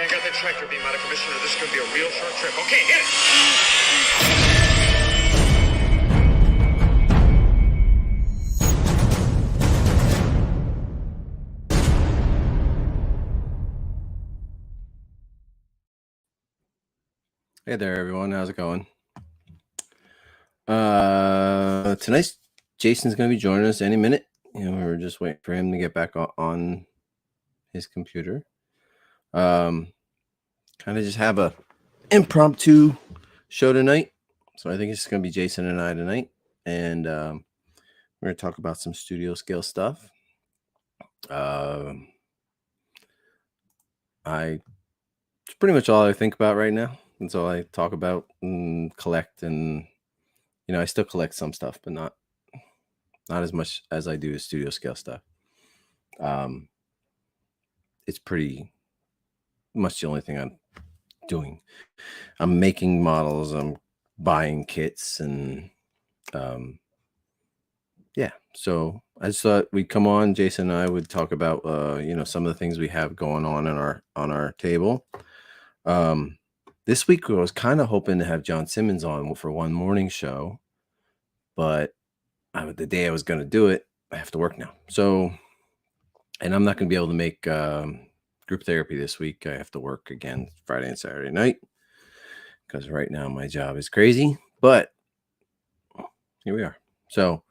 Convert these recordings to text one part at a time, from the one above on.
I got that tractor beam out of commission, or this is going to be a real short trip. Okay, hit it! Hey there, everyone. How's it going? Tonight, Jason's going to be joining us any minute. We're just waiting for him to get back on his computer. Kind of just have a impromptu show tonight. So I think it's going to be Jason and I tonight. And we're going to talk about some studio scale stuff. It's pretty much all I think about right now. That's all I talk about and collect. And, I still collect some stuff, but not as much as I do studio scale stuff. It's pretty much the only thing I'm doing. I'm making models, I'm buying kits, and yeah. So I just thought we'd come on, Jason and I would talk about some of the things we have going on our table. This week I was kind of hoping to have John Simmons on for one morning show, but the day I was going to do it, I have to work now. So, and I'm not going to be able to make group therapy this week. I have to work again Friday and Saturday night because right now my job is crazy, but here we are. So,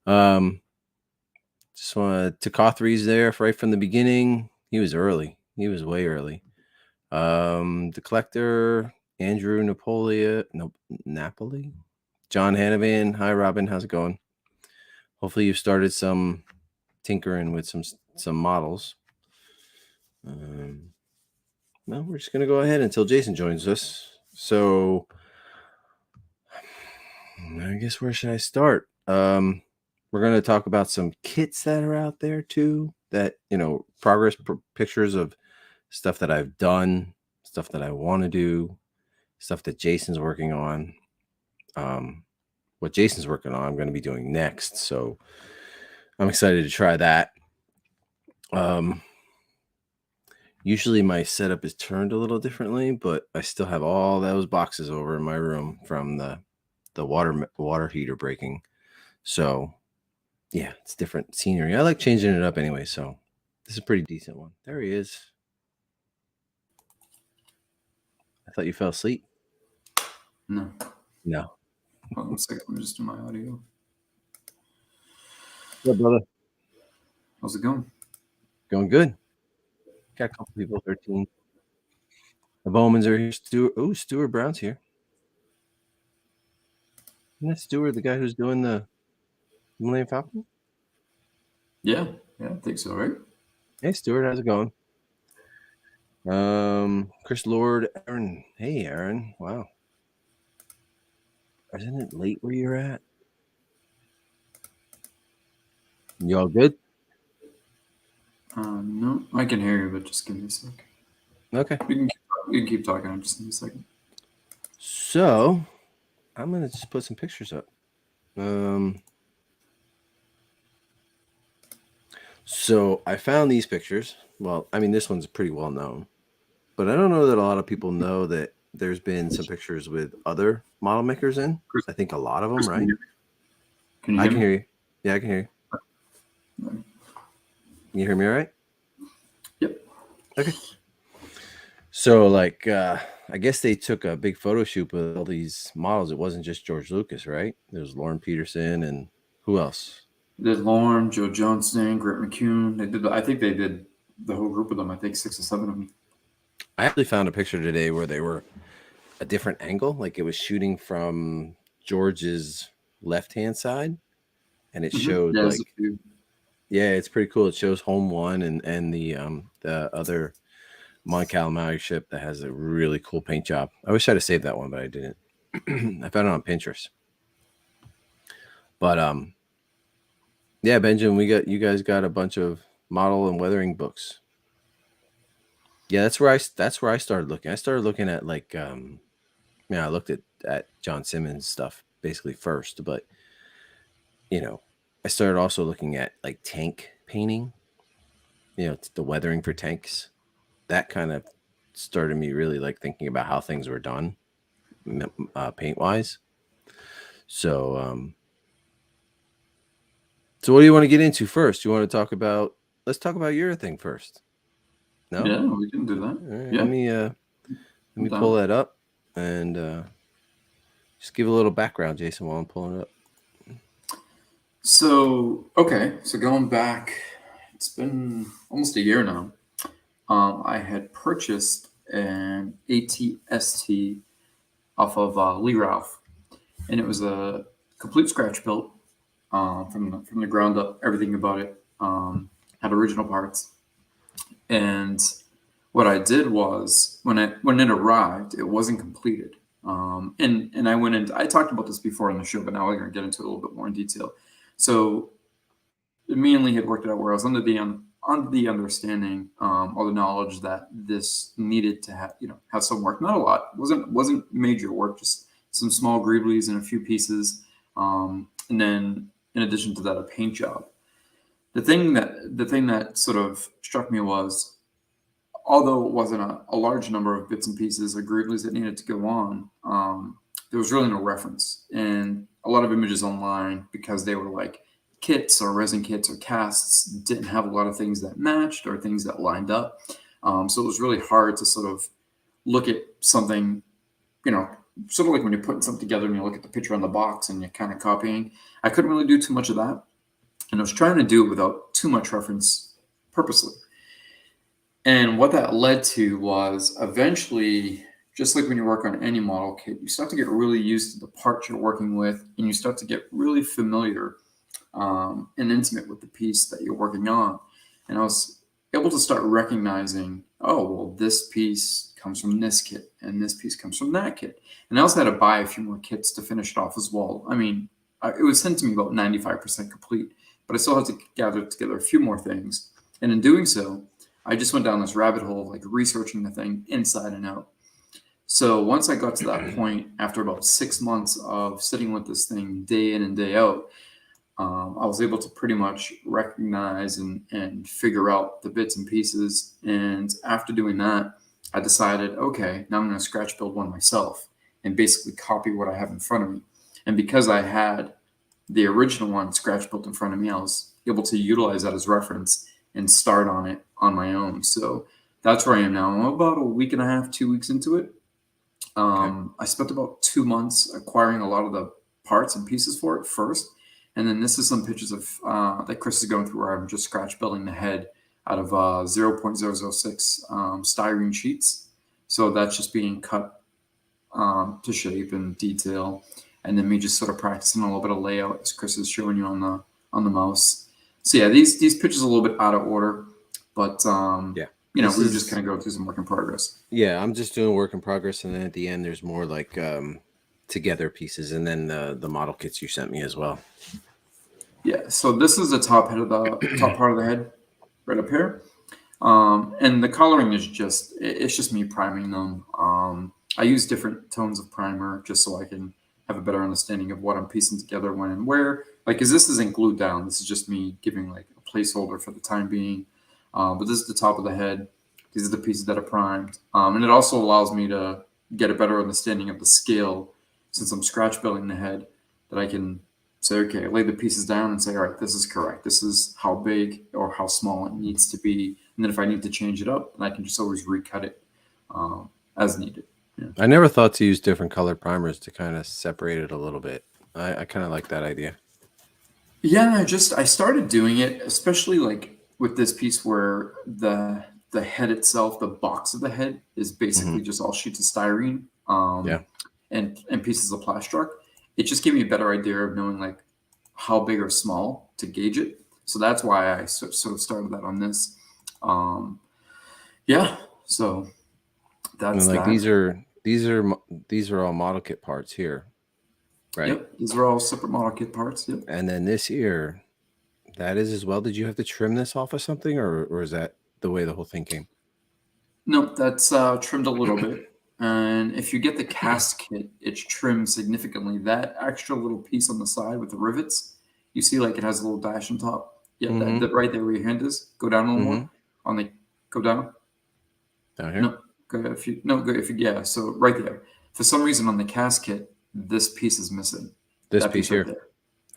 just wanted to Cothree's there right from the beginning. He was early. He was way early. The Collector, Andrew Napoli, John Hanavan. Hi, Robin. How's it going? Hopefully you've started some tinkering with some models. Well, we're just going to go ahead until Jason joins us. So I guess where should I start? We're going to talk about some kits that are out there too, that, progress pictures of stuff that I've done, stuff that I want to do, stuff that Jason's working on. What Jason's working on, I'm going to be doing next. So I'm excited to try that. Usually my setup is turned a little differently, but I still have all those boxes over in my room from the water heater breaking. So yeah, it's different scenery. I like changing it up anyway. So this is a pretty decent one. There he is. I thought you fell asleep. No. Hold on a second. I'm just doing my audio. Yeah, brother. How's it going? Going good. Got a couple people, 13. The Bowmans are here. Stuart Brown's here. Isn't that Stuart, the guy who's doing the Millennium Falcon? Yeah, I think so, right? Hey, Stuart, how's it going? Chris Lord, Aaron. Hey, Aaron. Wow. Isn't it late where you're at? You all good? No, I can hear you, but just give me a sec. Okay. We can keep talking. I just need a second. So, I'm going to just put some pictures up. So, I found these pictures. Well, I mean, this one's pretty well known. But I don't know that a lot of people know that there's been some pictures with other model makers in. I think a lot of them, right? Can you hear me? I can hear you. Yeah, I can hear you. Can you hear me all right? Yep. Okay. So, I guess they took a big photo shoot with all these models. It wasn't just George Lucas, right? There's Lauren Peterson and who else? There's Lauren, Joe Johnston, Grant McCune. I think they did the whole group of them. I think 6 or 7 of them. I actually found a picture today where they were a different angle. Like it was shooting from George's left-hand side. And it showed it's pretty cool. It shows Home 1 and the other Mon Calamari ship that has a really cool paint job. I wish I'd have saved that one, but I didn't. I found it on Pinterest. But yeah, Benjamin, you guys got a bunch of model and weathering books. Yeah, that's where I started looking. I started looking at I looked at John Simmons stuff basically first, but I started also looking at tank painting, the weathering for tanks, that kind of started me really like thinking about how things were done, paint wise. So, so what do you want to get into first? You want to talk about? Let's talk about your thing first. No. Yeah, we can do that. All right, Yeah. let me pull that up and just give a little background, Jason, while I'm pulling it up. So going back, it's been almost a year now. I had purchased an ATST off of Lee Ralph, and it was a complete scratch built from the ground up. Everything about it had original parts, and what I did was when it arrived, it wasn't completed. And I went into, I talked about this before on the show, but now we're going to get into it a little bit more in detail. So me and Lee had worked it out where I was under the understanding or the knowledge that this needed to have some work, not a lot. Wasn't major work, just some small greeblies and a few pieces, and then in addition to that, a paint job. The thing that sort of struck me was, although it wasn't a large number of bits and pieces or greeblies that needed to go on, there was really no reference. And a lot of images online, because they were like kits or resin kits or casts, didn't have a lot of things that matched or things that lined up. So it was really hard to sort of look at something, sort of like when you're putting something together and you look at the picture on the box and you're kind of copying. I couldn't really do too much of that. And I was trying to do it without too much reference purposely. And what that led to was eventually, just like when you work on any model kit, you start to get really used to the parts you're working with, and you start to get really familiar and intimate with the piece that you're working on. And I was able to start recognizing, oh, well, this piece comes from this kit, and this piece comes from that kit. And I also had to buy a few more kits to finish it off as well. I mean, it was sent to me about 95% complete, but I still had to gather together a few more things. And in doing so, I just went down this rabbit hole, like researching the thing inside and out. So once I got to that point, after about 6 months of sitting with this thing day in and day out, I was able to pretty much recognize and figure out the bits and pieces. And after doing that, I decided, okay, now I'm going to scratch build one myself and basically copy what I have in front of me. And because I had the original one scratch built in front of me, I was able to utilize that as reference and start on it on my own. So that's where I am now. I'm about a week and a half, 2 weeks into it. I spent about 2 months acquiring a lot of the parts and pieces for it first. And then this is some pictures of that Chris is going through where I'm just scratch building the head out of 0.006 styrene sheets. So that's just being cut to shape and detail. And then me just sort of practicing a little bit of layout as Chris is showing you on the mouse. So yeah, these pictures are a little bit out of order, but we were just kind of go through some work in progress. Yeah, I'm just doing work in progress, and then at the end there's more like together pieces, and then the model kits you sent me as well. Yeah, so this is the top part of the head, right up here, and the coloring is just me priming them. I use different tones of primer just so I can have a better understanding of what I'm piecing together when and where. Like, because this isn't glued down. This is just me giving like a placeholder for the time being. But this is the top of the head. These are the pieces that are primed. And it also allows me to get a better understanding of the scale, since I'm scratch building the head, that I can say, okay, lay the pieces down and say, all right, this is correct. This is how big or how small it needs to be. And then if I need to change it up, then I can just always recut it as needed. Yeah. I never thought to use different color primers to kind of separate it a little bit. I kind of like that idea. Yeah, I started doing it, especially like with this piece where the head itself, the box of the head, is basically just all sheets of styrene and pieces of plastic. It just gave me a better idea of knowing like how big or small to gauge it. So that's why I sort of started that on this. So that's and like that. these are all model kit parts here, right? Yep, these are all separate model kit parts. Yep. And then this ear, that is as well. Did you have to trim this off of something, or is that the way the whole thing came? No, that's trimmed a little bit. And if you get the cast kit, it's trimmed significantly. That extra little piece on the side with the rivets, you see like it has a little dash on top. Yeah, that right there where your hand is. Go down a little more. Go down. Down here? No, If you no, go if you yeah. So right there, for some reason on the casket, this piece is missing. This That piece piece right here.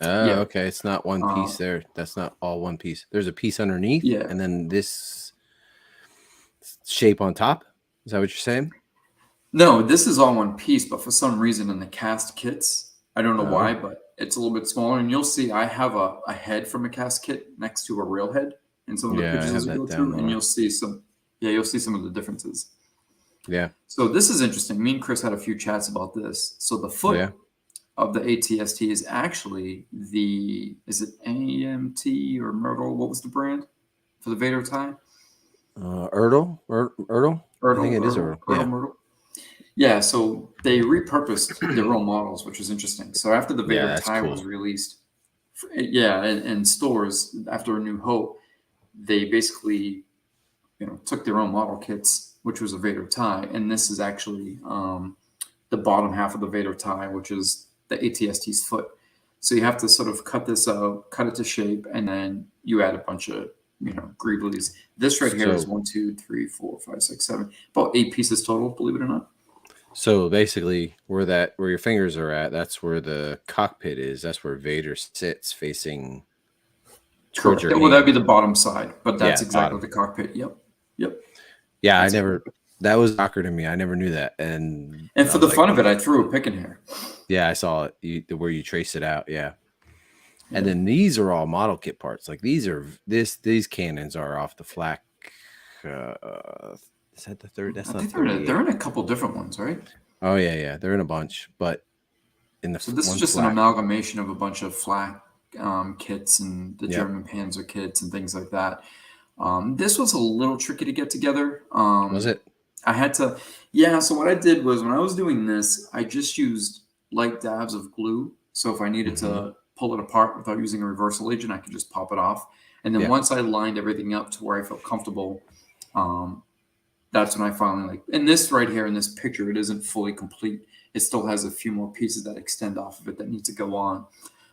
there. Oh, Yeah. okay. It's not one piece there. That's not all one piece. There's a piece underneath, Yeah. and then this shape on top. Is that what you're saying? No, this is all one piece, but for some reason in the cast kits, I don't know Oh, why, but it's a little bit smaller. And you'll see I have a head from a cast kit next to a real head in some of the yeah, I pictures have as we that go down through, and lower. you'll see some of the differences. Yeah. So this is interesting. Me and Chris had a few chats about this. So the foot Yeah. of the ATST is actually is it AMT or Myrtle? What was the brand for the Vader tie? Ertl? Ertl? I think it is Ertl. Yeah. Myrtle. Yeah, so they repurposed their own models, which was interesting. So after the Yeah, Vader that's tie cool. was released, in stores after A New Hope, they basically took their own model kits, which was a Vader tie, and this is actually the bottom half of the Vader tie, which is the ATST's foot. So you have to sort of cut this out, cut it to shape, and then you add a bunch of greeblies. This right here is So- 1, 2, 3, 4, 5, 6, 7, about 8 pieces total, believe it or not. So basically, where your fingers are at, that's where the cockpit is. That's where Vader sits, facing towards your Well, that'd be hand. the bottom side, but that's Yeah, exactly bottom. the cockpit. Yep. Yeah, That's that was shocker to me. I never knew that. And And for the fun of it, I threw a pick in here. yeah, I saw it where you traced it out. Yeah. And Yeah. then these are all model kit parts. Like these cannons are off the flak. Is that the third? That's I not think 38. they're in a couple different ones, right? Oh yeah, they're in a bunch. But in the So this is one just an flak, amalgamation of a bunch of flak kits and the Yep. German Panzer kits and things like that. This was a little tricky to get together. was it? I had to, yeah. So what I did was when I was doing this, I just used light dabs of glue. So if I needed to pull it apart without using a reversal agent, I could just pop it off. And then Yeah. once I lined everything up to where I felt comfortable, that's when I finally and this right here in this picture, it isn't fully complete. It still has a few more pieces that extend off of it that need to go on.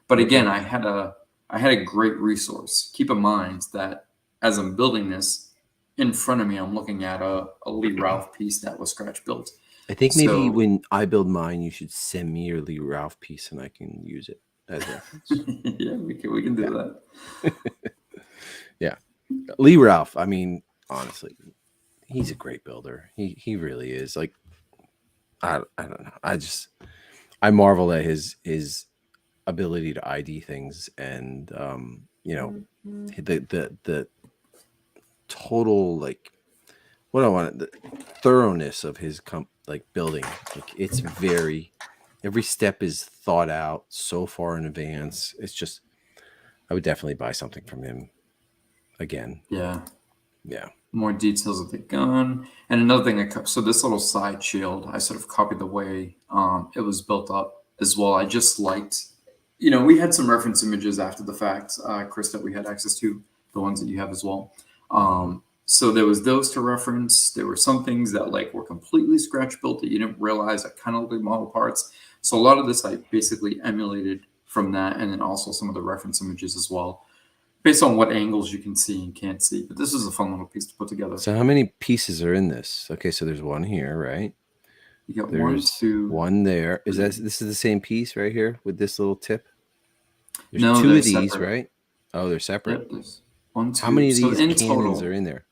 But again, I had a great resource. Keep in mind that as I'm building this, in front of me, I'm looking at a Lee Ralph piece that was scratch built. I think maybe So- when I build mine, you should send me your Lee Ralph piece and I can use it as reference. Yeah, we can do that. Lee Ralph, I mean, honestly, he's a great builder. He really is. Like, I don't know. I marvel at his ability to ID things and the total like what I want the thoroughness of his building. Like it's every step is thought out so far in advance. It's just I would definitely buy something from him again. Yeah. Yeah. More details of the gun. And another thing, so this little side shield, I sort of copied the way it was built up as well. I just liked, we had some reference images after the fact, Chris, that we had access to, the ones that you have as well. So there was those to reference. There were some things that were completely scratch built that you didn't realize that kind of looked like model parts. So a lot of this I basically emulated from that, and then also some of the reference images as well, based on what angles you can see and can't see. But this is a fun little piece to put together. So how many pieces are in this? Okay, so there's one here, right? You got There's one there. Is this is the same piece right here with this little tip? There's No, two they're of these, separate. right? Oh, they're separate. Yep, there's 1, 2. How many of so these in cannons total, are in there?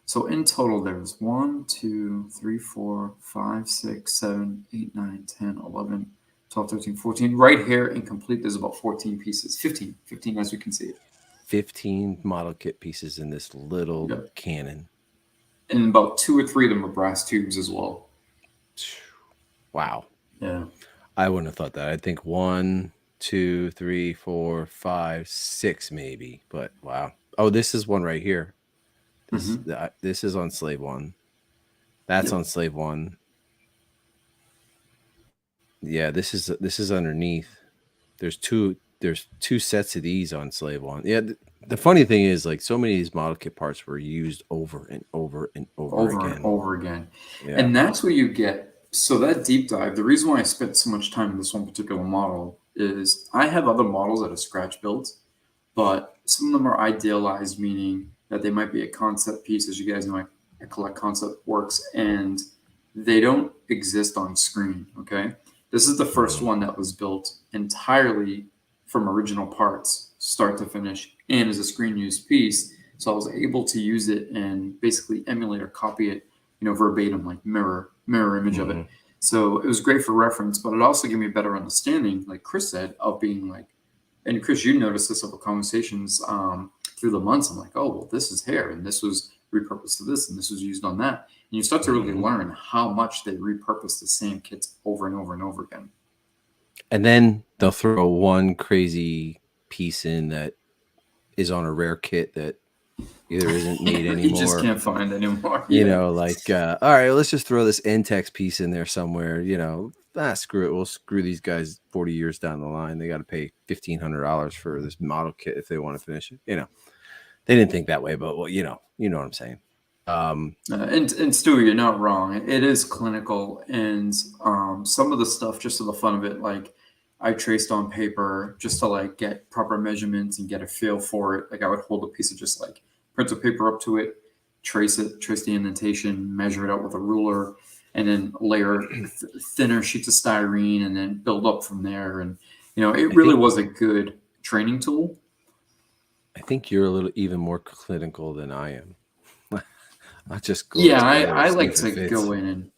So in total, there's 1, 2, 3, 4, 5, 6, 7, 8, 9, 10, 11, 12, 13, 14. Right here in complete, there's about 14 pieces. 15 as we can see it. 15 model kit pieces in this little Yep. cannon. And about 2 or 3 of them are brass tubes as well. Wow. Yeah. I wouldn't have thought that. I'd think 1, 2, 3, 4, 5, 6 maybe. But wow. Oh, this is one right here. This is on Slave 1. That's on Slave 1. Yeah, this is underneath. There's two sets of these on Slave 1. Yeah, the funny thing is so many of these model kit parts were used over and over and over again. And over again. Yeah. And that's where you get, so that deep dive, the reason why I spent so much time in this one particular model is I have other models that are scratch built, but some of them are idealized, meaning that they might be a concept piece. As you guys know, at Collect Concept works, and they don't exist on screen. Okay, this is the first one that was built entirely from original parts, start to finish, and as a screen used piece. So I was able to use it and basically emulate or copy it, verbatim, like mirror image of it. So it was great for reference, but it also gave me a better understanding, like Chris said, of being like, and Chris, you noticed this over conversations through the months. I'm like, oh, well, this is hair, and this was repurposed to this, and this was used on that. And you start to really learn how much they repurpose the same kits over and over and over again. And then they'll throw one crazy piece in that is on a rare kit that either isn't made anymore. You just can't find anymore. You know, like, all right, let's just throw this Intex piece in there somewhere. Screw it. We'll screw these guys 40 years down the line. They got to pay $1,500 for this model kit if they want to finish it. They didn't think that way, but well, you know what I'm saying. And Stu, you're not wrong. It is clinical, and some of the stuff, just for the fun of it, like I traced on paper just to like get proper measurements and get a feel for it. Like I would hold a piece of just like printer paper up to it, trace the indentation, measure it out with a ruler, and then layer thinner sheets of styrene, and then build up from there. And it really was a good training tool. I think you're a little even more clinical than I am. I just go. Yeah, I like to go in and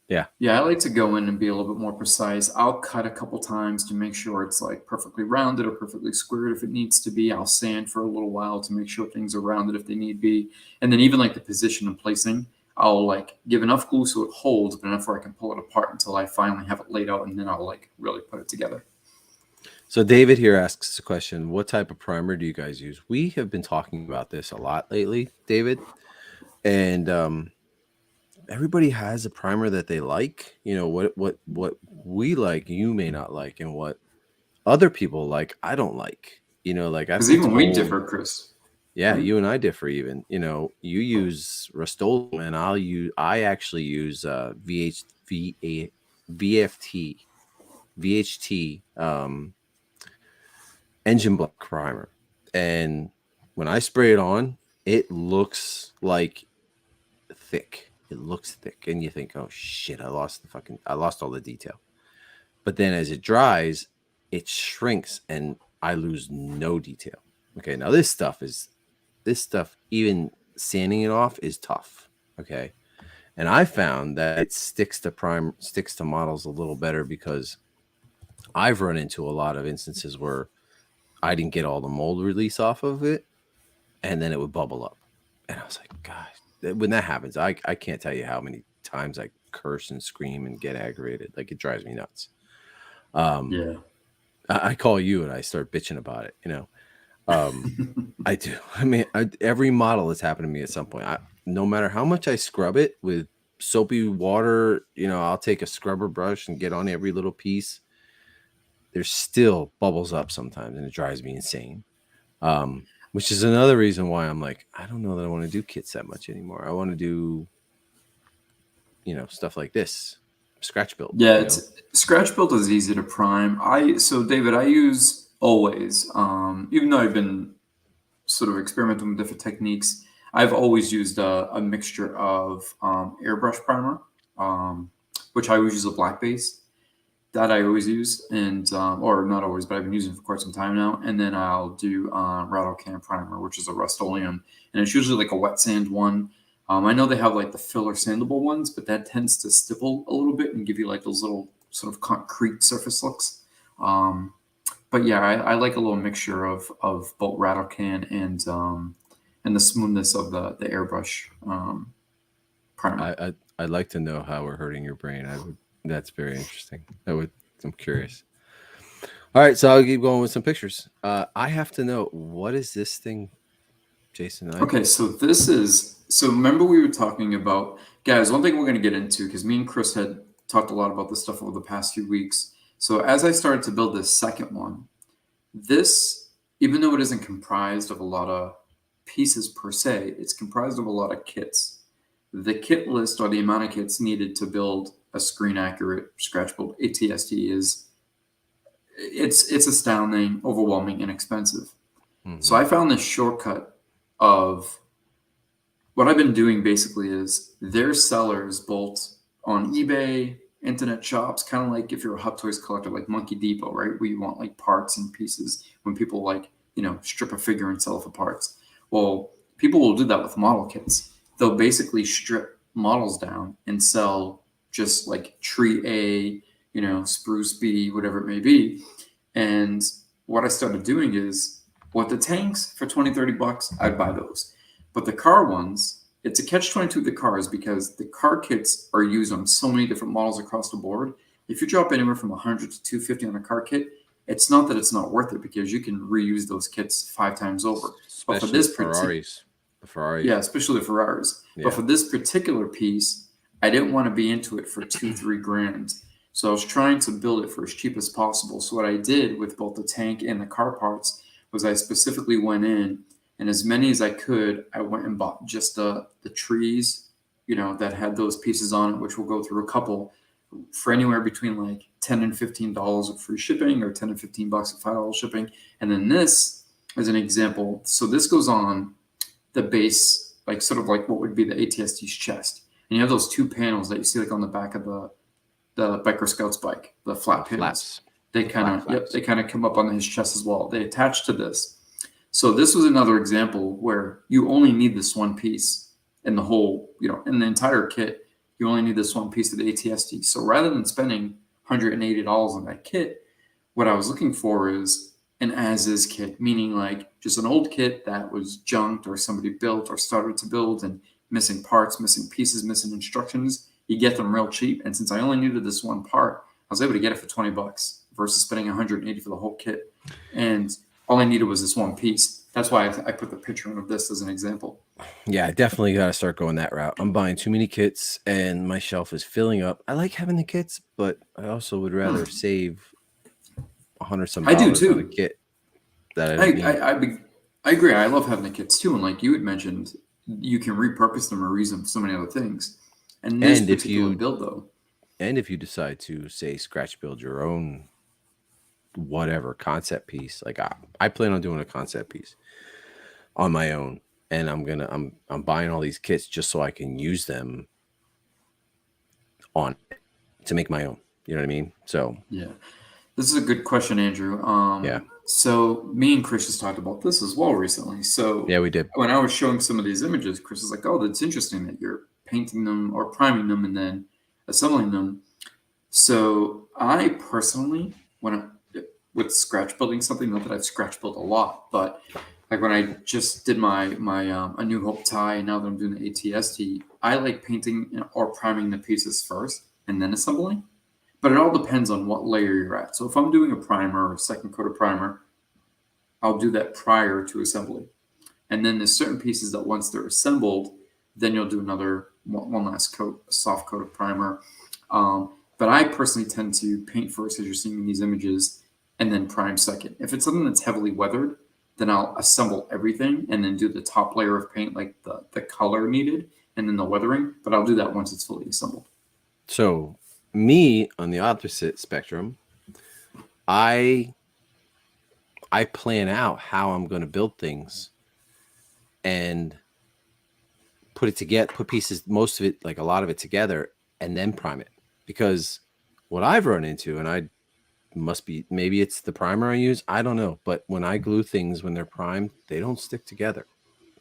yeah, I like to go in and be a little bit more precise. I'll cut a couple times to make sure it's like perfectly rounded or perfectly squared if it needs to be. I'll sand for a little while to make sure things are rounded if they need be. And then even like the position and placing, I'll like give enough glue so it holds, but enough where I can pull it apart until I finally have it laid out, and then I'll like really put it together. So David here asks a question: what type of primer do you guys use? We have been talking about this a lot lately, David, and everybody has a primer that they like. What we like, you may not like, and what other people like, I don't like. Because even we differ, Chris. Yeah, you and I differ. Even you use Rust-Oleum, and I actually use VHT engine block primer, and when I spray it on, it looks like thick. It looks thick, and you think, oh shit, I lost all the detail. But then as it dries, it shrinks and I lose no detail. Okay, now this stuff, even sanding it off is tough. Okay. And I found that it sticks to models a little better, because I've run into a lot of instances where I didn't get all the mold release off of it, and then it would bubble up. And I was like, gosh. When that happens, I can't tell you how many times I curse and scream and get aggravated. Like, it drives me nuts. Yeah. I call you and I start bitching about it. I do. I mean, every model has happened to me at some point. No matter how much I scrub it with soapy water, I'll take a scrubber brush and get on every little piece. There's still bubbles up sometimes, and it drives me insane. Which is another reason why I'm like, I don't know that I want to do kits that much anymore. I want to do, stuff like this, scratch build. Yeah, scratch build is easy to prime. So David, I use always, even though I've been sort of experimenting with different techniques, I've always used a mixture of airbrush primer, which I always use a black base. That I always use, and or not always, but I've been using it for quite some time now. And then I'll do Rattle Can primer, which is a Rust-Oleum, and it's usually like a wet sand one. I know they have like the filler sandable ones, but that tends to stipple a little bit and give you like those little sort of concrete surface looks. But yeah, I like a little mixture of both Rattle Can and the smoothness of the airbrush primer. I'd like to know how we're hurting your brain. That's very interesting. I'm curious. All right, so I'll keep going with some pictures. I have to know, what is this thing, Jason? Okay, so remember we were talking about, guys, one thing we're going to get into, because me and Chris had talked a lot about this stuff over the past few weeks. So as I started to build this second one, this, even though it isn't comprised of a lot of pieces per se, it's comprised of a lot of kits. The kit list, or the amount of kits needed to build a screen accurate scratch build ATST it's astounding, overwhelming, and expensive. So I found this shortcut of what I've been doing basically is their sellers both on eBay, internet shops, kind of like if you're a Hot Toys collector, like Monkey Depot, right? Where you want like parts and pieces when people like, strip a figure and sell it for parts. Well, people will do that with model kits. They'll basically strip models down and sell just like tree A, spruce B, whatever it may be. And what I started doing is what the tanks for 20, 30 bucks, I'd buy those. But the car ones, it's a catch-22 with the cars because the car kits are used on so many different models across the board. If you drop anywhere from 100 to 250 on a car kit, it's not that it's not worth it because you can reuse those kits 5 times over. But for Especially this Ferraris. The Ferraris. yeah, especially the Ferraris. Yeah. But for this particular piece, I didn't want to be into it for 2-3 grand. So I was trying to build it for as cheap as possible. So what I did with both the tank and the car parts was I specifically went in and as many as I could, I went and bought just the trees, that had those pieces on it, which will go through a couple for anywhere between like $10 and $15 of free shipping or 10 and 15 bucks of $5 shipping. And then this as an example. So this goes on the base, like sort of like what would be the ATST's chest. And you have those 2 panels that you see like on the back of the Biker Scout's bike, the flat panels. Flaps. They kind of come up on his chest as well. They attach to this. So this was another example where you only need this one piece in the whole, in the entire kit. You only need this one piece of the ATST. So rather than spending $180 on that kit, what I was looking for is an as-is kit, meaning like just an old kit that was junked or somebody built or started to build and missing parts, missing pieces, missing instructions. You get them real cheap. And since I only needed this one part, I was able to get it for 20 bucks versus spending 180 for the whole kit. And all I needed was this one piece. That's why I put the picture of this as an example. Yeah, I definitely got to start going that route. I'm buying too many kits and my shelf is filling up. I like having the kits, but I also would rather save $100 I do too. on a kit that I don't need. I agree. I love having the kits too. And like you had mentioned, you can repurpose them or reuse them for so many other things. And this particular build though. And if you decide to say scratch build your own whatever concept piece, like I plan on doing a concept piece on my own, and I'm buying all these kits just so I can use them to make my own. You know what I mean? So yeah, this is a good question, Andrew. Yeah. So me and Chris just talked about this as well recently. So yeah, we did. When I was showing some of these images, Chris was like, "Oh, that's interesting that you're painting them or priming them and then assembling them." So I personally, with scratch building something, not that I've scratch built a lot, but like when I just did my A New Hope tie, and now that I'm doing the ATST, I like painting or priming the pieces first and then assembling. But it all depends on what layer you're at. So if I'm doing a primer or a second coat of primer, I'll do that prior to assembly. And then there's certain pieces that once they're assembled, then you'll do another one last coat, a soft coat of primer. But I personally tend to paint first, as you're seeing in these images, and then prime second. If it's something that's heavily weathered, then I'll assemble everything and then do the top layer of paint, like the color needed, and then the weathering. But I'll do that once it's fully assembled. So me on the opposite spectrum, I plan out how I'm going to build things and put pieces, most of it, like a lot of it together, and then prime it. Because what I've run into, and maybe it's the primer I use, I don't know. But when I glue things, when they're primed, they don't stick together.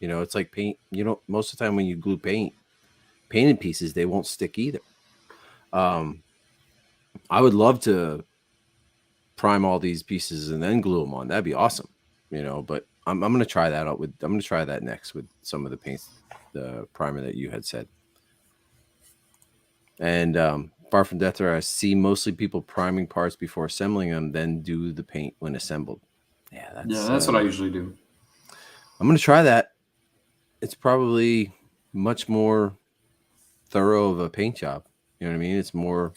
It's like paint. Most of the time when you glue painted pieces, they won't stick either. I would love to prime all these pieces and then glue them on. That'd be awesome. But I'm going to try that out I'm going to try that next with some of the paints, the primer that you had said. And Far from Death, I see mostly people priming parts before assembling them, then do the paint when assembled. Yeah, that's what I usually do. I'm going to try that. It's probably much more thorough of a paint job. You know what I mean? It's more.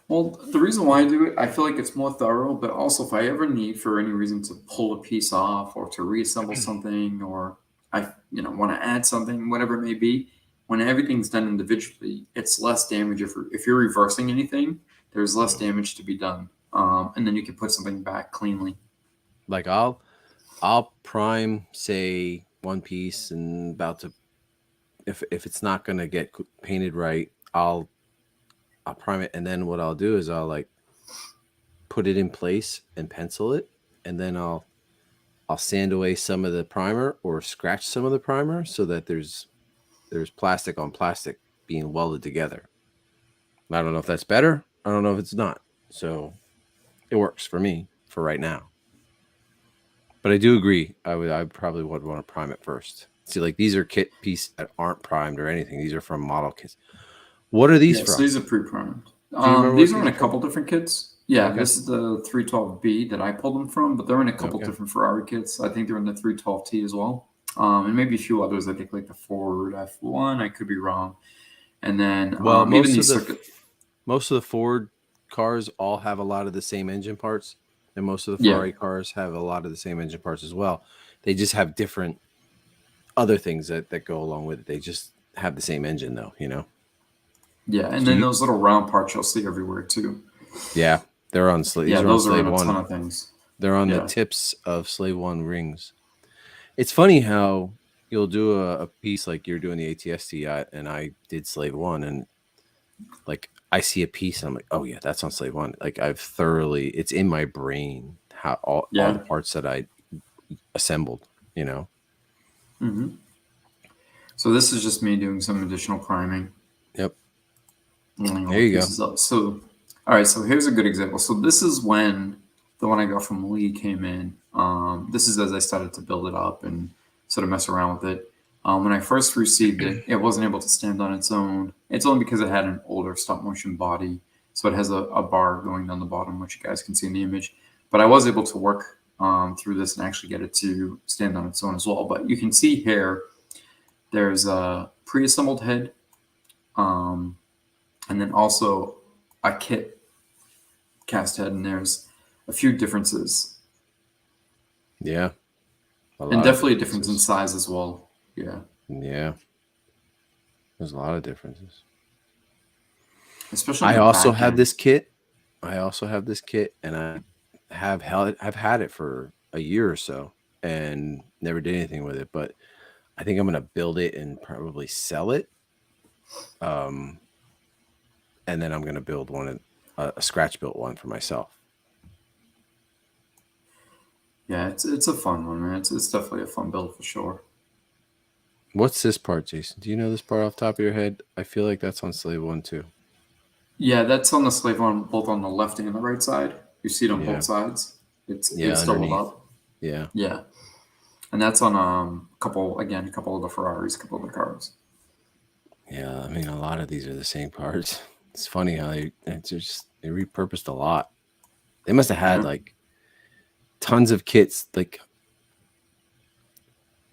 Well, the reason why I do it, I feel like it's more thorough, but also if I ever need for any reason to pull a piece off or to reassemble something, or I want to add something, whatever it may be, when everything's done individually, it's less damage. If you're reversing anything, there's less damage to be done, and then you can put something back cleanly. Like I'll prime, say, one piece and about to if it's not gonna get painted right, I'll prime it, and then what I'll do is I'll like put it in place and pencil it, and then I'll sand away some of the primer or scratch some of the primer so that there's plastic on plastic being welded together. I don't know if that's better. I don't know if it's not. So it works for me for right now. But I do agree. I probably would want to prime it first. See, like these are kit pieces that aren't primed or anything. These are from model kits. What are these from? So these are pre-primed. remember These what are in these a are? couple different kits. Yeah, Okay. this is the 312B that I pulled them from, but they're in a couple Okay. different Ferrari kits. I think they're in the 312T as well. And maybe a few others. I think like the Ford F1. I could be wrong. And then Well, even most of these the circuit. most of the Ford cars all have a lot of the same engine parts, and most of the Yeah. Ferrari cars have a lot of the same engine parts as well. They just have different other things that go along with it. They just have the same engine, though. Yeah, and So then you- those little round parts you'll see everywhere too. Yeah, they're on Slave. Yeah, These are on those are in Slave a ton One. of things. They're on the Yeah. tips of Slave One rings. It's funny how you'll do a piece like you're doing the ATST, and I did Slave One, and like I see a piece, and I'm like, oh yeah, that's on Slave One. Like it's in my brain how all Yeah. the parts that I assembled. hmm So this is just me doing some additional priming. Yep. Lining all There the you go. pieces up. So, all right. So here's a good example. So this is when the one I got from Lee came in. This is as I started to build it up and sort of mess around with it. When I first received it, it wasn't able to stand on its own. It's only because it had an older stop motion body. So it has a bar going down the bottom, which you guys can see in the image. But I was able to work through this and actually get it to stand on its own as well. But you can see here, there's a pre-assembled head, and then also a kit cast head, and there's a few differences. Yeah. And definitely a difference in size as well. Yeah. Yeah. There's a lot of differences. Especially I the also back have end. this kit. And I I've had it for a year or so and never did anything with it, but I think I'm gonna build it and probably sell it. And then I'm gonna build a scratch built one for myself. Yeah, it's a fun one, man. It's definitely a fun build for sure. What's this part, Jason? Do you know this part off the top of your head? I feel like that's on Slave One too. Yeah, that's on the Slave One, both on the left and the right side. You see it on Yeah. both sides. It's doubled underneath. up. Yeah. Yeah. And that's on a couple of the Ferraris, a couple of the cars. Yeah, I mean, a lot of these are the same parts. It's funny how they repurposed a lot. They must have had Yeah. like tons of kits, like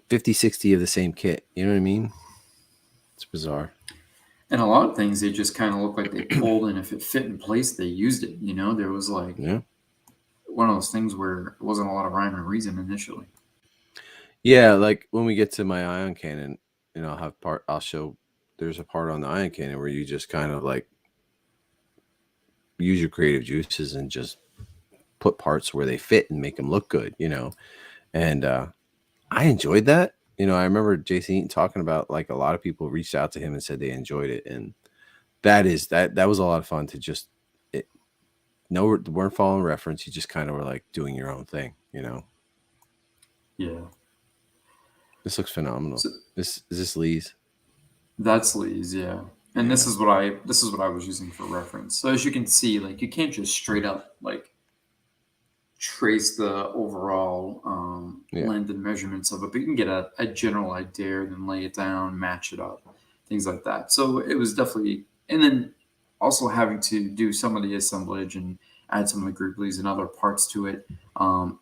50, 60 of the same kit. You know what I mean? It's bizarre. And a lot of things they just kind of look like they pulled, and if it fit in place, they used it. There was like Yeah. one of those things where it wasn't a lot of rhyme and reason initially. Yeah, like when we get to my ion cannon, I'll show there's a part on the ion cannon where you just kind of like use your creative juices and just put parts where they fit and make them look good, and I enjoyed that. I remember Jason Eaton talking about like a lot of people reached out to him and said they enjoyed it, and that was a lot of fun to just weren't following reference. You just kind of were like doing your own thing, Yeah. This looks phenomenal. So- Is this Lee's? That's Lee's, yeah. And this is what I was using for reference. So as you can see, like you can't just straight up like trace the overall Yeah. length and measurements of it, but you can get a general idea, then lay it down, match it up, things like that. So it was definitely, and then also having to do some of the assemblage and add some of the grippers and other parts to it.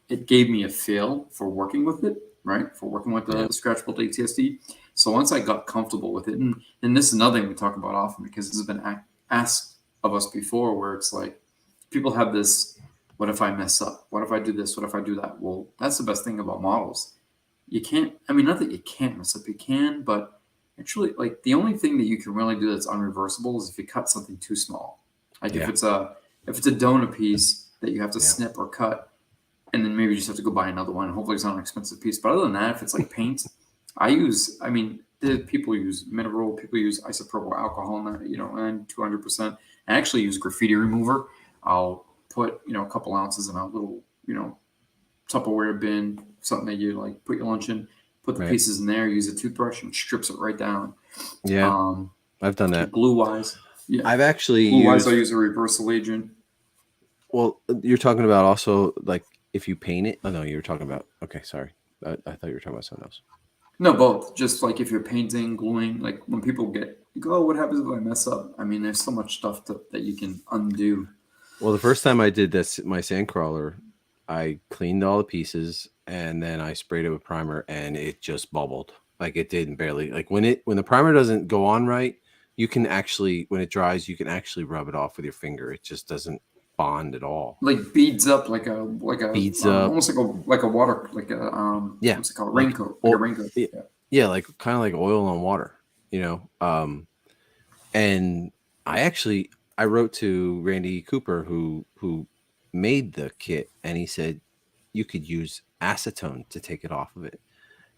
It gave me a feel for working with it, right? For working with the Yeah. Scratch Built ATSD. So once I got comfortable with it, and this is another thing we talk about often because this has been asked of us before, where it's like people have this, what if I mess up? What if I do this? What if I do that? Well, that's the best thing about models. You can't, I mean, not that you can't mess up, you can, but actually, like the only thing that you can really do that's unreversible is if you cut something too small. Like Yeah. if it's a donut piece that you have to Yeah. snip or cut, and then maybe you just have to go buy another one. Hopefully it's not an expensive piece. But other than that, if it's like paint, I mean, People use mineral, people use isopropyl alcohol in that, and 200%. I actually use graffiti remover. I'll put, a couple ounces in a little, Tupperware bin, something that you like put your lunch in, put the Right. pieces in there, use a toothbrush and strips it right down. Yeah, I've done that. Glue wise. Yeah. I've actually Glue wise, used. I use a reversal agent. Well, you're talking about also like if you paint it. Oh no, you were talking about. Okay, sorry. I thought you were talking about something else. No, both. Just like if you're painting, gluing, like when people go, oh, what happens if I mess up? I mean, there's so much stuff that you can undo. Well, the first time I did this, my sandcrawler, I cleaned all the pieces and then I sprayed it with primer and it just bubbled. Like it didn't barely like when the primer doesn't go on right, you can actually when it dries, you can actually rub it off with your finger. It just doesn't bond at all. Like beads up, like a Beads up. almost like a water, like a Yeah. what's it called, Like raincoat, like a raincoat. Yeah. Yeah, like kind of like oil on water, and I wrote to Randy Cooper who made the kit, and he said you could use acetone to take it off of it.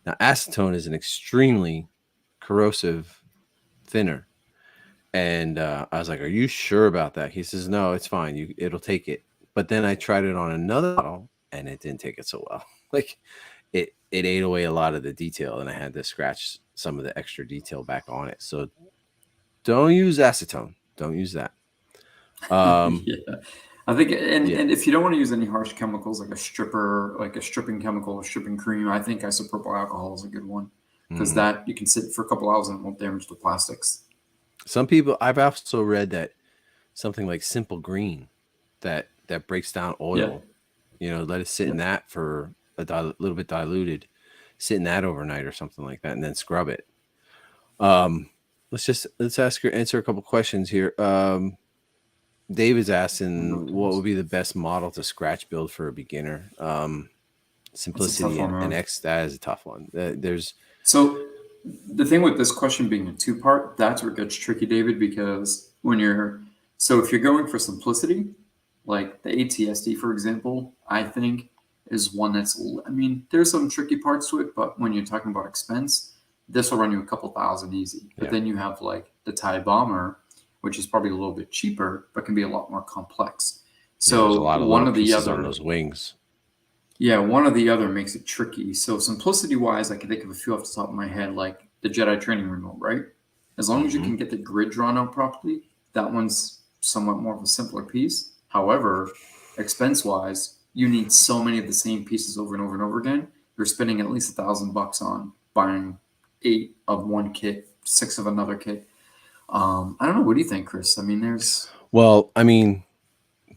Now, acetone is an extremely corrosive thinner, and I was like, "Are you sure about that?" He says, "No, it's fine. It'll take it." But then I tried it on another bottle, and it didn't take it so well. Like it ate away a lot of the detail, and I had to scratch some of the extra detail back on it. So don't use acetone. Don't use that. Yeah. I think, and if you don't want to use any harsh chemicals like a stripping chemical or stripping cream, I think isopropyl alcohol is a good one because that you can sit for a couple hours and it won't damage the plastics. Some people, I've also read that something like Simple Green that breaks down oil, let it sit in that for little bit diluted, sit in that overnight or something like that, and then scrub it. Let's answer a couple questions here. David's asking what would be the best model to scratch build for a beginner. Simplicity and X, that is a tough one. So the thing with this question being a two-part, that's where it gets tricky, David, because if you're going for simplicity, like the ATSD, for example, I think is one there's some tricky parts to it, but when you're talking about expense, this will run you a couple thousand easy. But then you have like the TIE Bomber, which is probably a little bit cheaper, but can be a lot more complex. So there's a lot of one of the pieces other on those wings. Yeah, one or the other makes it tricky. So simplicity-wise, I can think of a few off the top of my head, like the Jedi Training Remote, right? As long as you can get the grid drawn out properly, that one's somewhat more of a simpler piece. However, expense-wise, you need so many of the same pieces over and over and over again. You're spending at least $1,000 on buying 8 of one kit, 6 of another kit. I don't know. What do you think, Chris? I mean,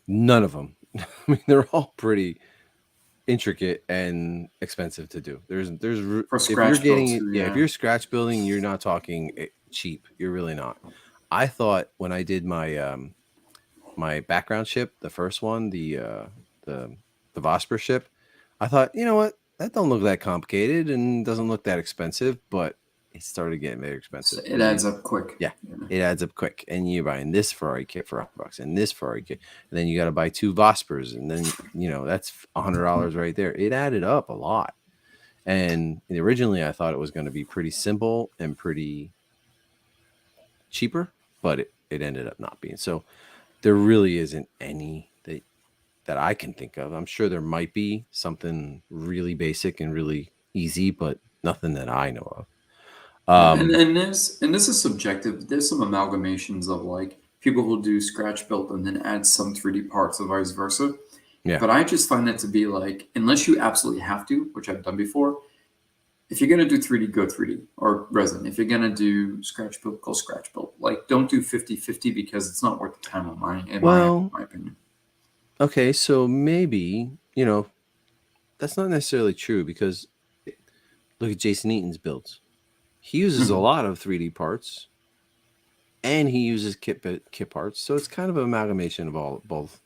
none of them. I mean, they're all pretty intricate and expensive to do. There's for scratch builds, if you're scratch building, you're not talking cheap. You're really not. I thought when I did my my background ship, the first one, the Vosper ship, I thought, you know what, that don't look that complicated and doesn't look that expensive, but it started getting very expensive. It adds up quick. Yeah, it adds up quick. And you're buying this Ferrari kit for $100 and this Ferrari kit. And then you got to buy 2 Vospers. And then, that's $100 right there. It added up a lot. And originally I thought it was going to be pretty simple and pretty cheaper, but it ended up not being. So there really isn't any that I can think of. I'm sure there might be something really basic and really easy, but nothing that I know of. And this is subjective. There's some amalgamations of like people who do scratch build and then add some 3D parts or vice versa. Yeah. But I just find that to be like, unless you absolutely have to, which I've done before, if you're going to do 3D, go 3D or resin. If you're going to do scratch build, go scratch build. Like, don't do 50-50 because it's not worth the time in my opinion. Okay, so maybe, that's not necessarily true because look at Jason Eaton's builds. He uses a lot of 3D parts and he uses kit parts. So it's kind of an amalgamation of both.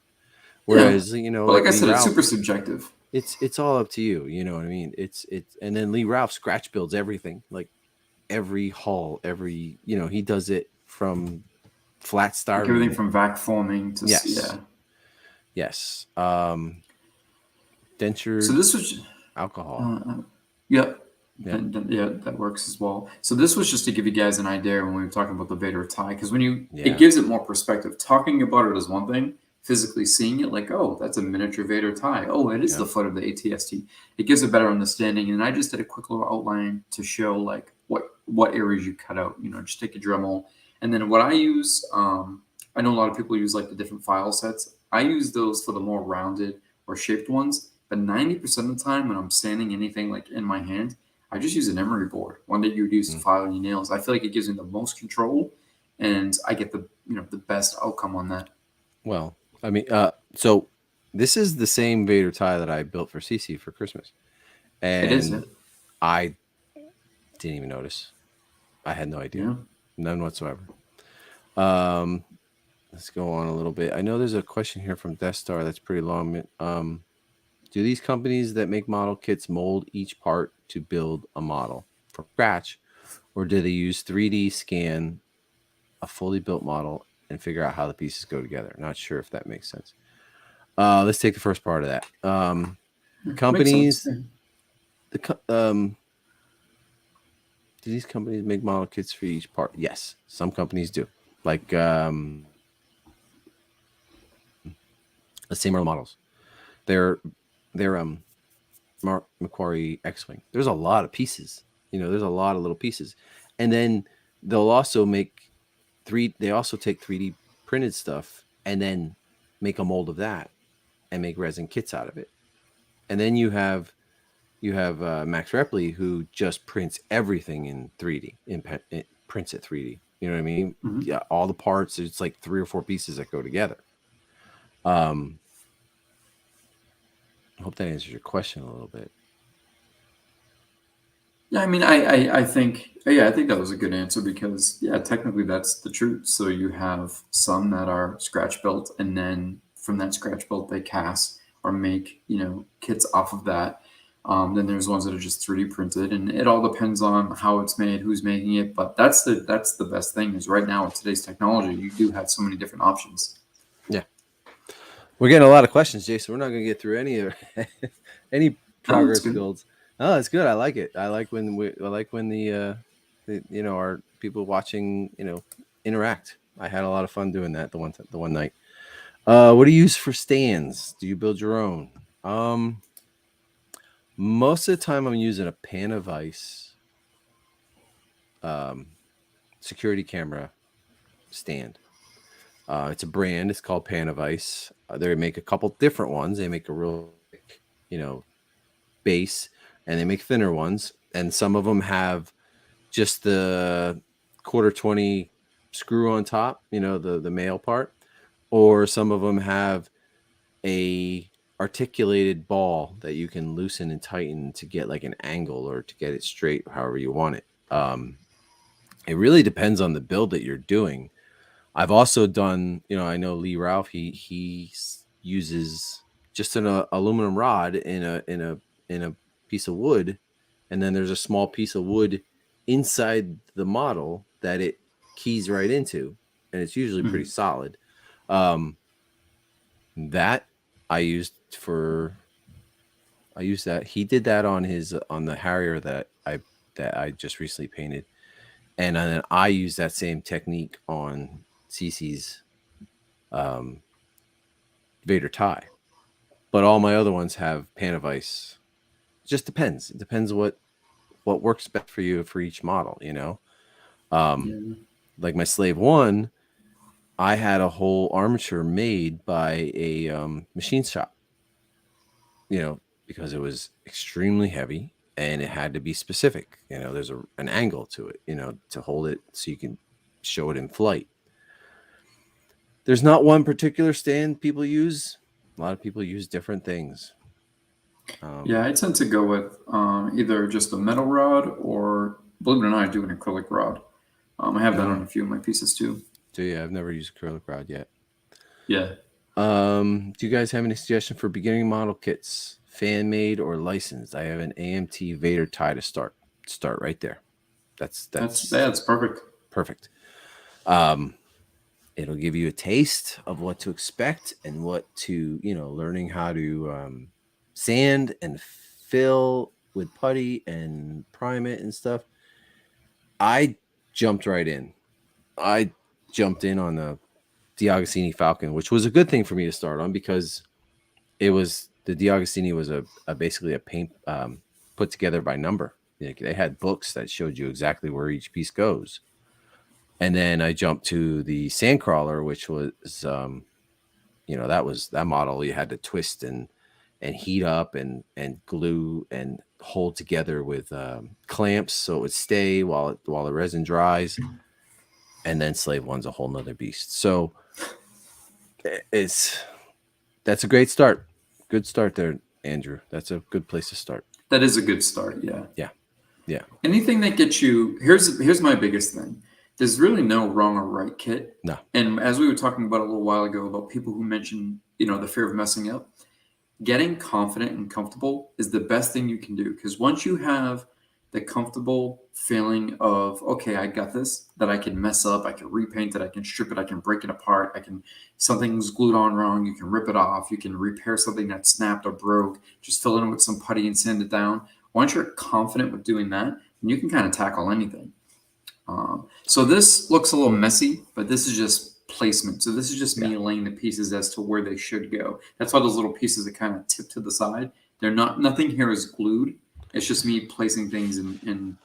Whereas, but like I said, Ralph, it's super subjective. It's all up to you. You know what I mean? And then Lee Ralph scratch builds everything, like every hull, he does it from flat styrene. Like everything from vac forming to Yes. Denture. So this was alcohol. Yeah. Yeah. Yeah, that works as well. So this was just to give you guys an idea when we were talking about the Vader tie, because when Yeah. it gives it more perspective. Talking about it is one thing, physically seeing it, like, oh, that's a miniature Vader tie. Oh, it is Yeah. the foot of the ATST. It gives a better understanding. And I just did a quick little outline to show like what areas you cut out. Just take a Dremel, and then what I use. I know a lot of people use like the different file sets. I use those for the more rounded or shaped ones. But 90% of the time when I'm sanding anything like in my hand, I just use an emery board, one that you would use to file your nails. I feel like it gives me the most control, and I get the best outcome on that. Well, I mean, so this is the same Vader tie that I built for Cece for Christmas, It is, yeah. and I didn't even notice. I had no idea, Yeah. none whatsoever. Let's go on a little bit. I know there's a question here from Death Star that's pretty long. Do these companies that make model kits mold each part to build a model from scratch, or do they use 3D scan a fully built model and figure out how the pieces go together? Not sure if that makes sense. Let's take the first part of that. Companies, do these companies make model kits for each part? Yes, some companies do. Like let's say Merlin models. They're Macquarie X-Wing. There's a lot of pieces. There's a lot of little pieces, and then they'll also make They also take 3D printed stuff and then make a mold of that and make resin kits out of it. And then you have Max Repley, who just prints everything in 3D. It prints it 3D. You know what I mean? Mm-hmm. Yeah, all the parts. It's like 3 or 4 pieces that go together. I hope that answers your question a little bit. Yeah, I mean, I think that was a good answer because technically that's the truth. So you have some that are scratch built, and then from that scratch built they cast or make kits off of that. Then there's ones that are just 3D printed, and it all depends on how it's made, who's making it. But that's the best thing is right now with today's technology, you do have so many different options. Yeah, we're getting a lot of questions, Jason. We're not going to get through any progress builds. Oh, it's good. I like it. I like when the our people watching interact. I had a lot of fun doing that the one night. What do you use for stands? Do you build your own? Most of the time I'm using a Panavice security camera stand. It's a brand. It's called Panavice. They make a couple different ones. They make a real thick, base, and they make thinner ones. And some of them have just the 1/4-20 screw on top, the male part, or some of them have a articulated ball that you can loosen and tighten to get like an angle or to get it straight, however you want it. It really depends on the build that you're doing. I've also done, I know Lee Ralph, he uses just an aluminum rod in a piece of wood, and then there's a small piece of wood inside the model that it keys right into, and it's usually pretty solid. That I used that. He did that on the Harrier that I just recently painted, and then I used that same technique on Cece's Vader tie. But all my other ones have Panavice. Just depends. It depends what works best for you for each model, Like my Slave 1, I had a whole armature made by a machine shop, because it was extremely heavy and it had to be specific. There's an angle to it, to hold it so you can show it in flight. There's not one particular stand people use. A lot of people use different things. I tend to go with either just a metal rod or, believe it or not, I do an acrylic rod. I have that on a few of my pieces too. So yeah, I've never used acrylic rod yet. Yeah. Do you guys have any suggestion for beginning model kits, fan made or licensed? I have an AMT Vader tie to start. Start right there. That's perfect. Perfect. It'll give you a taste of what to expect and what to, learning how to sand and fill with putty and prime it and stuff, I jumped right in. I jumped in on the D'Agostini Falcon, which was a good thing for me to start on because it was the D'Agostini was a basically a paint put together by number. Like they had books that showed you exactly where each piece goes. And then I jumped to the Sandcrawler, which was that model you had to twist and heat up and glue and hold together with clamps so it would stay while the resin dries. And then Slave One's a whole nother beast. So that's a great start. Good start there, Andrew. That's a good place to start. That is a good start. Yeah. Yeah. Anything that gets you here's my biggest thing. There's really no wrong or right kit. No. And as we were talking about a little while ago about people who mention, the fear of messing up, getting confident and comfortable is the best thing you can do. Because once you have the comfortable feeling of, okay, I got this, that I can mess up, I can repaint it, I can strip it, I can break it apart, something's glued on wrong, you can rip it off, you can repair something that snapped or broke, just fill it in with some putty and sand it down. Once you're confident with doing that, you can kind of tackle anything. So this looks a little messy, but this is just placement. So this is just me laying the pieces as to where they should go. That's why those little pieces are kind of tipped to the side. Nothing here is glued. It's just me placing things in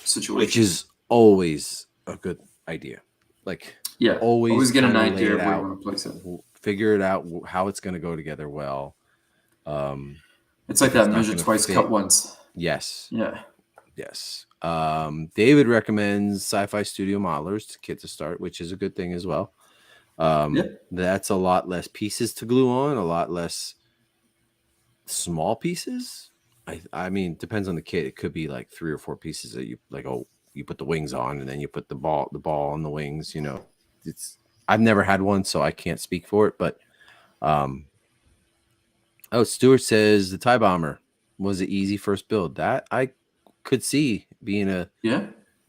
situations. Which is always a good idea. Like always get an idea of where you want to place it. Figure it out how it's going to go together well. It's like that measure twice, cut once. Yes. Yeah. Yes. David recommends Sci-Fi Studio Modelers kit to start, which is a good thing as well. That's a lot less pieces to glue on, a lot less small pieces. I mean, depends on the kit. It could be like 3 or 4 pieces that you put the wings on and then you put the ball on the wings. I've never had one, so I can't speak for it. But Stuart says the TIE Bomber was an easy first build. That I could see being a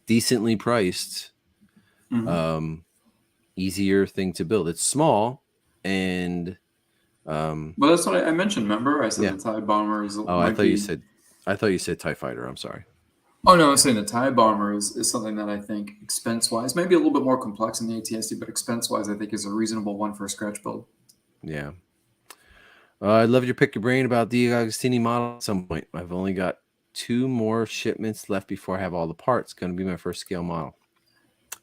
decently priced, easier thing to build. It's small and well, that's what I mentioned. Remember, I said the TIE Bomber is. I thought you said TIE Fighter. I'm sorry. Oh no, I'm saying the TIE Bomber is something that I think expense-wise, maybe a little bit more complex than the ATST, but expense-wise, I think is a reasonable one for a scratch build. Yeah. I'd love you to pick your brain about the Agostini model at some point. I've only got 2 more shipments left before I have all the parts. Going to be my first scale model.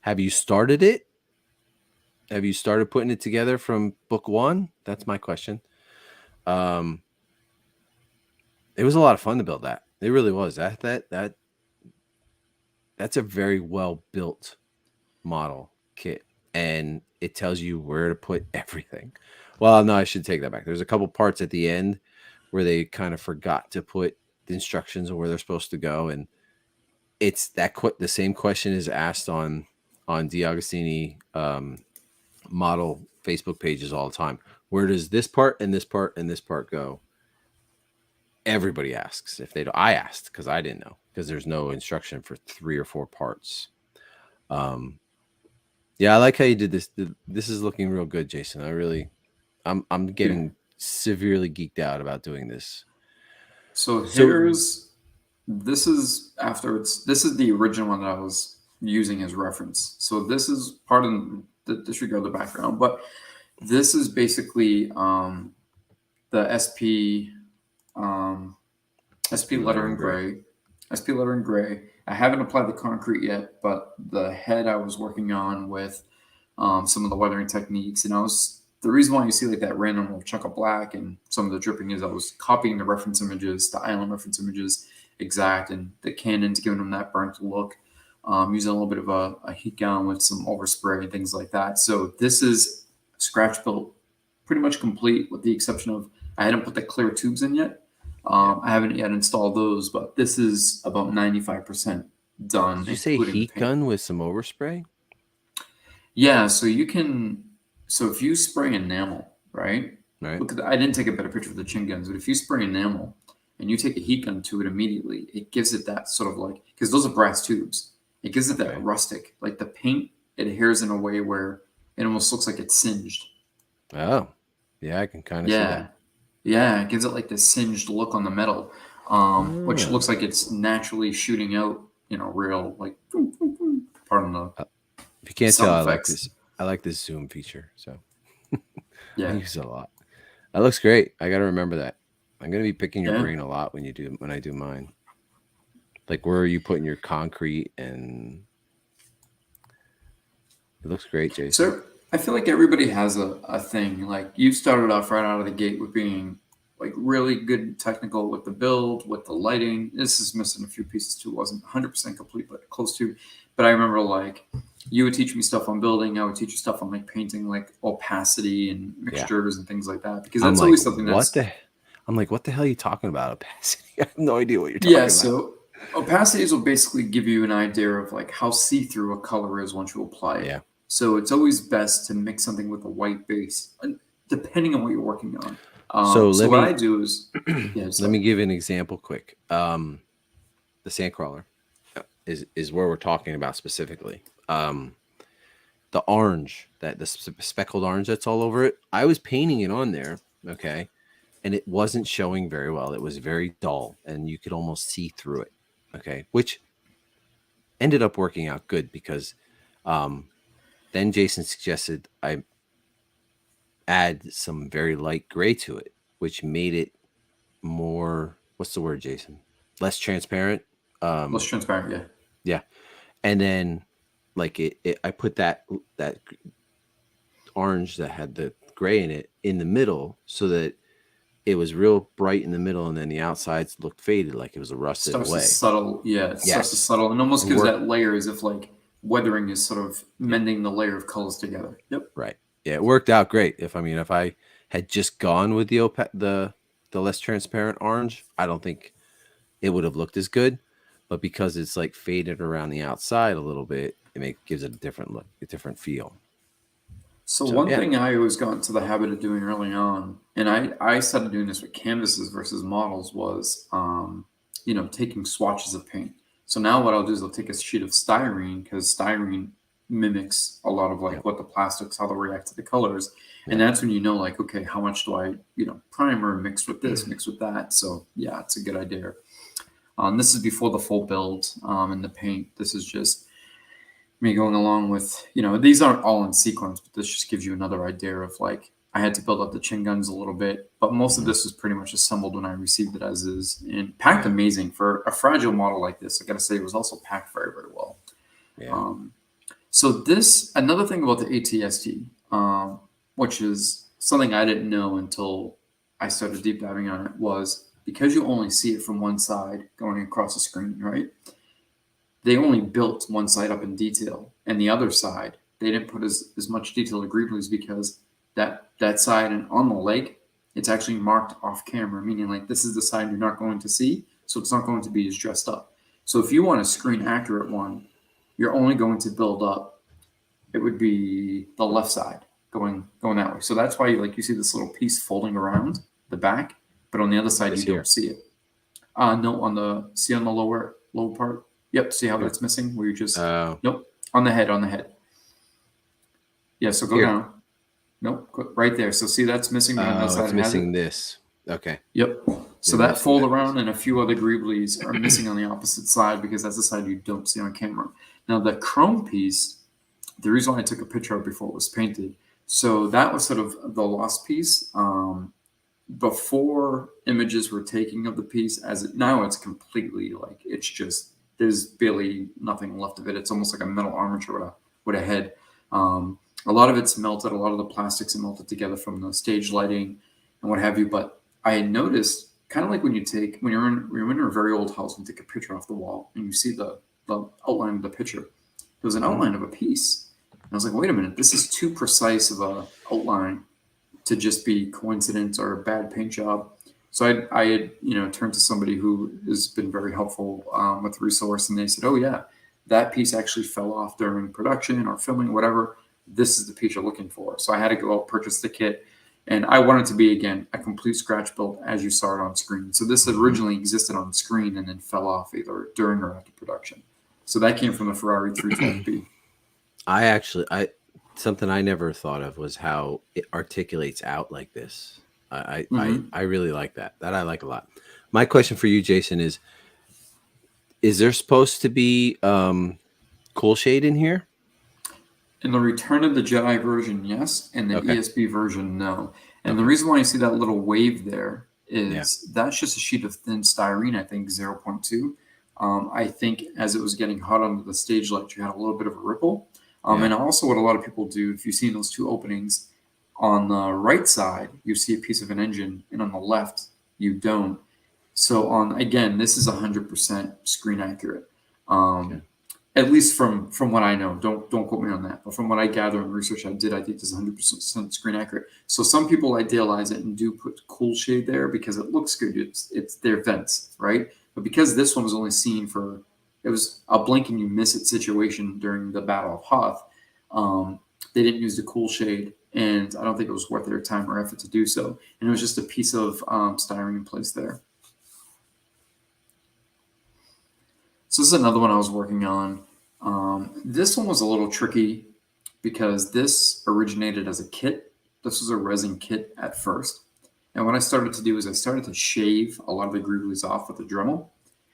Have you started it? Have you started putting it together from book 1? That's my question. It was a lot of fun to build that. It really was. That's a very well built model kit, and it tells you where to put everything. Well, no, I should take that back. There's a couple parts at the end where they kind of forgot to put the instructions on where they're supposed to go, and it's the same question is asked on D'Agostini model Facebook pages all the time. Where does this part and this part and this part go? Everybody asks. If they don't, I asked because I didn't know, because there's no instruction for 3 or 4 parts. I like how you did this. This is looking real good, Jason. I'm getting severely geeked out about doing this. So this is the original one that I was using as reference. So this is part of the disregard the background, but this is basically the SP letter in gray. SP letter in gray. I haven't applied the concrete yet, but the head I was working on with some of the weathering techniques, and the reason why you see like that random little chunk of black and some of the dripping is I was copying the reference images, the island reference images exact, and the Canon's giving them that burnt look, using a little bit of a heat gun with some overspray and things like that. So this is scratch built pretty much complete, with the exception of I hadn't put the clear tubes in yet. I haven't yet installed those, but this is about 95% done. Did you say heat gun with some overspray? Yeah, so you can. So if you spray enamel, right? Look, I didn't take a better picture of the chin guns, but if you spray enamel and you take a heat gun to it immediately, it gives it that sort of like, because those are brass tubes, it gives it that rustic, like the paint adheres in a way where it almost looks like it's singed. Oh, yeah, I can kind of see that. Yeah, it gives it like this singed look on the metal. which Oh. looks like it's naturally shooting out, real like, pardon the If you can't sound tell, I like effects. this. I like this zoom feature, so I Yeah, use it a lot. That looks great. I got to remember that. I'm gonna be picking your yeah. brain a lot when I do mine. Like, where are you putting your concrete? And it looks great, Jason. So I feel like everybody has a thing. Like you started off right out of the gate with being like really good technical with the build, with the lighting. This is missing a few pieces too. It wasn't 100% complete, but close to. But I remember like you would teach me stuff on building. I would teach you stuff on like painting, like opacity and Yeah. mixtures and things like that. Because I'm that's like, always something what that's the hell are you talking about, opacity? I have no idea what you're yeah. talking about. So opacities will basically give you an idea of like how see-through a color is once you apply it. Yeah. So it's always best to mix something with a white base, depending on what you're working on. So So let what me I do is, let me give you an example quick. The Sandcrawler is where we're talking about specifically. The orange, the speckled orange that's all over it. I was painting it on there, okay, and it wasn't showing very well. It was very dull, and you could almost see through it, okay, which ended up working out good because then Jason suggested I add some very light gray to it, which made it more, what's the word, Jason? Less transparent. less transparent. Yeah. Yeah. And then like I put that orange that had the gray in it in the middle so that it was real bright in the middle, and then the outsides looked faded, like it was rusted Starts to away. subtle. Yeah, it starts to Yes. subtle and almost It gives worked. that layer as if like weathering is sort of mending the layer of colors together. Yep. Right. Yeah, it worked out great. If I had just gone with the less transparent orange, I don't think it would have looked as good. But because it's like faded around the outside a little bit, gives it a different look, a different feel. So So one yeah, thing I always got into the habit of doing early on, and I started doing this with canvases versus models, was taking swatches of paint. So now what I'll do is I'll take a sheet of styrene because styrene mimics a lot of like Yep. what the plastics, how they'll react to the colors, and Yep. that's when you know like, okay, how much do I primer mixed with this, mixed with that. So yeah, it's a good idea. This is before the full build and the paint. This is just me going along with, these aren't all in sequence, but this just gives you another idea of like, I had to build up the chin guns a little bit, but most of this was pretty much assembled when I received it as is and packed amazing for a fragile model like this. I got to say, it was also packed very, very well. Yeah. So this, another thing about the ATST, which is something I didn't know until I started deep diving on it, was because you only see it from one side going across the screen, right? They only built one side up in detail, and the other side they didn't put as much detail as Greeblies because that side and on the leg it's actually marked off camera, meaning like this is the side you're not going to see, so it's not going to be as dressed up. So if you want a screen accurate one, you're only going to build up. It would be the left side going that way. So that's why you see this little piece folding around the back, but on the other side This you here. don't see it. No, on the lower part. Yep. See how Here. that's missing? Where you just Oh. nope on the head. Yeah. So go Here. down. Nope. Right there. So see that's missing. But on the other side It's it has missing it. this. Okay. Yep. So They're that missing fold that around piece. and a few other Greeblies are missing on the opposite side because that's the side you don't see on camera. Now the chrome piece, the reason why I took a picture of it before it was painted, so that was sort of the lost piece. Before images were taken of the piece, now it's completely like it's just there's barely nothing left of it. It's almost like a metal armature with a head. A lot of it's melted. A lot of the plastics are melted together from the stage lighting and what have you. But I had noticed, kind of like when you're in a very old house and take a picture off the wall and you see the outline of the picture. There was an outline of a piece. And I was like, wait a minute, this is too precise of a outline to just be coincidence or a bad paint job. So I had turned to somebody who has been very helpful with the resource, and they said, oh yeah, that piece actually fell off during production or filming, whatever. This is the piece you're looking for. So I had to go out, purchase the kit, and I wanted to be, again, a complete scratch build as you saw it on screen. So this originally existed on screen and then fell off either during or after production. So that came from the Ferrari 312B. Something I never thought of was how it articulates out like this. I Mhm. really like that. That I like a lot. My question for you, Jason, is there supposed to be cool shade in here? In the Return of the Jedi version, yes, and the Okay. ESB version, no. And the Okay. reason why you see that little wave there is Yeah. that's just a sheet of thin styrene, I think 0.2. I think as it was getting hot under the stage light, you had a little bit of a ripple. Yeah. And also, what a lot of people do, if you've seen those two openings, on the right side, you see a piece of an engine, and on the left, you don't. So, again, this is 100% screen accurate. Okay. At least from what I know. Don't quote me on that. But from what I gather and research I did, I think this is 100% screen accurate. So some people idealize it and do put cool shade there because it looks good. It's their vents, right? But because this one was only seen for, it was a blink and you miss it situation during the Battle of Hoth, they didn't use the cool shade, and I don't think it was worth their time or effort to do so. And it was just a piece of styrene placed there. So this is another one I was working on. This one was a little tricky because this originated as a kit. This was a resin kit at first. And what I started to do is I started to shave a lot of the greeblies off with a Dremel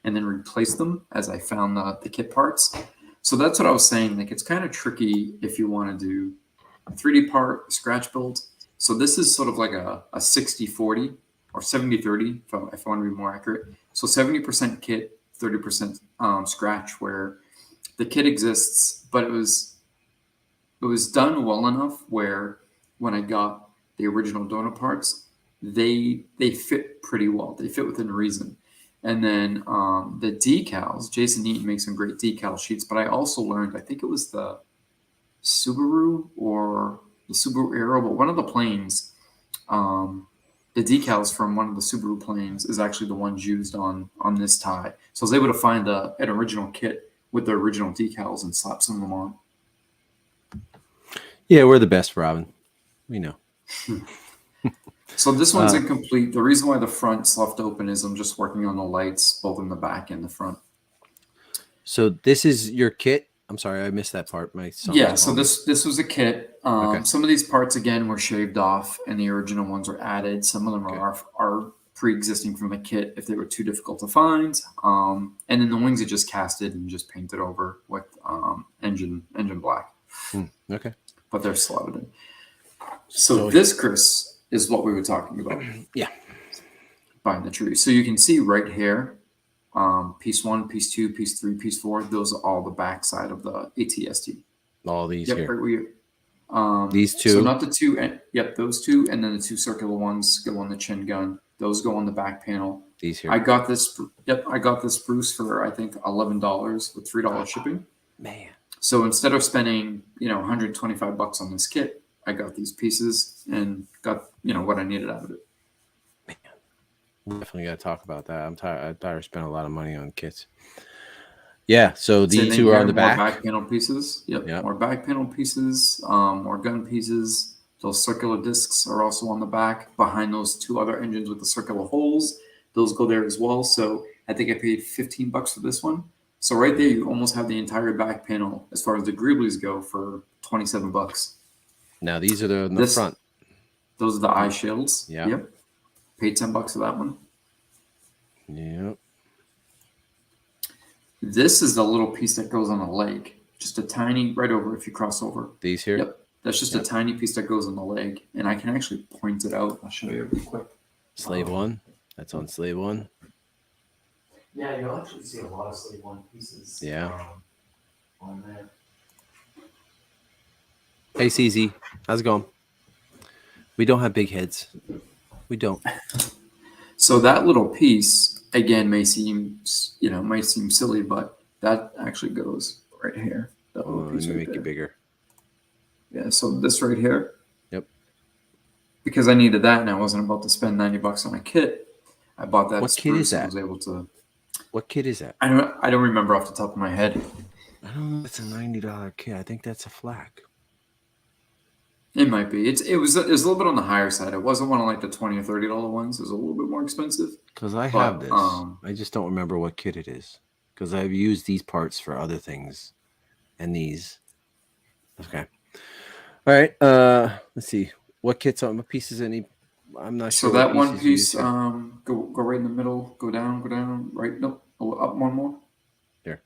and then replace them as I found the kit parts. So that's what I was saying. Like, it's kind of tricky if you want to do a 3D part, a scratch build. So this is sort of like a 60-40 or 70-30, if I want to be more accurate. So 70% kit, 30% scratch, where the kit exists, but it was done well enough where when I got the original donor parts, they fit pretty well. They fit within reason. And then the decals, Jason Eaton makes some great decal sheets, but I also learned, I think it was the Subaru or the Subaru Aero, but one of the planes, the decals from one of the Subaru planes is actually the ones used on this tie. So I was able to find an original kit with the original decals and slap some of them on. Yeah, we're the best, Robin. We know. So this one's incomplete. The reason why the front's left open is I'm just working on the lights, both in the back and the front. So this is your kit? I'm sorry, I missed that part. My son Yeah, was so calling me. this was a kit. Okay. Some of these parts, again, were shaved off, and the original ones were added. Some of them Okay. are pre-existing from the kit if they were too difficult to find. And then the wings are just casted and just painted over with engine black. Okay. But they're slotted in. So this, Chris, is what we were talking about. Yeah. Behind the tree. So you can see right here, piece 1, piece 2, piece 3, piece 4. Those are all the backside of the ATST. All these Yep, here. right where you, These two. So not the two. Yep, those two, and then the two circular ones go on the chin gun. Those go on the back panel. These here. I got this. Yep, I got this spruce for I think $11 with $3 shipping. Man. So instead of spending $125 on this kit, I got these pieces and got what I needed out of it. Definitely got to talk about that. I'm tired of spending a lot of money on kits. Yeah, so And these then two are here, on the more back. back panel pieces. Yep, more back panel pieces, more gun pieces. Those circular discs are also on the back behind those two other engines with the circular holes. Those go there as well. So I think I paid $15 for this one. So right there, you almost have the entire back panel as far as the greeblies go for $27. Now these are the front. Those are the eye shields. Yeah. Yep. Paid $10 for that one. Yep. This is the little piece that goes on the leg. Just a tiny, right over if you cross over. These here? Yep. That's just a tiny piece that goes on the leg. And I can actually point it out. I'll show you real quick. Slave 1. That's on Slave 1. Yeah, you'll actually see a lot of Slave 1 pieces. Yeah. On there. Hey, CZ. How's it going? We don't have big heads. We don't. So that little piece, again, may seem silly, but that actually goes right here. That little piece Let me right make there. it bigger. Yeah, so this right here. Yep. Because I needed that and I wasn't about to spend $90 on a kit, I bought that. What kit is that? I was able to. What kit is that? I don't remember off the top of my head. I don't know. It's a $90 kit. I think that's a flak. It might be. It was a little bit on the higher side. It wasn't one of like the $20 or $30 ones. It was a little bit more expensive. Because I have this. I just don't remember what kit it is. Because I've used these parts for other things. And these. Okay. All right. Let's see. What kits on what pieces I'm not So sure that what one pieces you piece, used here. go right in the middle, go down, right? Nope, up one more. Here.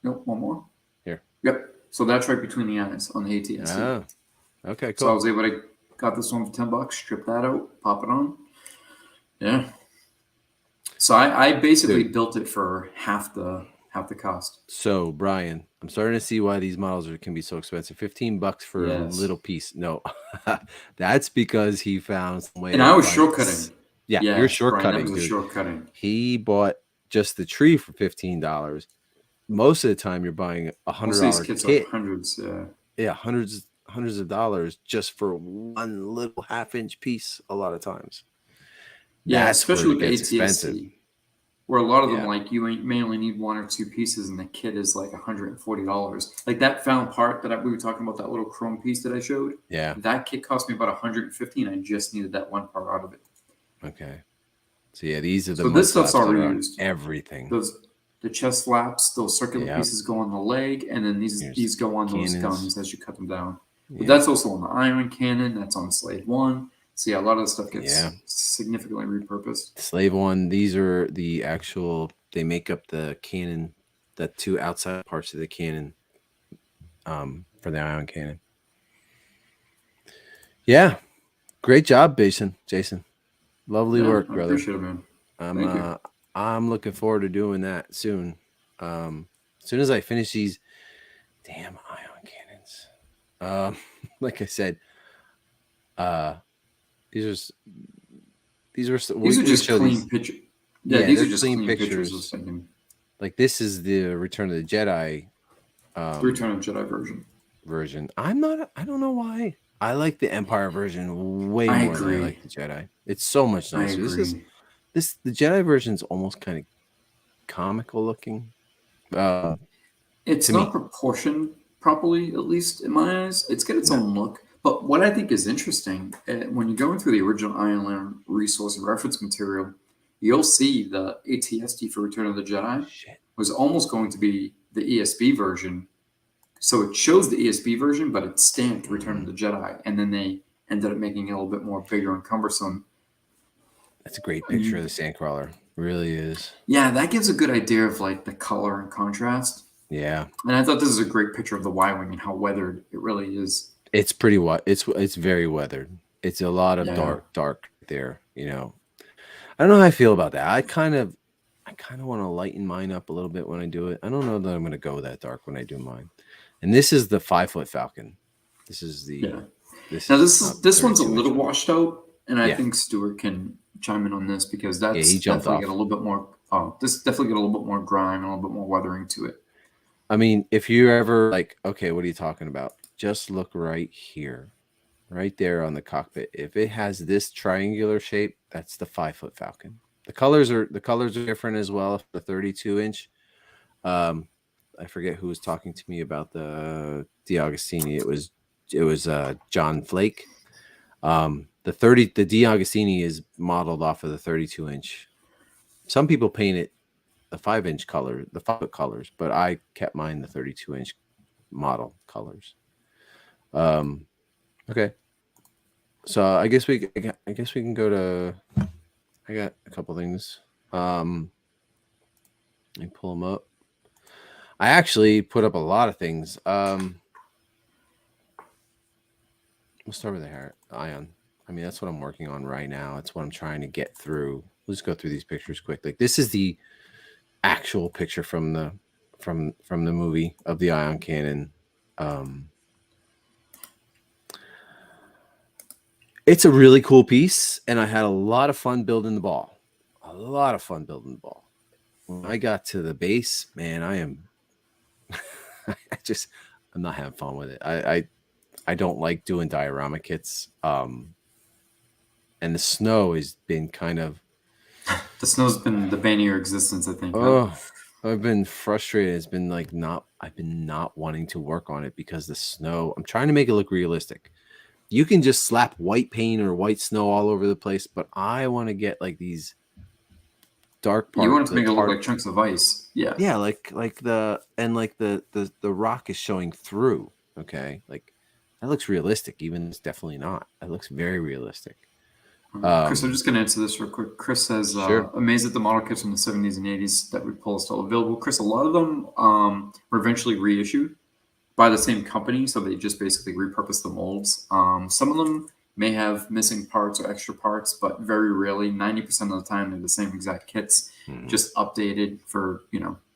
Nope, one more. Here. Yep. So that's right between the eyes on the ATST. Oh, okay, So I cool. was able to got this one for $10, strip that out, pop it on. Yeah. So I basically Dude. built it for half the cost. So Brian, I'm starting to see why these models can be so expensive. $15 for a Yes. little piece. No, that's because he found some way. And of I was finding- shortcutting. Yeah, Yeah, you're Brian, that shortcutting, was a dude. shortcutting. He bought just the tree for $15. Most of the time, you're buying a Most of these $100 kits are kit. hundreds. Yeah. Yeah, hundreds of dollars just for one little half-inch piece. A lot of times. Yeah, That's especially where with it the gets ATSC, expensive. where a lot of them, Yeah. like, you may only need one or two pieces, and the kit is like $140. Like that found part that we were talking about, that little chrome piece that I showed. Yeah. That kit cost me about $150, and I just needed that one part out of it. Okay. So yeah, these are the So mud this stuff's flaps that already are on used. everything. The chest flaps, those circular Yep. pieces go on the leg, and then Here's these go on those cannons. guns as you cut them down. But Yeah. that's also on the Iron Cannon. That's on Slave 1. So yeah, a lot of the stuff gets Yeah. significantly repurposed. Slave 1, these are the actual, they make up the cannon, the two outside parts of the cannon for the ion cannon. Yeah. Great job, Jason. Lovely Yeah, work, I brother. appreciate it, man. Thank you. I'm looking forward to doing that soon. As soon as I finish these damn ion cannons. Like I said, these are just clean pictures. Yeah, these are just clean pictures. I was thinking. Like this is the Return of the Jedi. The Return of the Jedi version. I don't know why. I like the Empire version way more than I like the Jedi. It's so much nicer. I agree. The Jedi version is almost kind of comical looking. It's not proportioned properly, at least in my eyes. It's got its own look. But what I think is interesting, when you're going through the original Iron Land resource and reference material, you'll see the ATST for Return of the Jedi was almost going to be the ESB version. So it shows the ESB version, but it's stamped Return of the Jedi. And then they ended up making it a little bit more bigger and cumbersome. That's a great picture of the Sandcrawler. Really is. Yeah, that gives a good idea of like the color and contrast. Yeah. And I thought this is a great picture of the Y-Wing and how weathered it really is. It's pretty it's very weathered. It's a lot of dark there, you know. I don't know how I feel about that. I kind of want to lighten mine up a little bit when I do it. I don't know that I'm going to go that dark when I do mine. And this is the 5-foot Falcon. This is the this one's a little washed out, and I think Stuart can chime in on this because that's definitely got a little bit more. This definitely got a little bit more grime and a little bit more weathering to it. I mean, if you're ever like, okay, what are you talking about? Just look right here, right there on the cockpit. If it has this triangular shape, that's the 5-foot Falcon. The colors are different as well. The 32-inch. I forget who was talking to me about the DeAugustini. It was John Flake. The DeAugustini is modeled off of the 32-inch. Some people paint it the 5-inch color, the 5-foot colors, but I kept mine the 32-inch model colors. Okay. So I guess we can go to. I got a couple things. Let me pull them up. I actually put up a lot of things. We'll start with the Ion. I mean, that's what I'm working on right now. It's what I'm trying to get through. Let's go through these pictures quick. Like this is the actual picture from the movie of the Ion Cannon. It's a really cool piece, and I had a lot of fun building the ball. When I got to the base, man, I'm not having fun with it. I don't like doing diorama kits. And the snow has been kind of. The snow's been the bane of your existence, I think. Oh, I've been frustrated. It's been like I've been not wanting to work on it because the snow. I'm trying to make it look realistic. You can just slap white paint or white snow all over the place, but I want to get like these dark parts. You want it to make it look like chunks of ice. Yeah. Yeah, like the rock is showing through. Okay, like that looks realistic. Even it's definitely not. It looks very realistic. Chris, I'm just going to answer this real quick. Chris says, Sure. amazed at the model kits from the 70s and 80s that we pull still available. Chris, a lot of them were eventually reissued by the same company, so they just basically repurposed the molds. Some of them may have missing parts or extra parts, but very rarely, 90% of the time, they're the same exact kits, just updated for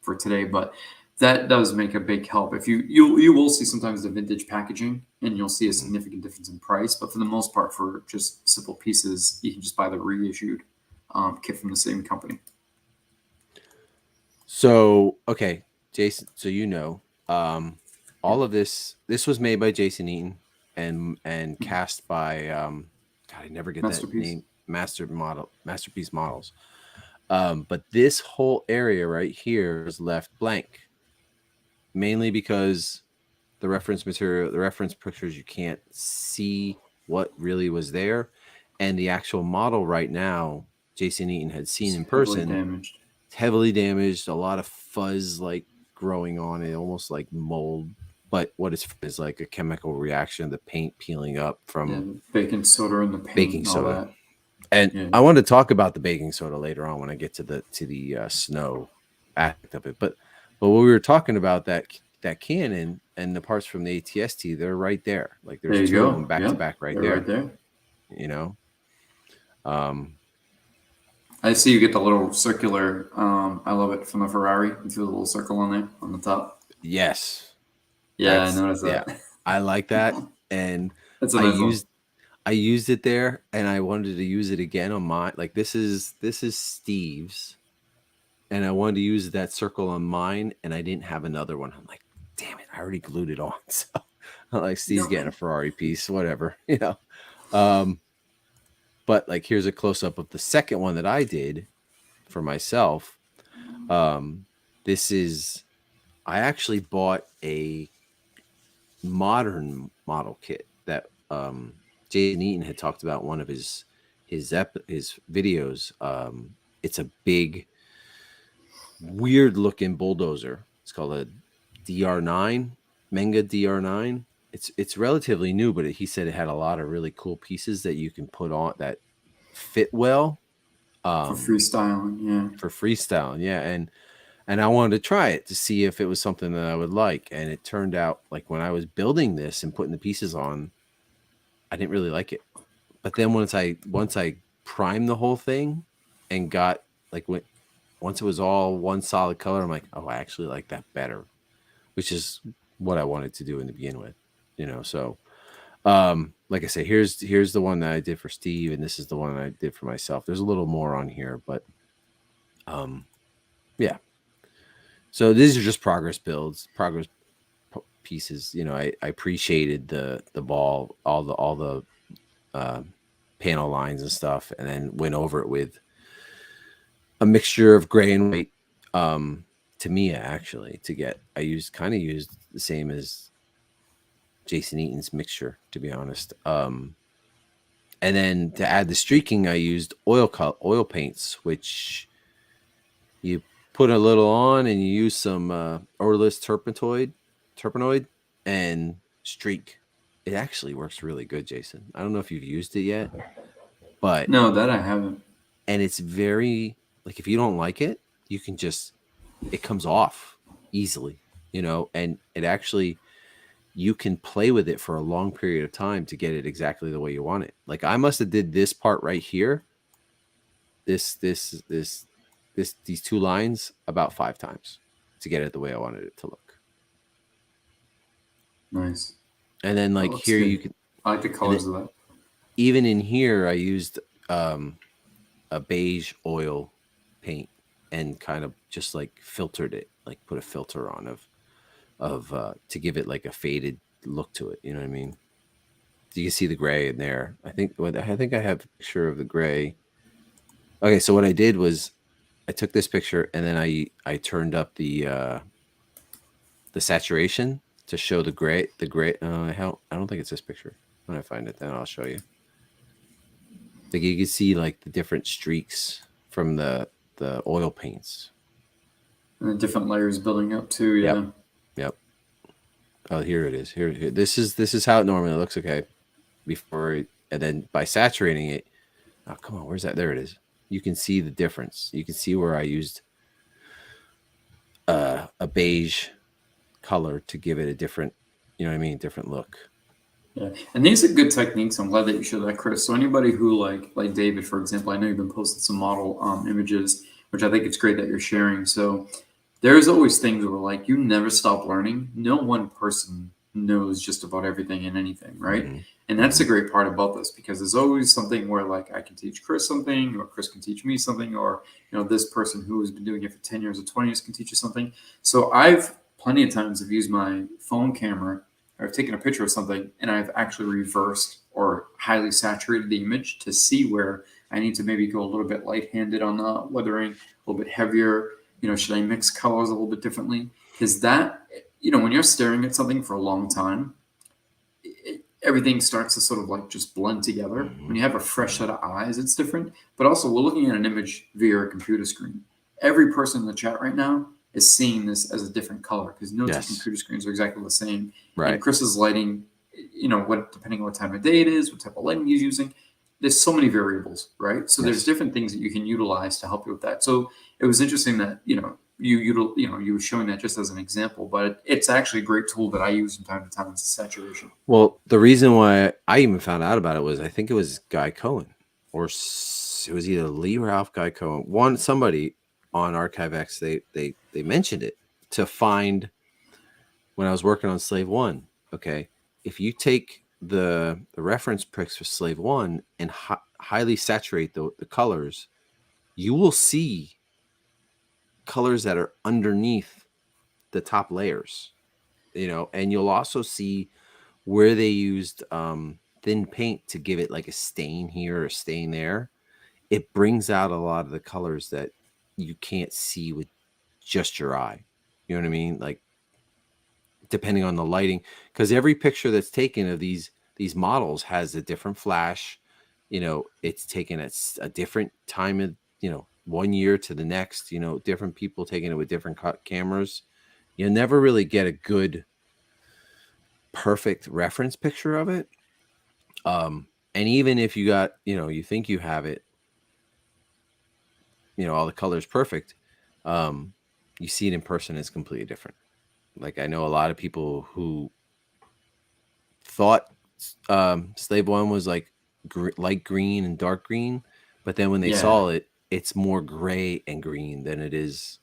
for today. But that does make a big help. If you will see sometimes the vintage packaging, and you'll see a significant difference in price. But for the most part, for just simple pieces, you can just buy the reissued kit from the same company. So, okay, Jason, so all of this was made by Jason Eaton and cast by God, I never get that name, Masterpiece Models. But this whole area right here is left blank, mainly because the reference material, the reference pictures, you can't see what really was there, and the actual model right now, Jason Eaton had seen in person, heavily damaged, a lot of fuzz like growing on it, almost like mold. But what is like a chemical reaction, the paint peeling up from baking soda and the paint, baking soda. and all that. And I want to talk about the baking soda later on when I get to the snow aspect of it. But when we were talking about that cannon and the parts from the ATST, they're right there. Like there's two of them back to back right there. Right there. You know. I see you get the little circular. I love it from the Ferrari. You feel the little circle on there on the top. Yes. Yeah, I noticed that. Yeah, I like that, and that's I used it there, and I wanted to use it again on mine. Like this is Steve's, and I wanted to use that circle on mine, and I didn't have another one. I'm like, damn it, I already glued it on. So I'm like, Steve's getting a Ferrari piece, whatever, you know. But like, here's a close up of the second one that I did for myself. I actually bought a modern model kit that Jason Eaton had talked about in one of his videos. It's a big, weird looking bulldozer. It's called a DR9, Menga DR9. It's relatively new, but he said it had a lot of really cool pieces that you can put on that fit well for freestyling. For freestyling, yeah. And I wanted to try it to see if it was something that I would like. And it turned out, like, when I was building this and putting the pieces on, I didn't really like it. But then once I primed the whole thing and got once it was all one solid color, I'm like, oh, I actually like that better, which is what I wanted to do in the begin with, you know. So like I say, here's the one that I did for Steve, and this is the one I did for myself. There's a little more on here, but yeah. So these are just progress builds, progress pieces. You know, I appreciated the ball, all the panel lines and stuff, and then went over it with a mixture of gray and white. Tamiya, actually, I used the same as Jason Eaton's mixture, to be honest. And then to add the streaking, I used oil paints, which you put a little on and you use some odorless turpenoid and streak. It actually works really good, Jason. I don't know if you've used it yet, but no, that I haven't. And it's very, like, if you don't like it, you can just, it comes off easily, you know, and it actually, you can play with it for a long period of time to get it exactly the way you want it. Like, I must have did this part right here, these two lines about 5 times to get it the way I wanted it to look. Nice. And then like here good. You can, I like the colors of that. Even in here, I used a beige oil paint and kind of just like filtered it, like put a filter on of to give it like a faded look to it. You know what I mean? You can see the gray in there. I think I have a picture of the gray. Okay, so what I did was I took this picture and then I turned up the saturation to show the gray. I don't think it's this picture. When I find it, then I'll show you. Like, you can see like the different streaks from the oil paints. And the different layers building up too. Yeah. Yep. Oh, here it is. Here. This is how it normally looks. Okay. And then by saturating it, Oh, come on. Where's that? There it is. You can see the difference. You can see where I used a beige color to give it a different, you know what I mean? Different look. Yeah, and these are good techniques. I'm glad that you showed that, Chris. So anybody who like David, for example, I know you've been posting some model images, which I think it's great that you're sharing. So there's always things where like you never stop learning. No one person knows just about everything and anything, right? Mm-hmm. And that's the great part about this because there's always something where like I can teach Chris something, or Chris can teach me something, or this person who has been doing it for 10 years or 20 years can teach you something. So I've plenty of times have used my phone camera or I've taken a picture of something and I've actually reversed or highly saturated the image to see where I need to maybe go a little bit light-handed on the weathering, a little bit heavier. Should I mix colors a little bit differently? Because that, when you're staring at something for a long time, everything starts to sort of like just blend together. Mm-hmm. When you have a fresh set of eyes, it's different. But also, we're looking at an image via a computer screen. Every person in the chat right now is seeing this as a different color because no two computer screens are exactly the same. Right. And Chris's lighting, depending on what time of day it is, what type of lighting he's using, there's so many variables, right? So there's different things that you can utilize to help you with that. So it was interesting that you were showing that just as an example, but it's actually a great tool that I use from time to time. It's a saturation. Well, the reason why I even found out about it was I think it was Guy Cohen, or it was either Lee Ralph, Guy Cohen, somebody on ArchiveX. They mentioned it to find when I was working on Slave One. Okay, if you take the reference pics for Slave One and highly saturate the colors, you will see colors that are underneath the top layers, and you'll also see where they used thin paint to give it like a stain here or a stain there. It brings out a lot of the colors that you can't see with just your eye. You know what I mean? Like, depending on the lighting, because every picture that's taken of these models has a different flash. It's taken at a different time of 1 year to the next. Different people taking it with different cameras. You never really get a good perfect reference picture of it. And even if you got you think you have it, all the colors perfect, you see it in person, it's completely different. Like, I know a lot of people who thought Slave One was like light green and dark green, but then when they saw it, it's more gray and green than it is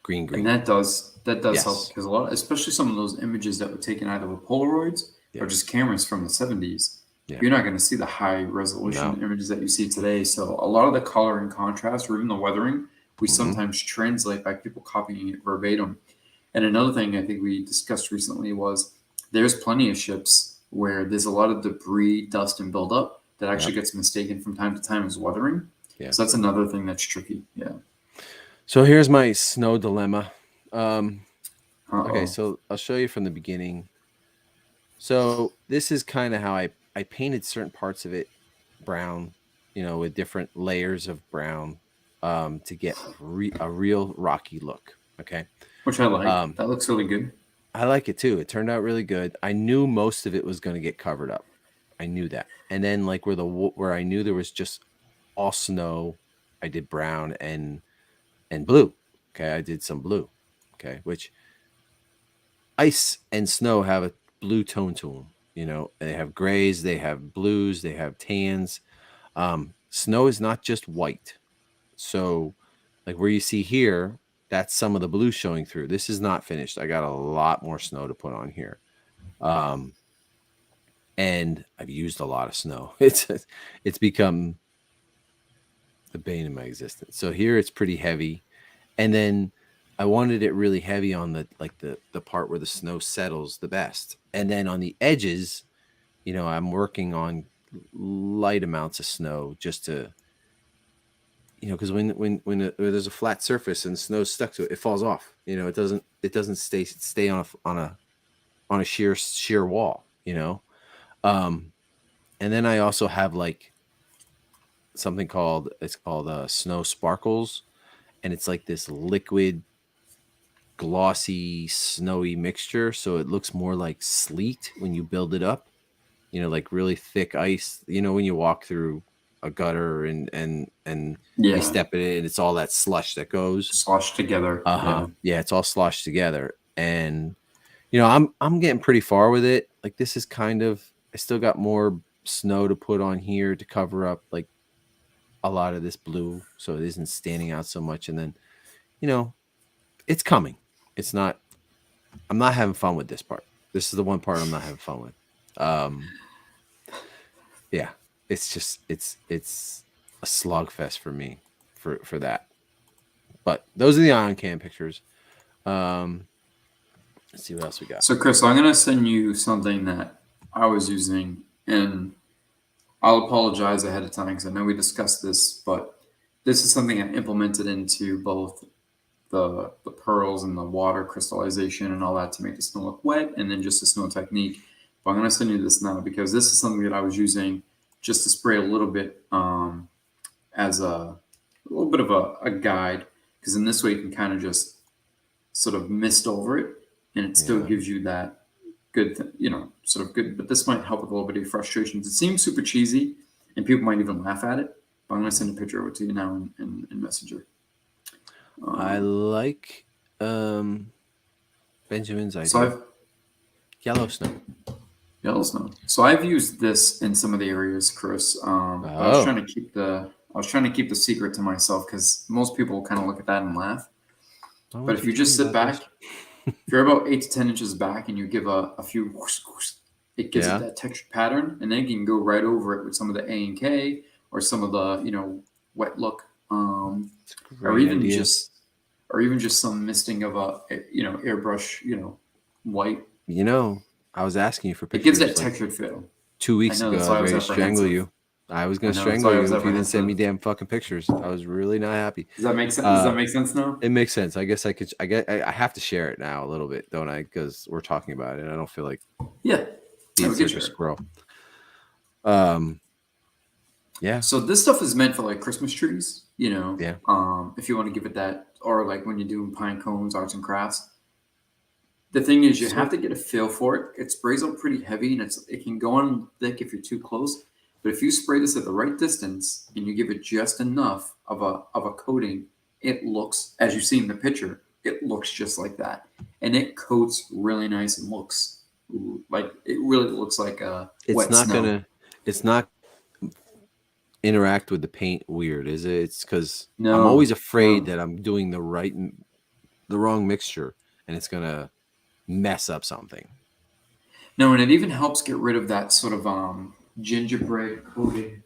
green. And that does help because a lot, especially some of those images that were taken either with Polaroids or just cameras from the 70s, you're not going to see the high resolution images that you see today. So a lot of the color and contrast, or even the weathering, we sometimes translate by people copying it verbatim. And another thing I think we discussed recently was there's plenty of ships where there's a lot of debris, dust, and buildup that actually gets mistaken from time to time as weathering. So that's another thing that's tricky. So here's my snow dilemma. Okay, so I'll show you from the beginning. So this is kind of how I painted certain parts of it brown, with different layers of brown, to get a real rocky look. Okay. Which I like. That looks really good. I like it too. It turned out really good. I knew most of it was going to get covered up. I knew that. And then like where I knew there was just all snow, I did brown and blue. Okay. I did some blue. Okay. Which ice and snow have a blue tone to them. They have grays, they have blues, they have tans. Snow is not just white. So like where you see here, that's some of the blue showing through. This is not finished. I got a lot more snow to put on here. And I've used a lot of snow. It's become the bane of my existence. So here it's pretty heavy. And then I wanted it really heavy on the part where the snow settles the best. And then on the edges, I'm working on light amounts of snow just to, because when there's a flat surface and snow's stuck to it, it falls off. It doesn't stay on a sheer wall. And then I also have like something called snow sparkles, and it's like this liquid, glossy, snowy mixture. So it looks more like sleet when you build it up. Like really thick ice. When you walk through a gutter and you Yeah, step in it and it's all that slush that goes. sloshed together. Uh-huh. Yeah. Yeah, it's all sloshed together. And I'm getting pretty far with it. Like this is kind of I still got more snow to put on here to cover up like a lot of this blue so it isn't standing out so much. And then, it's coming. It's not I'm not having fun with this part. This is the one part I'm not having fun with. Yeah. It's just it's a slugfest for me for that. But those are the on cam pictures. Let's see what else we got. So, Chris, I'm gonna send you something that I was using, and I'll apologize ahead of time because I know we discussed this, but this is something I implemented into both the pearls and the water crystallization and all that to make the snow look wet, and then just the snow technique. But I'm gonna send you this now because this is something that I was using just to spray a little bit as a little bit of a guide, because in this way you can kind of just sort of mist over it, and it still Yeah. gives you that good, sort of good. But this might help with a little bit of frustrations. It seems super cheesy, and people might even laugh at it. But I'm going to send a picture over to you now in Messenger. I like Benjamin's idea. So I've Yellow snow. Yellowstone. So I've used this in some of the areas, Chris. But I was trying to keep the secret to myself because most people kind of look at that and laugh. Why But won't if you just tell sit me about back, if you're about 8 to 10 inches back and you give a few whoosh, whoosh, it gives Yeah. it that textured pattern, and then you can go right over it with some of the A and K or some of the wet look, or Great even idea. just some misting of a airbrush white. I was asking you for It pictures gives that like textured feel. 2 weeks I know, ago. that's I why I was was ready to strangle apprehensive. you. I was going I to know, that's strangle why I you was if you didn't send me apprehensive. damn fucking pictures. I was really not happy. Does that make sense? Does that make sense now? It makes sense. I guess I could. I have to share it now a little bit, don't I? Because we're talking about it. And I don't feel like Yeah. being we such can a share it. squirrel. Yeah. So this stuff is meant for like Christmas trees, Yeah. if you want to give it that, or like when you're doing pine cones, arts and crafts. The thing is, you So- have to get a feel for it. It sprays out pretty heavy, and it can go on thick if you're too close. But if you spray this at the right distance and you give it just enough of a coating, it looks, as you see in the picture, it looks just like that, and it coats really nice and looks like it really looks like a wet snow. It's not interact with the paint weird, is it? It's because No, I'm always afraid no. that I'm doing the wrong mixture and it's gonna mess up something. No, and it even helps get rid of that sort of gingerbread coating.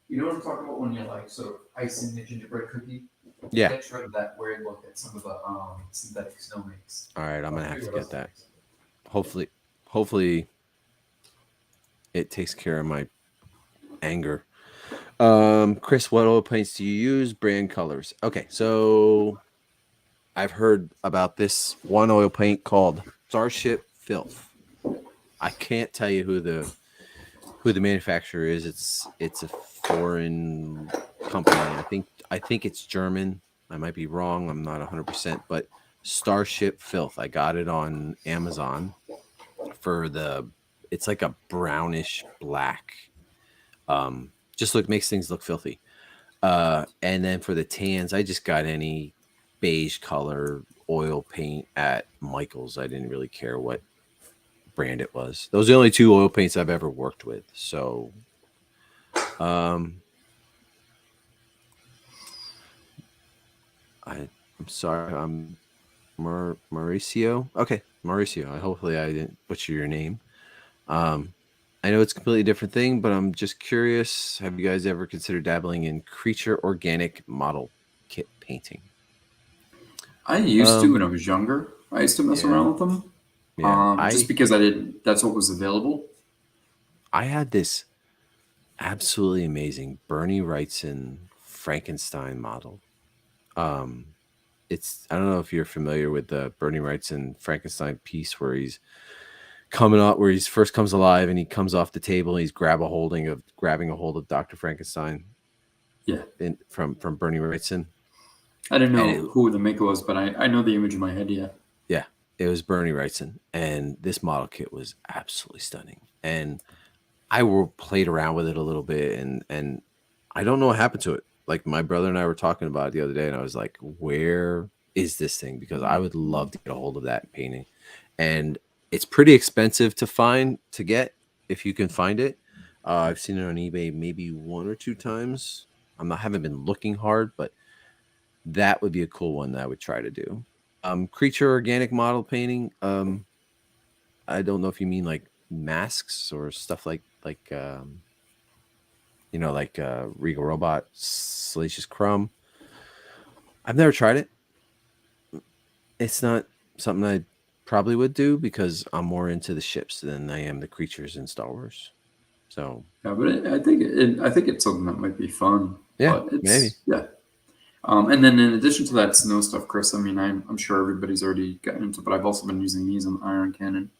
You know what I'm talking about when you're like sort of icing the gingerbread cookie? Yeah. Gets rid of that weird look that some of the synthetic snow makes. All right, I'm gonna have to What get else that. makes? Hopefully it takes care of my anger. Chris, what oil paints do you use? Brand colors. Okay, so I've heard about this one oil paint called Starship Filth. I can't tell you who the manufacturer is. It's a foreign company. I think it's German. I might be wrong. I'm not 100%, but Starship Filth. I got it on Amazon it's like a brownish black. Just makes things look filthy. And then for the tans, I just got any beige color oil paint at Michael's. I didn't really care what brand it was. Those are the only two oil paints I've ever worked with. So, I'm sorry. I'm Mauricio. Okay, Mauricio. Hopefully I didn't butcher your name. I know it's a completely different thing, but I'm just curious. Have you guys ever considered dabbling in creature organic model kit painting? I used to when I was younger. I used to mess Yeah. around with them. Yeah, Just because I didn't. That's what was available. I had this absolutely amazing Bernie Wrightson Frankenstein model. I don't know if you're familiar with the Bernie Wrightson Frankenstein piece where he's coming up, where he first comes alive and he comes off the table and he's grabbing a hold of Dr. Frankenstein. Yeah. From Bernie Wrightson. I didn't know who the maker was, but I know the image in my head. Yeah. Yeah, it was Bernie Wrightson, and this model kit was absolutely stunning. And I played around with it a little bit, and I don't know what happened to it. Like my brother and I were talking about it the other day, and I was like, "Where is this thing?" Because I would love to get a hold of that painting, and it's pretty expensive to get if you can find it. I've seen it on eBay maybe 1 or 2 times. Haven't been looking hard, but that would be a cool one that I would try to do. Creature organic model painting. I don't know if you mean like masks or stuff like like Regal Robot, Salacious Crumb. I've never tried it. It's not something I probably would do because I'm more into the ships than I am the creatures in Star Wars. So Yeah, but I think it's something that might be fun. yeah, But it's maybe. yeah. And then in addition to that snow stuff, Chris, I mean, I'm sure everybody's already gotten into, but I've also been using these on the Iron Cannon,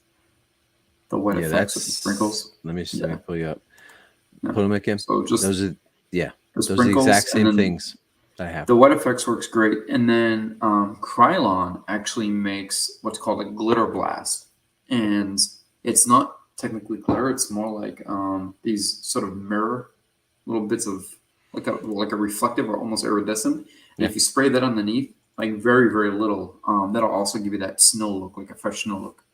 the wet effects with the sprinkles. Let me pull you up. Yeah. Put them again. So just Those are the those are the sprinkles exact and same then things that I have. the wet effects works great. And then Krylon actually makes what's called a glitter blast, and it's not technically glitter; it's more like these sort of mirror little bits of like a reflective or almost iridescent. And Yeah. if you spray that underneath, like very very little, that'll also give you that snow look, like a fresh snow look.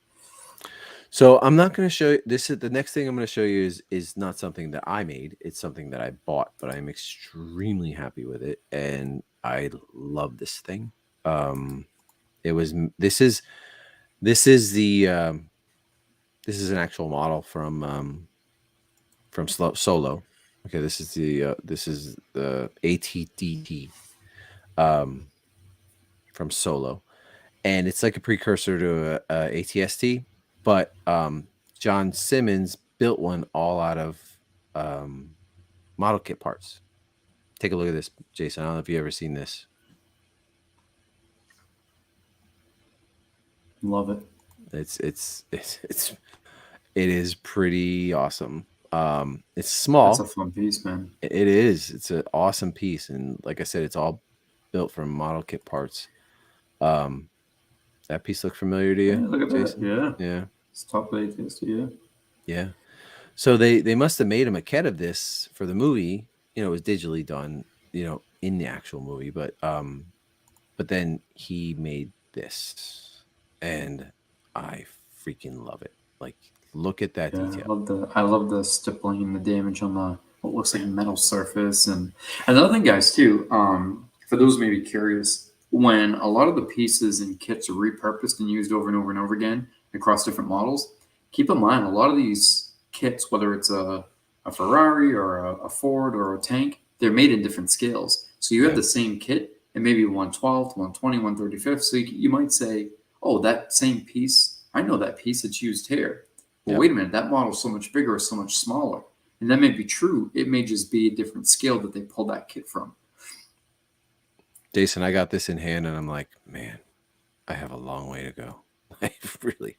So I'm not going to show you this. Is the next thing I'm going to show you is not something that I made. It's something that I bought, but I'm extremely happy with it, and I love this thing. This is the this is an actual model from Solo. Okay, this is the ATDT from Solo, and it's like a precursor to a ATST, but John Simmons built one all out of model kit parts. Take a look at this, Jason. I don't know if you've ever seen this. Love it. It is pretty awesome. It's small. That's a fun piece, man. It is. It's an awesome piece, and like I said, it's all built from model kit parts. That piece look familiar to you? Yeah, look at Jason? that. Yeah. Yeah. It's top of ATST, yeah. Yeah. So they must have made a maquette of this for the movie. It was digitally done, in the actual movie, but then he made this, and I freaking love it. Like, look at that detail. I love the stippling and the damage on the what looks like a metal surface. And another thing, guys, too, for those who may be curious, when a lot of the pieces and kits are repurposed and used over and over and over again across different models, keep in mind a lot of these kits, whether it's a Ferrari or a Ford or a tank, they're made in different scales. So you have the same kit and maybe 1/12th, 1/20, 1/35th. So you might say, oh, that same piece, I know that piece, it's used here. Well, wait a minute, that model's so much bigger or so much smaller. And that may be true. It may just be a different scale that they pulled that kit from. Jason, I got this in hand and I'm like, man, I have a long way to go. I really,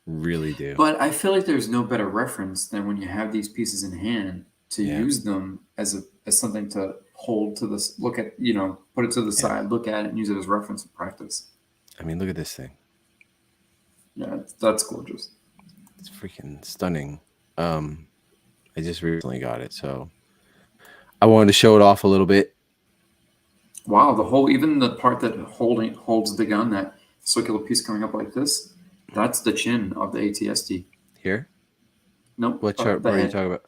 really do. But I feel like there's no better reference than when you have these pieces in hand to use them as something to hold to this, look at, put it to the side, look at it, and use it as reference and practice. I mean, look at this thing. Yeah, that's gorgeous. It's freaking stunning. I just recently got it, so I wanted to show it off a little bit. Wow, even the part that holds the gun, that circular piece coming up like this, that's the chin of the ATST. Here? Nope. What chart? What are you talking about?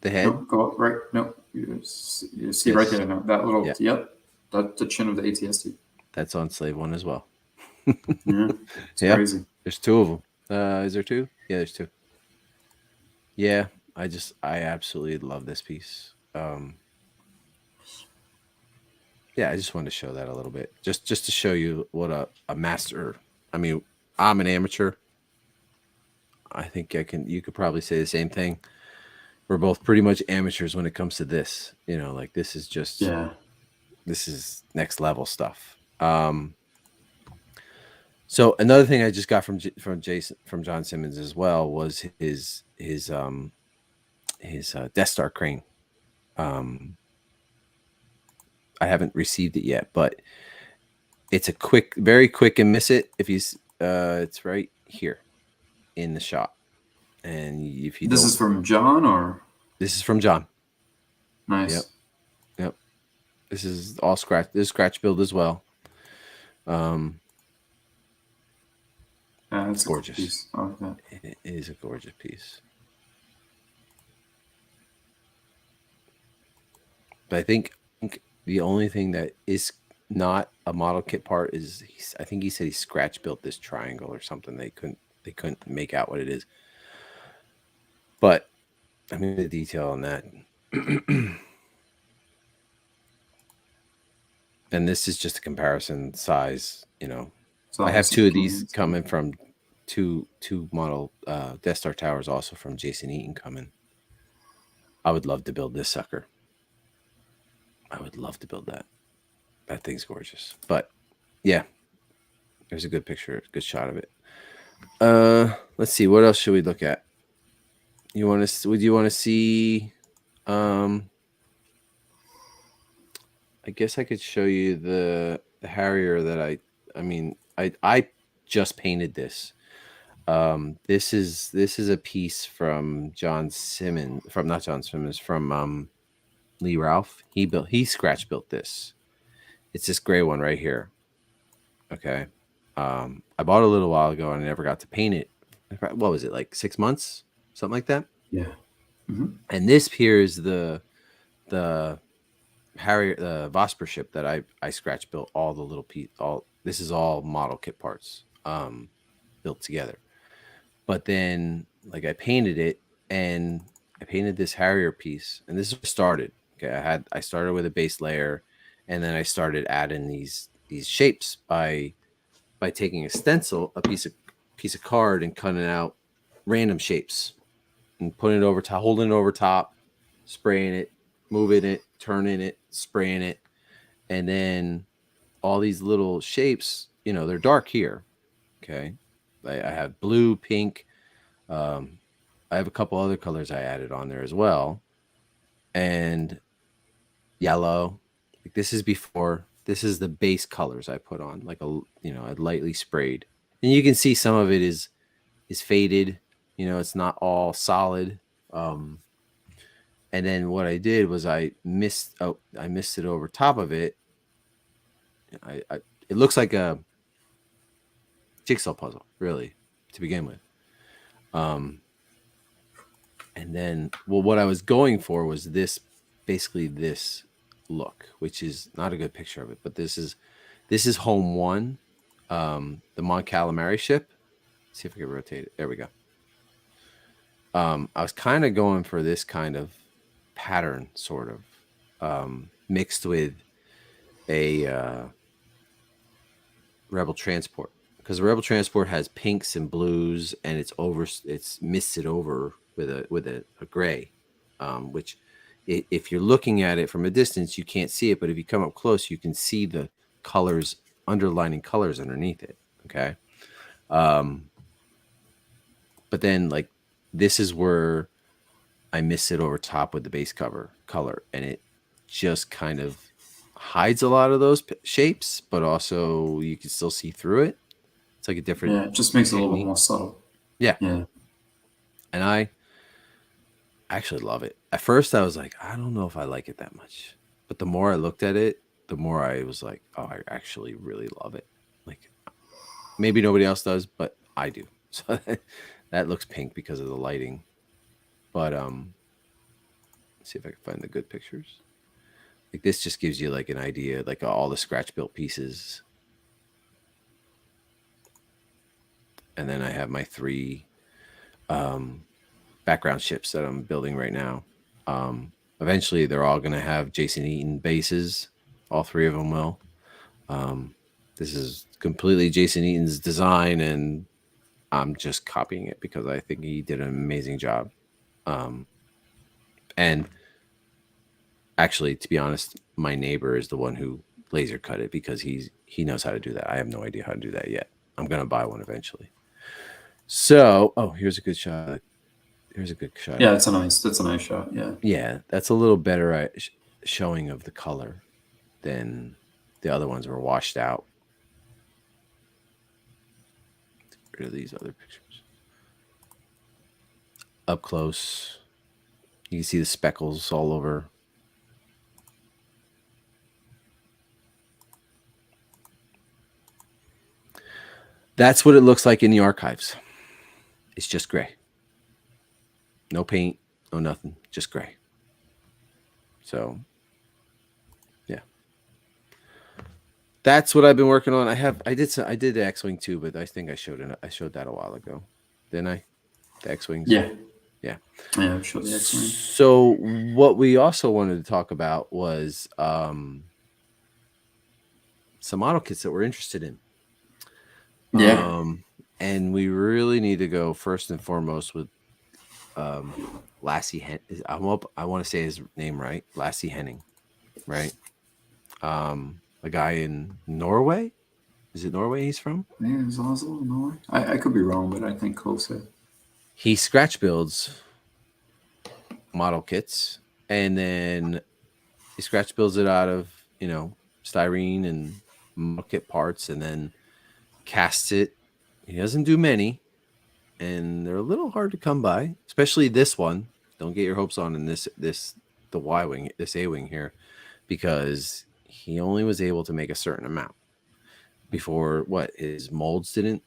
The head? Nope, go up, right. Nope. You see right there. No, that little. Yep. That's the chin of the ATST. That's on Slave One as well. Yeah. It's crazy. There's 2 of them. Is there 2? Yeah, there's 2. Yeah, I absolutely love this piece. Yeah, I just wanted to show that a little bit, just to show you what a master. I mean, I'm an amateur. I think you could probably say the same thing. We're both pretty much amateurs when it comes to this. Like this is just this is next level stuff. So another thing I just got from John Simmons as well was his Death Star crane. I haven't received it yet, but it's very quick and miss it. If it's right here in the shot, and if you this is from John, or this is from John. Nice. Yep. This is all scratch. This is scratch build as well. Yeah, it's a cool Gorgeous. piece. I like that. It is a gorgeous piece. But I think the only thing that is not a model kit part is I think he said he scratch built this triangle or something. They couldn't make out what it is. But I mean the detail on that. And this is just a comparison size, you know. So I have that's 2 of these opinions. coming from two model Death Star towers also from Jason Eaton coming. I would love to build this sucker. I would love to build that. That thing's gorgeous. But yeah, there's a good picture, good shot of it. Let's see, what else should we look at? Would you want to see I guess I could show you the Harrier that I just painted this. This is a piece from John Simmons, from not John Simmons, from Lee Ralph. He scratch built this. It's this gray one right here. Okay. I bought it a little while ago and I never got to paint it. What was it, like 6 months? Something like that? Yeah. Mm-hmm. And this here is the Harrier, the Vosper ship that I scratch built all the little this is all model kit parts built together. But then like I painted it and I painted this Harrier piece, and this is what started. Okay, I started with a base layer, and then I started adding these shapes by taking a stencil, a piece of card, and cutting out random shapes and putting it over top, holding it over top, spraying it, moving it, turning it, spraying it, and then all these little shapes, you know, they're dark here. Okay, I have blue, pink. I have a couple other colors I added on there as well, and yellow. Like this is before. This is the base colors I put on, like I lightly sprayed, and you can see some of it is faded. You know, it's not all solid. And then what I did was I missed it over top of it. It looks like a jigsaw puzzle, really, to begin with. And then, well, what I was going for was basically this look, which is not a good picture of it, but this is Home 1, the Mon Calamari ship. Let's see if I can rotate it. There we go. I was kind of going for this kind of pattern, sort of, mixed with a Rebel Transport, because the Rebel Transport has pinks and blues, and it's misted over with a gray, which if you're looking at it from a distance, you can't see it, but if you come up close, you can see the colors, underlining colors underneath it. Okay. But then like this is where I miss it over top with the base color, and it just kind of hides a lot of those shapes, but also you can still see through it. It's like a different. Yeah, it just makes it a little bit more subtle. Yeah. Yeah. And I actually love it. At first, I was like, I don't know if I like it that much. But the more I looked at it, the more I was like, oh, I actually really love it. Like, maybe nobody else does, but I do. So that looks pink because of the lighting. But let's see if I can find the good pictures. Like this just gives you like an idea, like all the scratch built pieces. And then I have my 3 background ships that I'm building right now. Eventually, they're all going to have Jason Eaton bases. All 3 of them will. This is completely Jason Eaton's design, and I'm just copying it because I think he did an amazing job. And actually, to be honest, my neighbor is the one who laser cut it because he knows how to do that. I have no idea how to do that yet. I'm going to buy one eventually. So, here's a good shot. Here's a good shot. Yeah, that's a nice shot. Yeah. Yeah, that's a little better showing of the color than the other ones were washed out. Get rid of these other pictures. Up close, you can see the speckles all over. That's what it looks like in the archives. It's just gray. No paint, no nothing, just gray. So, yeah. That's what I've been working on. I did the X-Wing too, but I think I showed that a while ago. Didn't I? The X-Wings. Yeah. Yeah. Yeah, I'm sure the X-Wing. So what we also wanted to talk about was some model kits that we're interested in. Yeah. And we really need to go first and foremost with Lassie I want to say his name right. Lassie Henning, right? A guy in Norway. Is it Norway he's from? Yeah, it's Oslo, Norway. I could be wrong, but I think closer. He scratch builds model kits, and then he scratch builds it out of, styrene and model kit parts, and then casts it. He doesn't do many, and they're a little hard to come by, especially this one. Don't get your hopes on in the Y-wing, this A-wing here, because he only was able to make a certain amount before his molds didn't.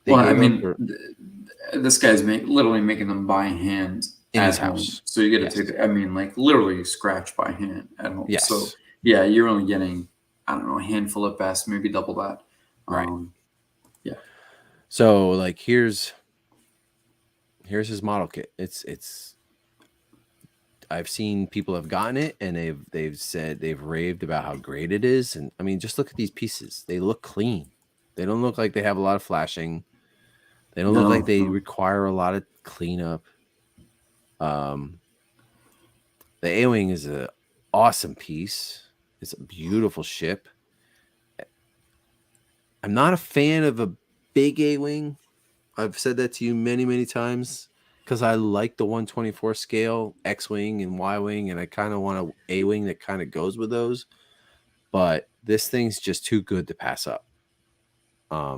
Well, I mean, this guy's literally making them by hand in his home. house. So you get to take, like literally scratch by hand at home. Yes. So yeah, you're only getting, I don't know, a handful at best, maybe double that. Right. Yeah. So like here's his model kit. It's I've seen people have gotten it and they've said they've raved about how great it is. And I mean, just look at these pieces. They look clean. They don't look like they have a lot of flashing. They don't look like they require a lot of cleanup. The A-Wing is an awesome piece. It's a beautiful ship. I'm not a fan of a big A-Wing. I've said that to you many, many times because I like the 124 scale X-Wing and Y-Wing, and I kind of want an A-Wing that kind of goes with those. But this thing's just too good to pass up. I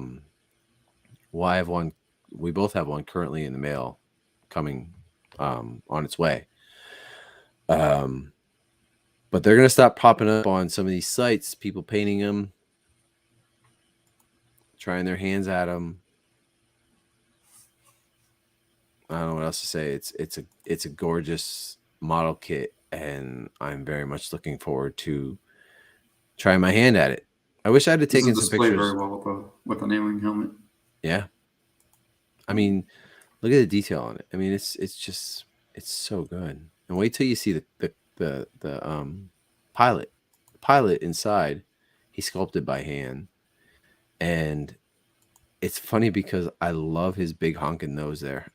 have one. We both have one currently in the mail coming on its way. But they're going to stop popping up on some of these sites, people painting them, trying their hands at them. I don't know what else to say. It's a gorgeous model kit, and I'm very much looking forward to trying my hand at it. I wish I had taken some pictures. Very well with an A-Wing helmet. Yeah. I mean, look at the detail on it. I mean, it's so good. And wait till you see the pilot inside. He sculpted by hand, and it's funny because I love his big honking nose there.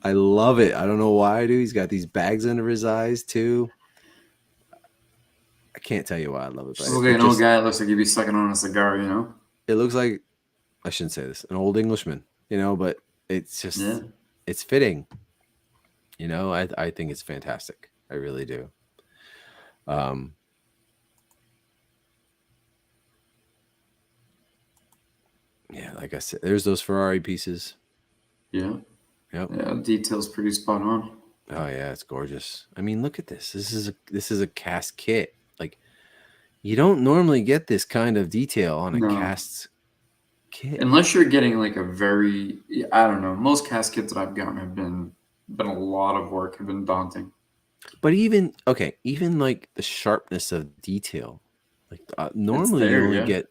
I love it. I don't know why I do. He's got these bags under his eyes too. I can't tell you why I love it. Look at an old guy. It looks like he'd be sucking on a cigar. It looks like, I shouldn't say this, an old Englishman. But it's just it's fitting. I think it's fantastic. I really do. Yeah, like I said, there's those Ferrari pieces. Yeah. Yep. Yeah, details pretty spot on. Oh yeah, it's gorgeous. I mean, look at this. This is a cast kit. Like, you don't normally get this kind of detail on a cast kit. Unless you're getting like a very, I don't know, most cast kits that I've gotten have been a lot of work, have been daunting. But even like the sharpness of detail, like normally you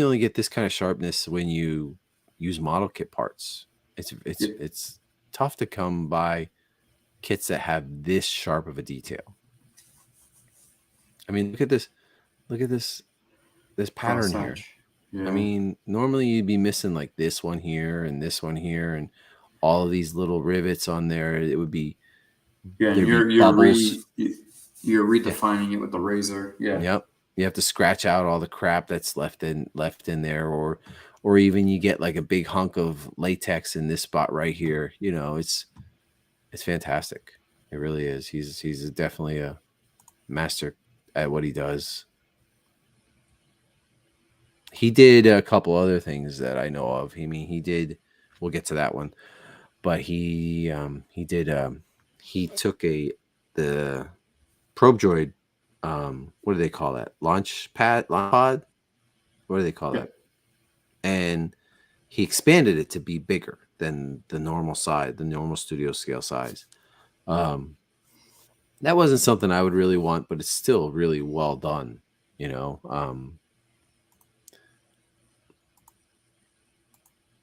only get this kind of sharpness when you use model kit parts. It's tough to come by kits that have this sharp of a detail. I mean, look at this pattern here. Yeah. I mean, normally you'd be missing like this one here and this one here and all of these little rivets on there. It would be you're redefining it with the razor. Yeah. Yep. You have to scratch out all the crap that's left in there, or even you get like a big hunk of latex in this spot right here. It's fantastic. It really is. He's definitely a master at what he does. He did a couple other things that I know of. We'll get to that one, but he took the probe droid. What do they call that? Launch pod? What do they call that? and he expanded it to be bigger than the normal size, the normal studio scale size. That wasn't something I would really want, but it's still really well done, you know.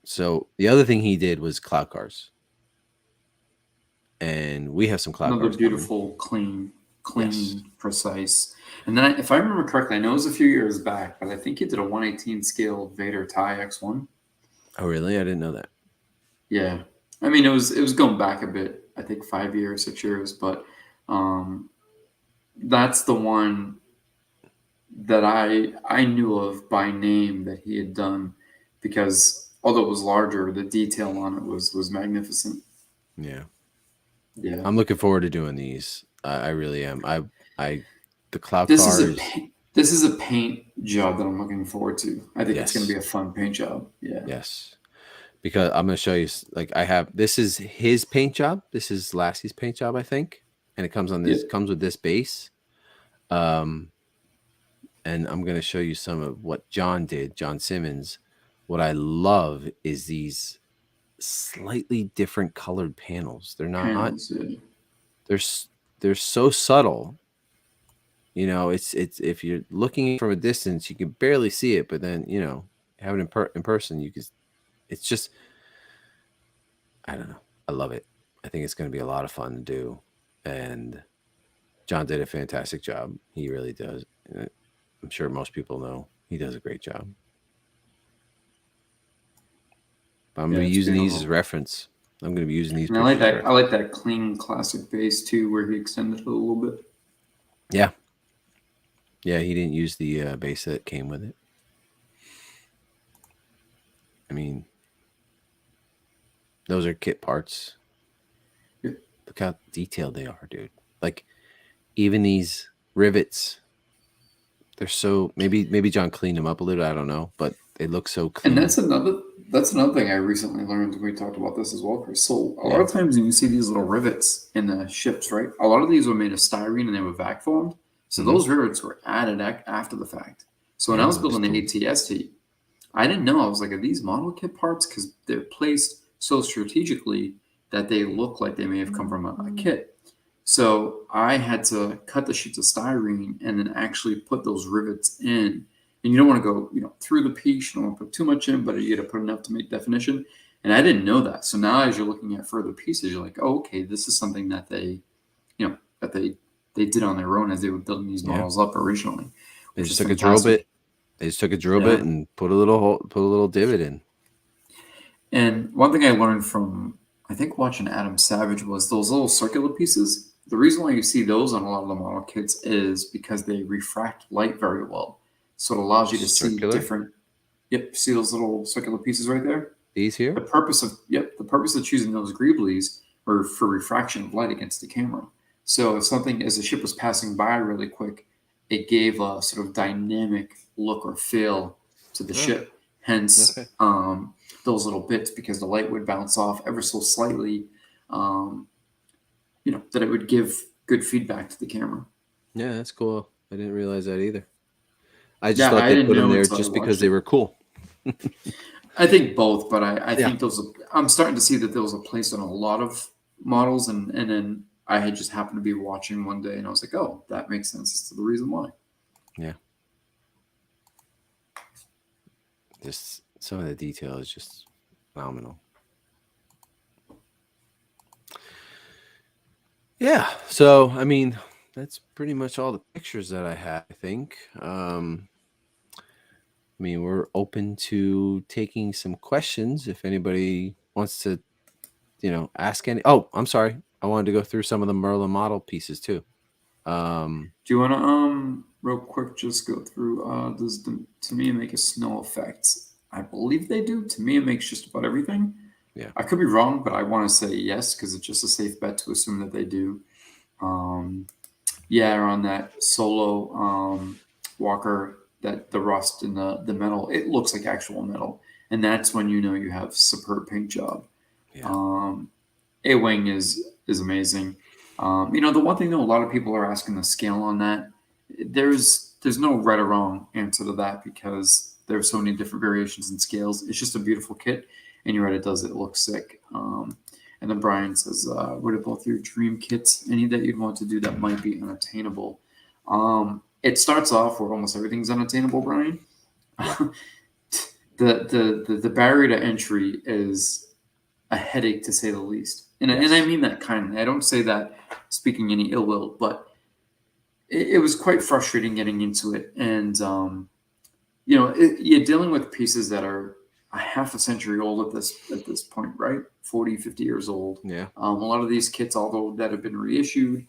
So the other thing he did was cloud cars, and we have some cloud Another cars coming. beautiful, clean, Yes. precise. And then, if I remember correctly, I know it was a few years back, but I think he did a 1/18 scale Vader TIE X1. Oh, really? I didn't know that. Yeah, I mean, it was going back a bit. I think 5 years, 6 years, but that's the one that I knew of by name that he had done, because although it was larger, the detail on it was magnificent. Yeah. Yeah, I'm looking forward to doing these. I really am. The cloud this cars. is a paint job that I'm looking forward to. I think it's going to be Yes. a fun paint job. Yeah. Yes. Because I'm going to show you, like, this is his paint job. This is Lassie's paint job, I think. And it comes on this, Yeah. comes with this base. And I'm going to show you some of what John did, John Simmons. What I love is these slightly different colored panels. They're not, Panels, yeah. they're so subtle. You know, it's if you're looking from a distance, you can barely see it, but then, you know, have it in person, you can. It's just, I don't know. I love it. I think it's going to be a lot of fun to do, and John did a fantastic job. He really does. I'm sure most people know he does a great job. But I'm going to be using these as reference. I'm going to be using these. And I like that. I like that clean classic base too, where he extended it a little bit. Yeah. Yeah, he didn't use the base that came with it. I mean, those are kit parts. Yeah. Look how detailed they are, dude. Like, even these rivets, they're so, maybe John cleaned them up a little, I don't know, but they look so clean. And that's another thing I recently learned. We talked about this as well, Chris. So a lot of times when you see these little rivets in the ships, right? A lot of these were made of styrene and they were vac formed. So those rivets were added after the fact. So when I was building the ATST, I didn't know. I was like, are these model kit parts? Because they're placed so strategically that they look like they may have come from a kit. So I had to cut the sheets of styrene and then actually put those rivets in. And you don't want to go, through the piece. You don't want to put too much in, but you got to put enough to make definition. And I didn't know that. So now, as you're looking at further pieces, you're like, oh, okay, this is something that they did on their own as they were building these models up originally. They just took a drill bit. They just took a drill bit and put a little divot in. And one thing I learned from, I think, watching Adam Savage was those little circular pieces. The reason why you see those on a lot of the model kits is because they refract light very well. So it allows you to see different. Yep, see those little circular pieces right there? These here? The purpose of choosing those greeblies were for refraction of light against the camera. So if something, as the ship was passing by really quick, it gave a sort of dynamic look or feel to the ship. Hence, those little bits, because the light would bounce off ever so slightly, that it would give good feedback to the camera. Yeah, that's cool. I didn't realize that either. I just thought they put them there just because they were cool. I think both, but I think I'm starting to see that those are placed on a lot of models, and then I had just happened to be watching one day, and I was like, oh, that makes sense as to the reason why. Yeah. Just some of the detail is just phenomenal. Yeah. So, I mean, that's pretty much all the pictures that I had, I think. I mean, we're open to taking some questions if anybody wants to, ask any. Oh, I'm sorry. I wanted to go through some of the Merlin model pieces too. Do you want to real quick just go through? Does Tamiya make a snow effect? I believe they do. Tamiya makes just about everything. Yeah, I could be wrong, but I want to say yes because it's just a safe bet to assume that they do. On that solo walker, that the rust in the metal, it looks like actual metal, and that's when you have superb paint job. Yeah. A-wing is amazing. The one thing though, a lot of people are asking the scale on that. There's no right or wrong answer to that, because there's so many different variations and scales. It's just a beautiful kit, and you're right, it does. It looks sick. And then Brian says, "What are both your dream kits? Any that you'd want to do that might be unattainable?" It starts off where almost everything's unattainable, Brian. The barrier to entry is a headache, to say the least. And I mean that kindly. I don't say that speaking any ill will, but it was quite frustrating getting into it. And, you're dealing with pieces that are a half a century old at this point, right? 40, 50 years old. Yeah. A lot of these kits, although that have been reissued,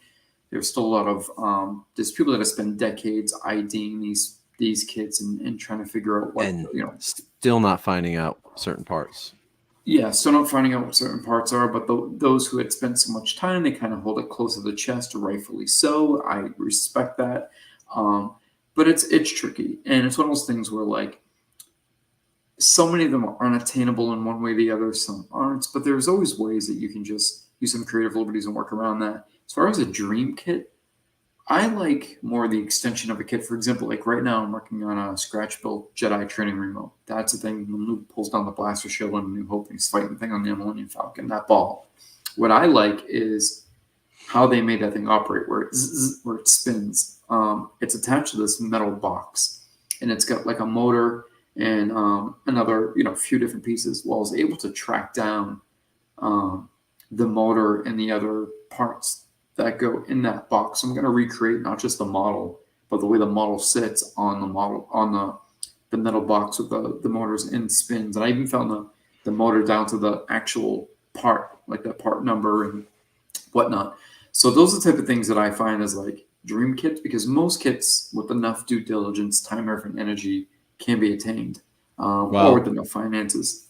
there's still a lot of there's people that have spent decades IDing these kits and trying to figure out what, And still not finding out certain parts. Yeah, still not finding out what certain parts are, but those who had spent so much time, they kind of hold it close to the chest, rightfully so. I respect that. But it's tricky. And it's one of those things where, like, so many of them are unattainable in one way or the other, some aren't. But there's always ways that you can just use some creative liberties and work around that. As far as a dream kit, I like more the extension of a kit. For example, like right now, I'm working on a scratch-built Jedi training remote. That's the thing. When Luke pulls down the blaster shield on New Hope, and he's fighting the thing on the Millennium Falcon. That ball. What I like is how they made that thing operate, where it spins. It's attached to this metal box, and it's got like a motor and another, few different pieces. Well, I was able to track down the motor and the other parts that go in that box. I'm going to recreate not just the model, but the way the model sits on the metal box with the motors and spins. And I even found the motor down to the actual part, like that part number and whatnot. So those are the type of things that I find as like dream kits, because most kits with enough due diligence, time, effort, and energy can be attained, or with enough finances.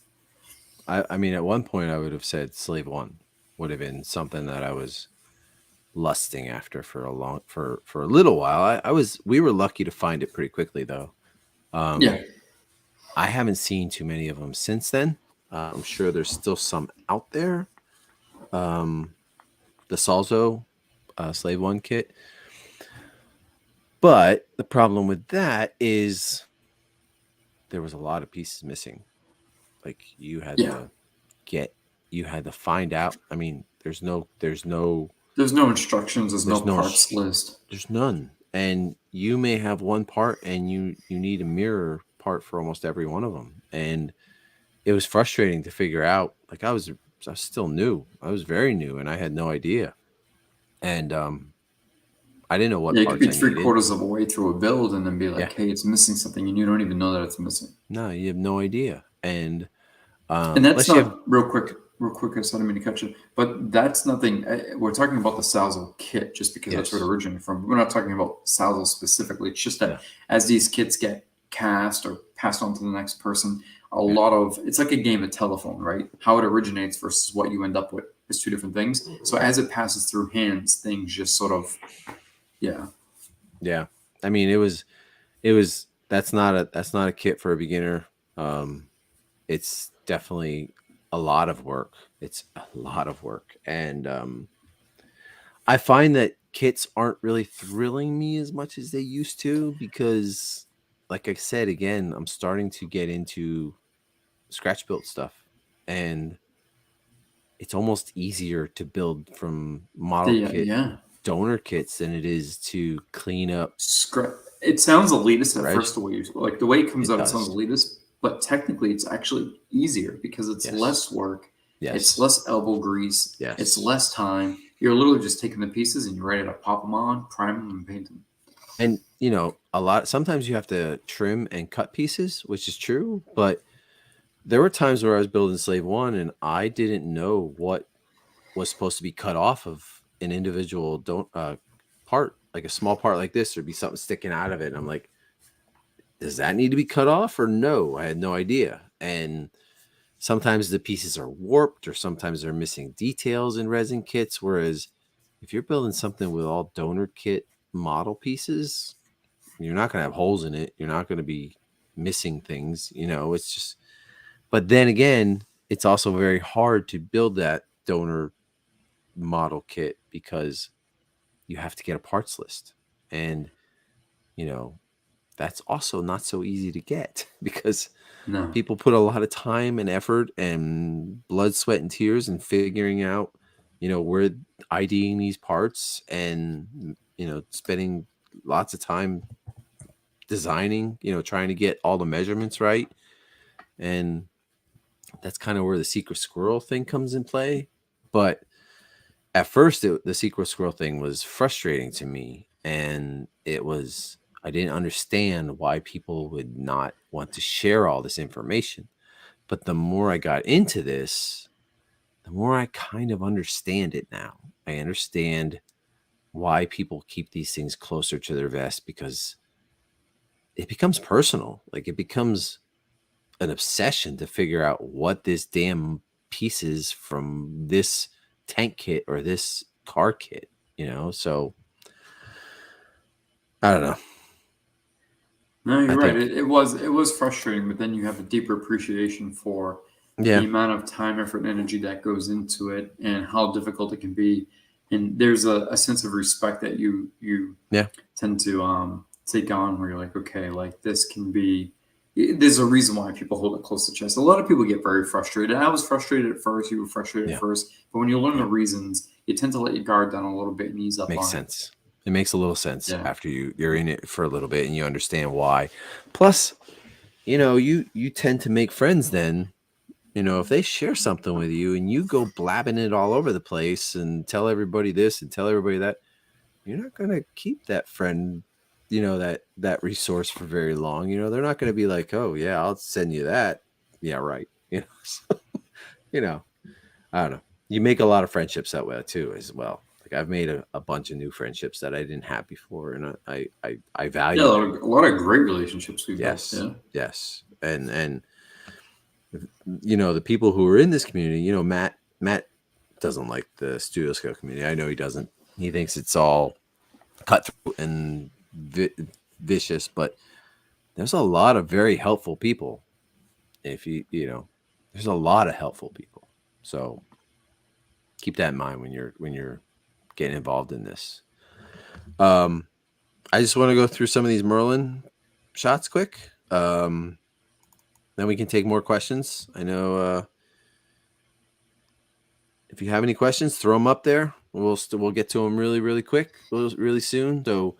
I mean, at one point I would have said Slave One would have been something that I was lusting after for a little while. We were lucky to find it pretty quickly though. Yeah. I haven't seen too many of them since then. I'm sure there's still some out there. The Salzo Slave One kit. But the problem with that is there was a lot of pieces missing. Like you had to find out. I mean, there's no instructions. There's no parts list. There's none. And you may have one part and you need a mirror part for almost every one of them. And it was frustrating to figure out. Like I was still new. I was very new and I had no idea. And I didn't know what parts I needed. You could be 3/4 of a way through a build and then be like, hey, it's missing something, and you don't even know that it's missing. No, you have no idea. And that's not real quick, I didn't mean to cut you, but that's nothing. We're talking about the Salzo kit just because that's where it originated from. We're not talking about Salzo specifically. It's just that as these kits get cast or passed on to the next person, lot of it's like a game of telephone, right? How it originates versus what you end up with is two different things. So as it passes through hands, things just sort of, yeah. I mean, it was. That's not a kit for a beginner. It's definitely a lot of work. It's a lot of work. And I find that kits aren't really thrilling me as much as they used to because, like I said, again, I'm starting to get into scratch built stuff. And it's almost easier to build from model kit donor kits than it is to clean up. It sounds elitist at first, the way it comes out, it sounds elitist. But technically, it's actually easier because it's less work. Yes. It's less elbow grease. Yes. It's less time. You're literally just taking the pieces and you're ready to pop them on, prime them, and paint them. And sometimes you have to trim and cut pieces, which is true. But there were times where I was building Slave One and I didn't know what was supposed to be cut off of an individual part, like a small part like this. There'd be something sticking out of it. And I'm like, does that need to be cut off or no? I had no idea. And sometimes the pieces are warped or sometimes they're missing details in resin kits. Whereas if you're building something with all donor kit model pieces, you're not going to have holes in it. You're not going to be missing things. It's just, but then again, it's also very hard to build that donor model kit because you have to get a parts list. And, that's also not so easy to get because No. people put a lot of time and effort and blood, sweat, and tears in figuring out, where IDing these parts and, spending lots of time designing, trying to get all the measurements right. And that's kind of where the secret squirrel thing comes in play. But at first, the secret squirrel thing was frustrating to me. And I didn't understand why people would not want to share all this information. But the more I got into this, the more I kind of understand it now. I understand why people keep these things closer to their vest, because it becomes personal. Like, it becomes an obsession to figure out what this damn piece is from this tank kit or this car kit, So I don't know. No, you're I right. think, It was frustrating, but then you have a deeper appreciation for yeah, the amount of time, effort, and energy that goes into it, and how difficult it can be. And there's a sense of respect that you yeah, tend to take on, where you're like, okay, like this can be. There's a reason why people hold it close to chest. A lot of people get very frustrated. I was frustrated at first. You were frustrated yeah. at first, but when you learn Yeah. the reasons, you tend to let your guard down a little bit and ease up Makes on sense. It makes a little sense Yeah. after you're in it for a little bit and you understand why. Plus, you tend to make friends then. If they share something with you and you go blabbing it all over the place and tell everybody this and tell everybody that, you're not going to keep that friend, that resource for very long. They're not going to be like, oh yeah, I'll send you that. Yeah, right. So, I don't know. You make a lot of friendships that way too, as well. Like, I've made a bunch of new friendships that I didn't have before, and I Yeah, value them. a lot of great relationships we've built. Yes, Yeah. yes, and the people who are in this community, Matt doesn't like the studio scale community. I know he doesn't. He thinks it's all cutthroat and vicious, but there's a lot of very helpful people. If there's a lot of helpful people. So keep that in mind when you're getting involved in this. I just want to go through some of these Merlin shots quick. Then we can take more questions. I know if you have any questions, throw them up there. We'll get to them really, really quick, really soon. So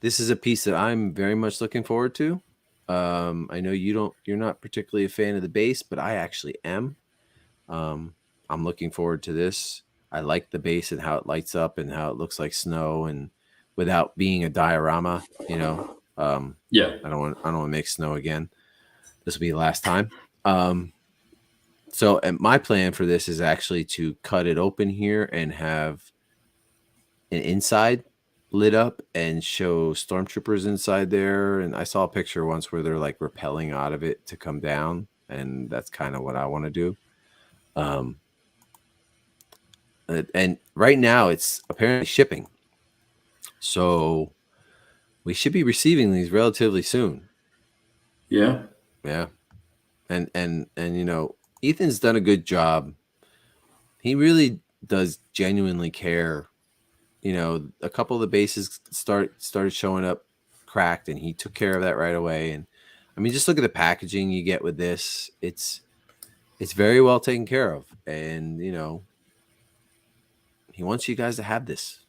this is a piece that I'm very much looking forward to. I know you're not particularly a fan of the base, but I actually am. I'm looking forward to this. I like the base and how it lights up and how it looks like snow, and without being a diorama, Yeah. I don't want to make snow again. This will be the last time. So and my plan for this is actually to cut it open here and have an inside lit up and show stormtroopers inside there. And I saw a picture once where they're like rappelling out of it to come down, and that's kind of what I want to do. And right now it's apparently shipping, so we should be receiving these relatively soon. Yeah. And Ethan's done a good job. He really does genuinely care. A couple of the bases started showing up cracked, and he took care of that right away. And I mean, just look at the packaging you get with this. It's very well taken care of, and he wants you guys to have this.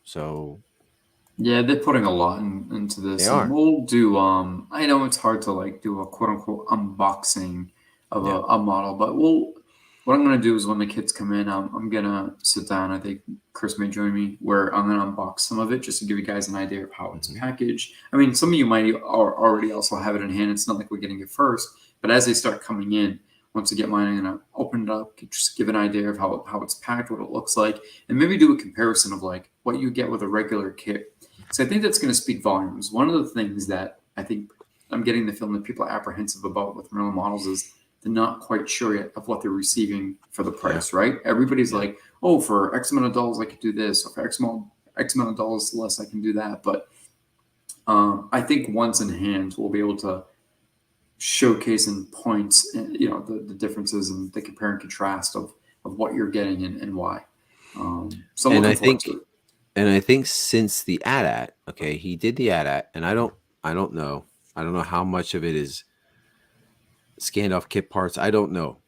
So Yeah, they're putting a lot into this. they And are. we'll do I know it's hard to like do a quote unquote unboxing of Yeah. a model, but what I'm gonna do is when the kids come in, I'm gonna sit down. I think Chris may join me, where I'm gonna unbox some of it just to give you guys an idea of how it's Mhm. packaged. I mean, some of you might already also have it in hand. It's not like we're getting it first, but as they start coming in, once I get mine, I'm gonna open it up, just give an idea of how it's packed, what it looks like, and maybe do a comparison of like what you get with a regular kit. So I think that's going to speak volumes. One of the things that I think I'm getting the feeling that people are apprehensive about with Merlin models is they're not quite sure yet of what they're receiving for the price, right? Everybody's like, oh, for X amount of dollars, I could do this, or for X amount of dollars less, I can do that. But I think once in hand, we'll be able to showcase and point, the differences and the compare and contrast of what you're getting and why. So I'm And looking I forward think to it. And I think since the AT-AT, okay, he did the AT-AT, and I don't I don't know. I don't know how much of it is scanned off kit parts. I don't know.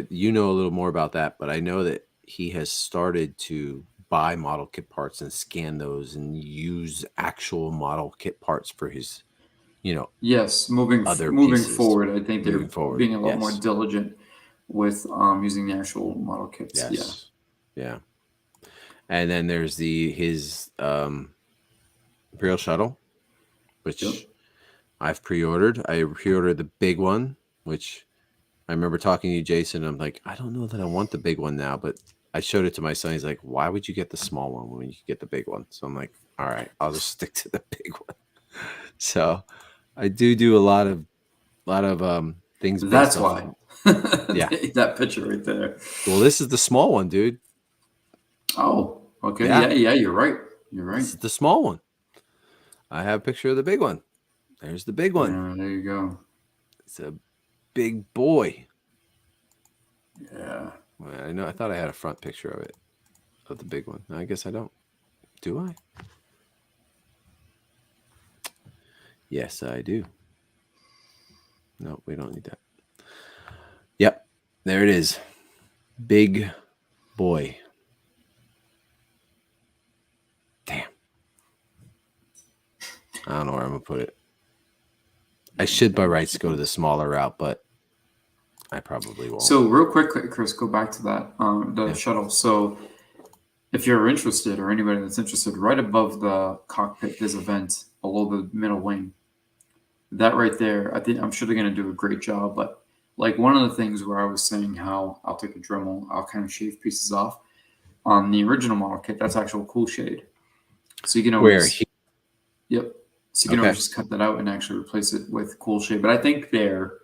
You know a little more about that, but I know that he has started to buy model kit parts and scan those and use actual model kit parts for his, Yes, other moving pieces forward, I think they're moving forward. being a lot more Yes. diligent with using the actual model kits. Yeah. Yes. Yeah. And then there's his Imperial Shuttle, Yep. which I've pre-ordered. I pre-ordered the big one, which I remember talking to you, Jason. I'm like, I don't know that I want the big one now, but I showed it to my son. He's like, why would you get the small one when you could get the big one? So I'm like, all right, I'll just stick to the big one. So I do a lot of things based That's off why. of, yeah. That picture right there. Well, this is the small one, dude. Oh, okay. Yeah. Yeah, you're right. You're right. This is the small one. I have a picture of the big one. There's the big one. Yeah, there you go. It's a big boy. Yeah. Well, I know. I thought I had a front picture of it, of the big one. I guess I don't. Do I? Yes, I do. No, we don't need that. Yep. There it is. Big boy. Damn. I don't know where I'm going to put it. I should by rights go to the smaller route, but I probably won't. So real quick, Chris, go back to that the shuttle. So if you're interested, or anybody that's interested, right above the cockpit there's a vent below the middle wing. That right there, I'm sure they're going to do a great job. But like one of the things where I was saying how I'll take a Dremel, I'll kind of shave pieces off on the original model kit. That's actual cool shade. So you can always Yep. So you can always just cut that out and actually replace it with cool shade. But I think they're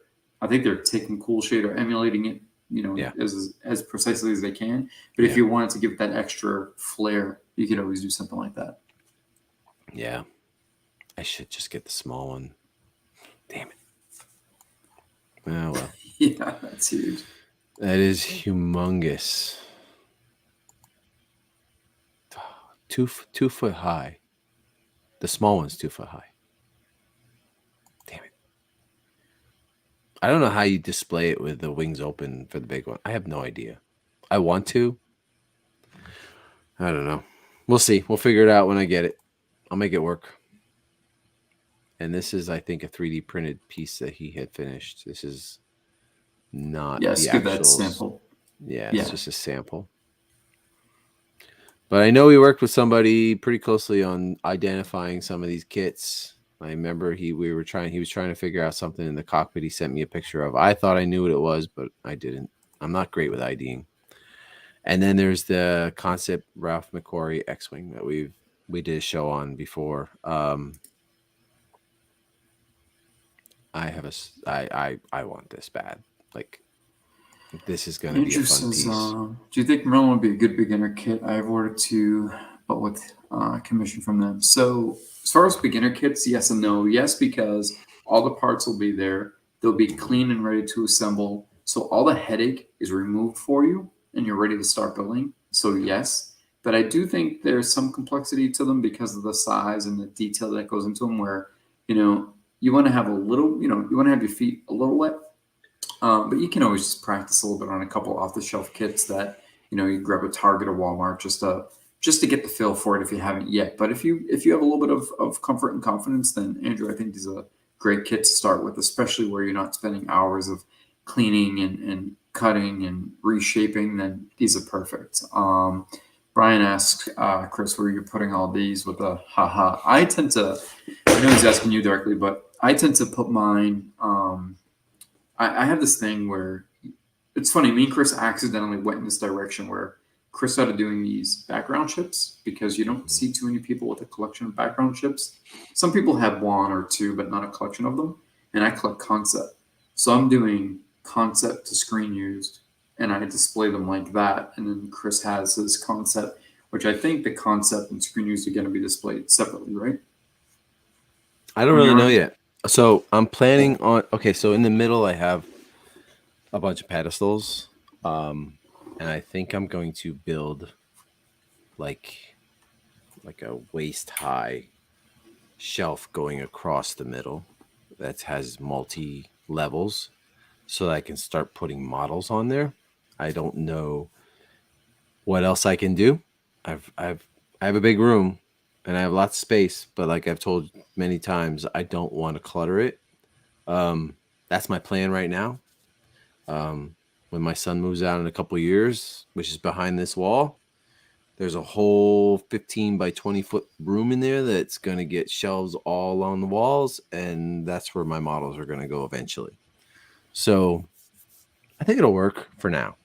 taking cool shade or emulating it, as precisely as they can. But if you wanted to give it that extra flair, you could always do something like that. Yeah. I should just get the small one. Damn it. Oh, well. Yeah, that's huge. That is humongous. 2 foot high. The small one's 2 foot high. Damn it. I don't know how you display it with the wings open for the big one. I have no idea. I want to. I don't know. We'll see. We'll figure it out when I get it. I'll make it work. And this is, I think, a 3D printed piece that he had finished. This is not the give that sample. Yeah, it's just a sample. But I know we worked with somebody pretty closely on identifying some of these kits. I remember he was trying to figure out something in the cockpit he sent me a picture of. I thought I knew what it was, but I didn't. I'm not great with IDing. And then there's the concept Ralph McQuarrie X-Wing that we did a show on before. I want this bad. Like, this is going to be a fun piece. Do you think Merlin would be a good beginner kit? I've ordered 2, but with commission from them. So as far as beginner kits, yes and no. Yes, because all the parts will be there. They'll be clean and ready to assemble. So all the headache is removed for you and you're ready to start building. So yes, but I do think there's some complexity to them because of the size and the detail that goes into them where, you want to have a little, you want to have your feet a little wet. But you can always just practice a little bit on a couple off-the-shelf kits that you grab at Target or Walmart just to get the feel for it if you haven't yet. But if you have a little bit of comfort and confidence, then Andrew, I think these are a great kit to start with, especially where you're not spending hours of cleaning and cutting and reshaping. Then these are perfect. Brian asks Chris, where you're putting all these with a haha. I know he's asking you directly, but I tend to put mine. I have this thing where it's funny. Me and Chris accidentally went in this direction where Chris started doing these background chips because you don't see too many people with a collection of background chips. Some people have 1 or 2, but not a collection of them. And I collect concept. So I'm doing concept to screen used, and I display them like that. And then Chris has his concept, which I think the concept and screen used are going to be displayed separately, right? I don't really know yet. So I'm planning on, so in the middle I have a bunch of pedestals, and I think I'm going to build like a waist high shelf going across the middle that has multi levels, so that I can start putting models on there. I don't know what else I can do. I have a big room and I have lots of space, but like I've told many times, I don't want to clutter it. That's my plan right now. When my son moves out in a couple years, which is behind this wall, there's a whole 15 by 20-foot room in there that's going to get shelves all along the walls, and that's where my models are going to go eventually. So I think it'll work for now.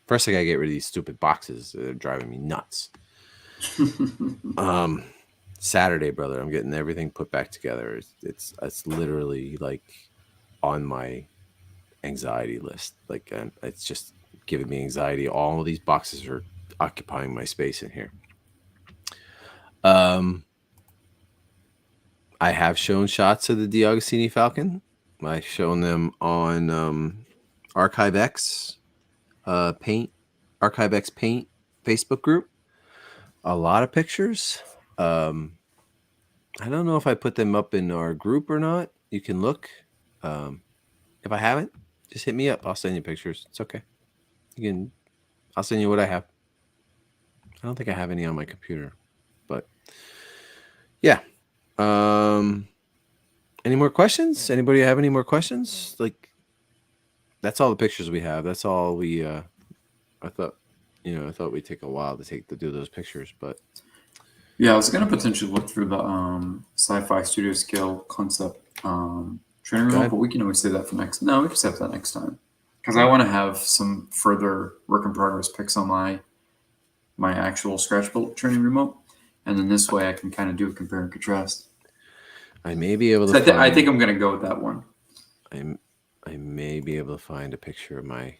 First, I got to get rid of these stupid boxes that are driving me nuts. Saturday, brother, I'm getting everything put back together. It's literally like on my anxiety list. Like it's just giving me anxiety. All of these boxes are occupying my space in here. I have shown shots of the D'Agostini Falcon. I've shown them on ArchiveX Paint, ArchiveX Paint Facebook group. A lot of pictures. I don't know if I put them up in our group or not. You can look. If I haven't, just hit me up. I'll send you pictures. It's okay. I'll send you what I have. I don't think I have any on my computer, but yeah. Any more questions? Anybody have any more questions? Like, that's all the pictures we have. That's all we. I thought we'd take a while to do those pictures, but Yeah, I was gonna potentially look through the Sci-Fi Studio Scale concept training room, ahead. but we can always save that for next. No, we can save that next time because I want to have some further work in progress pics on my actual scratch built training remote, and then this way I can kind of do a compare and contrast. I may be able to. So I think I'm gonna go with that one. I may be able to find a picture of my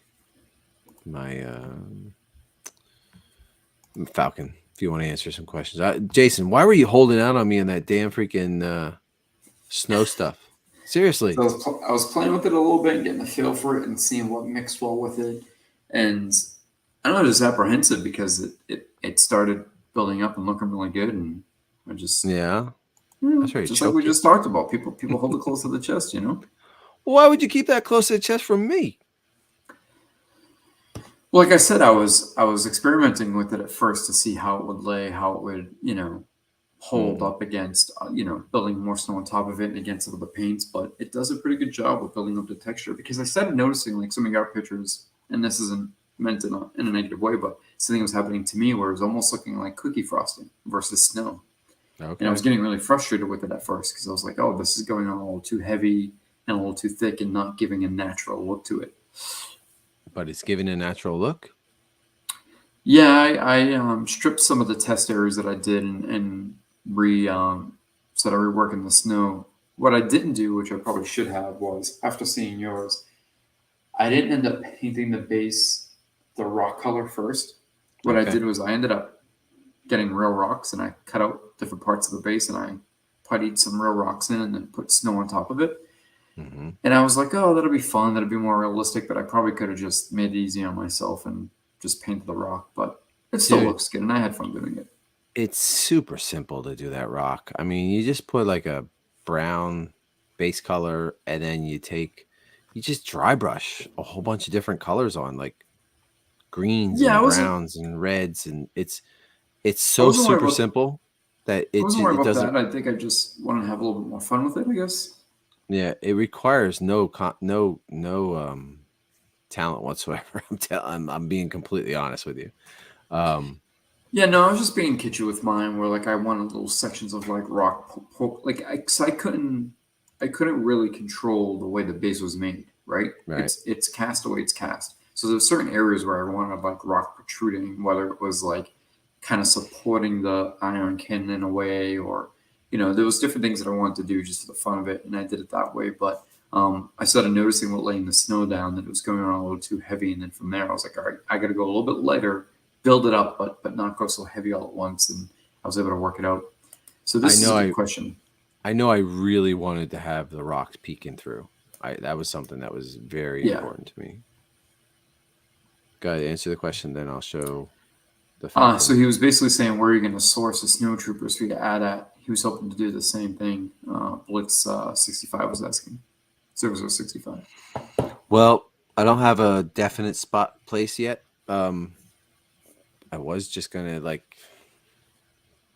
Falcon. If you want to answer some questions, Jason, why were you holding out on me on that damn freaking snow stuff? Seriously. So I was playing with it a little bit and getting a feel for it and seeing what mixed well with it. And I don't know, I was apprehensive because it started building up and looking really good. And I just, Yeah. That's right. just like we just talked about, people hold it close to the chest, you know? Why would you keep that close to the chest from me? Well, like I said, I was experimenting with it at first to see how it would lay, how it would, hold up against, building more snow on top of it and against some of the paints. But it does a pretty good job of building up the texture because I started noticing like some of your pictures, and this isn't meant in a negative way, but something was happening to me where it was almost looking like cookie frosting versus snow. Okay. And I was getting really frustrated with it at first because I was like, oh, this is going on a little too heavy and a little too thick and not giving a natural look to it. But it's giving a natural look. Yeah, I stripped some of the test areas that I did and started reworking the snow. What I didn't do, which I probably should have, was after seeing yours, I didn't end up painting the base the rock color first. What I did was I ended up getting real rocks and I cut out different parts of the base and I puttied some real rocks in and then put snow on top of it. Mm-hmm. And I was like, oh, that'll be fun. That'll be more realistic. But I probably could have just made it easy on myself and just painted the rock. But it still looks good. And I had fun doing it. It's super simple to do that rock. I mean, you just put like a brown base color and then you just dry brush a whole bunch of different colors on, like greens and browns and reds. And it's so super simple that it doesn't. I think I just want to have a little bit more fun with it, I guess. Yeah, it requires no talent whatsoever. I'm being completely honest with you. Yeah, no, I was just being kitschy with mine, where like I wanted little sections of like rock, like I couldn't really control the way the base was made, right? It's cast the way it's cast. So there's certain areas where I wanted like rock protruding, whether it was like kind of supporting the iron cannon in a way, or there was different things that I wanted to do just for the fun of it, and I did it that way. But I started noticing with laying the snow down that it was going on a little too heavy, and then from there I was like, all right, I got to go a little bit lighter, build it up, but not go so heavy all at once, and I was able to work it out. So this is a good question. I know I really wanted to have the rocks peeking through. That was something that was very important to me. Go ahead, answer the question, then I'll show the so he was basically saying, where are you going to source the snow troopers for you to add at? he was hoping to do the same thing. Blitz 65 was asking. 0065. Well, I don't have a definite spot place yet. I was just gonna like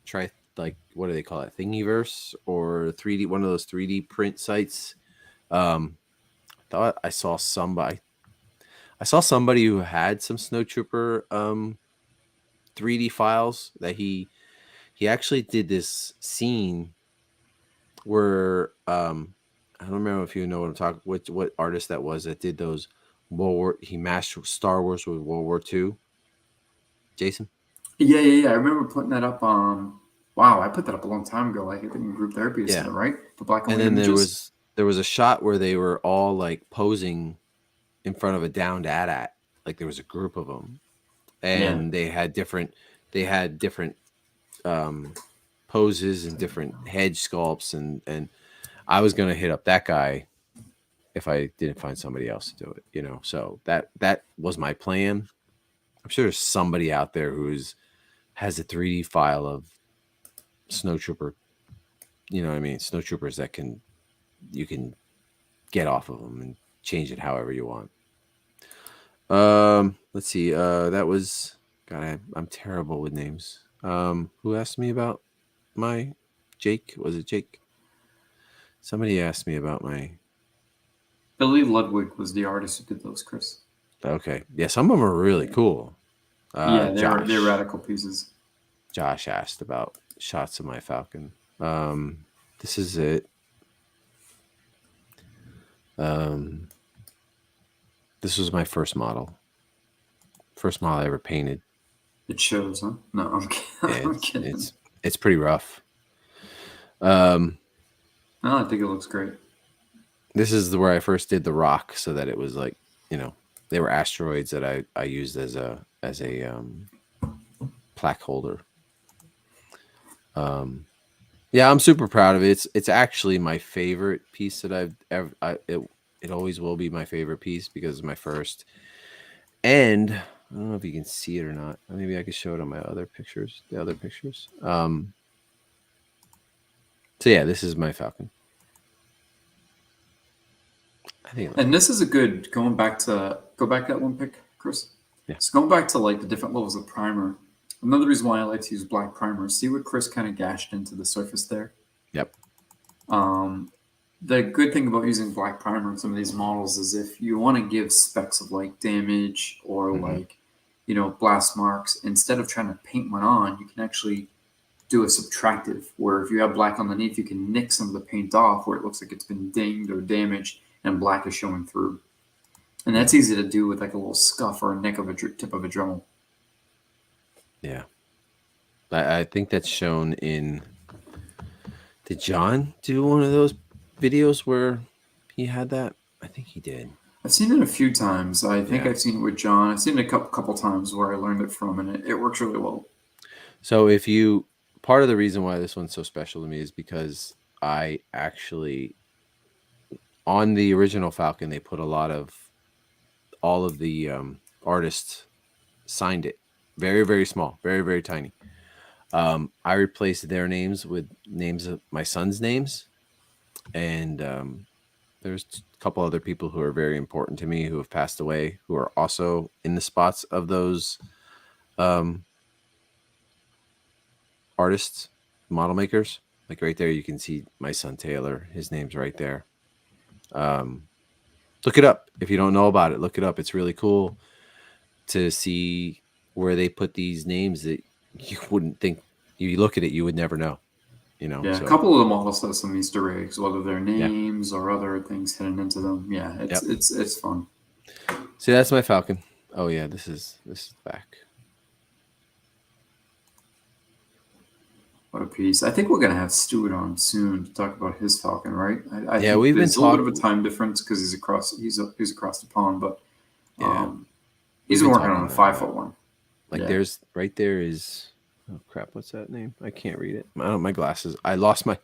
try like what do they call it, Thingiverse or 3D, one of those 3D print sites. I thought I saw somebody who had some Snowtrooper 3D files that he actually did this scene where I don't remember if you know what I'm talking, what artist that was that did those he mashed Star Wars with World War II. Jason? Yeah. I remember putting that up. Wow, I put that up a long time ago. I think Group Therapy is Yeah. it, right? The black and And white then images. there was a shot where they were all like posing in front of a downed AT-AT. Like there was a group of them, and they had different poses and different head sculpts, and I was gonna hit up that guy if I didn't find somebody else to do it, you know. So that was my plan. I'm sure there's somebody out there has a 3D file of Snowtrooper, you know what I mean, Snowtroopers that you can get off of them and change it however you want. Let's see. That was God. I'm terrible with names. Who asked me about my Jake? Was it Jake? Somebody asked me about my. Billy Ludwig was the artist who did those, Chris. Okay, yeah, some of them are really cool. Yeah, they're radical pieces. Josh asked about shots of my Falcon. This is it. This was my first model. First model I ever painted. It shows, huh? No, I'm kidding. Yeah, I'm kidding. It's pretty rough. No, I think it looks great. This is where I first did the rock, so that it was like, you know, they were asteroids that I used as a plaque holder. Yeah, I'm super proud of it. It's actually my favorite piece that I've ever. It always will be my favorite piece because it's my first. And I don't know if you can see it or not. Maybe I could show it on my other pictures. The other pictures. So yeah, this is my Falcon. I think. And this is a good go back to that one pic, Chris. Yeah. So going back to like the different levels of primer. Another reason why I like to use black primer. See what Chris kind of gashed into the surface there. Yep. The good thing about using black primer in some of these models is if you want to give specks of like damage or like, you know, blast marks, instead of trying to paint one on, you can actually do a subtractive where if you have black underneath, you can nick some of the paint off where it looks like it's been dinged or damaged and black is showing through. And that's easy to do with like a little scuff or a nick of a tip of a Dremel. Yeah. I think that's shown in. Did John do one of those videos where he had that? I think he did. I've seen it a few times. I think I've seen it with John. I've seen it a couple times where I learned it from, and it works really well. So part of the reason why this one's so special to me is because I actually, on the original Falcon, they put all of the artists signed it. Very, very small, very, very tiny. I replaced their names with names of my son's names. And there's a couple other people who are very important to me who have passed away, who are also in the spots of those artists, model makers. Like right there, you can see my son Taylor. His name's right there. Look it up. If you don't know about it, look it up. It's really cool to see where they put these names that you wouldn't think. You look at it, you would never know. You know, yeah, a couple of the models have some Easter eggs, whether they're names or other things hidden into them. Yeah, it's fun. See, that's my Falcon. Oh yeah, this is back. What a piece! I think we're gonna have Stuart on soon to talk about his Falcon, right? I Yeah, think we've been there's a little bit of a time difference because he's across the pond, but he's been working on a 5-foot one. Like there's right there is. Oh crap! What's that name? I can't read it. I don't. My glasses. I lost my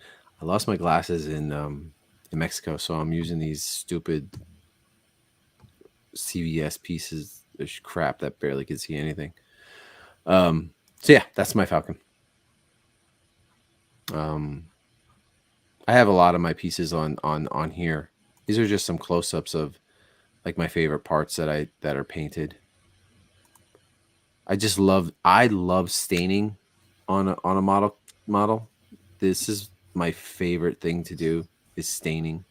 glasses in Mexico, so I'm using these stupid CVS pieces of crap that barely can see anything. So yeah, that's my Falcon. I have a lot of my pieces on here. These are just some close-ups of like my favorite parts that are painted. I love staining on a model. This is my favorite thing to do is staining.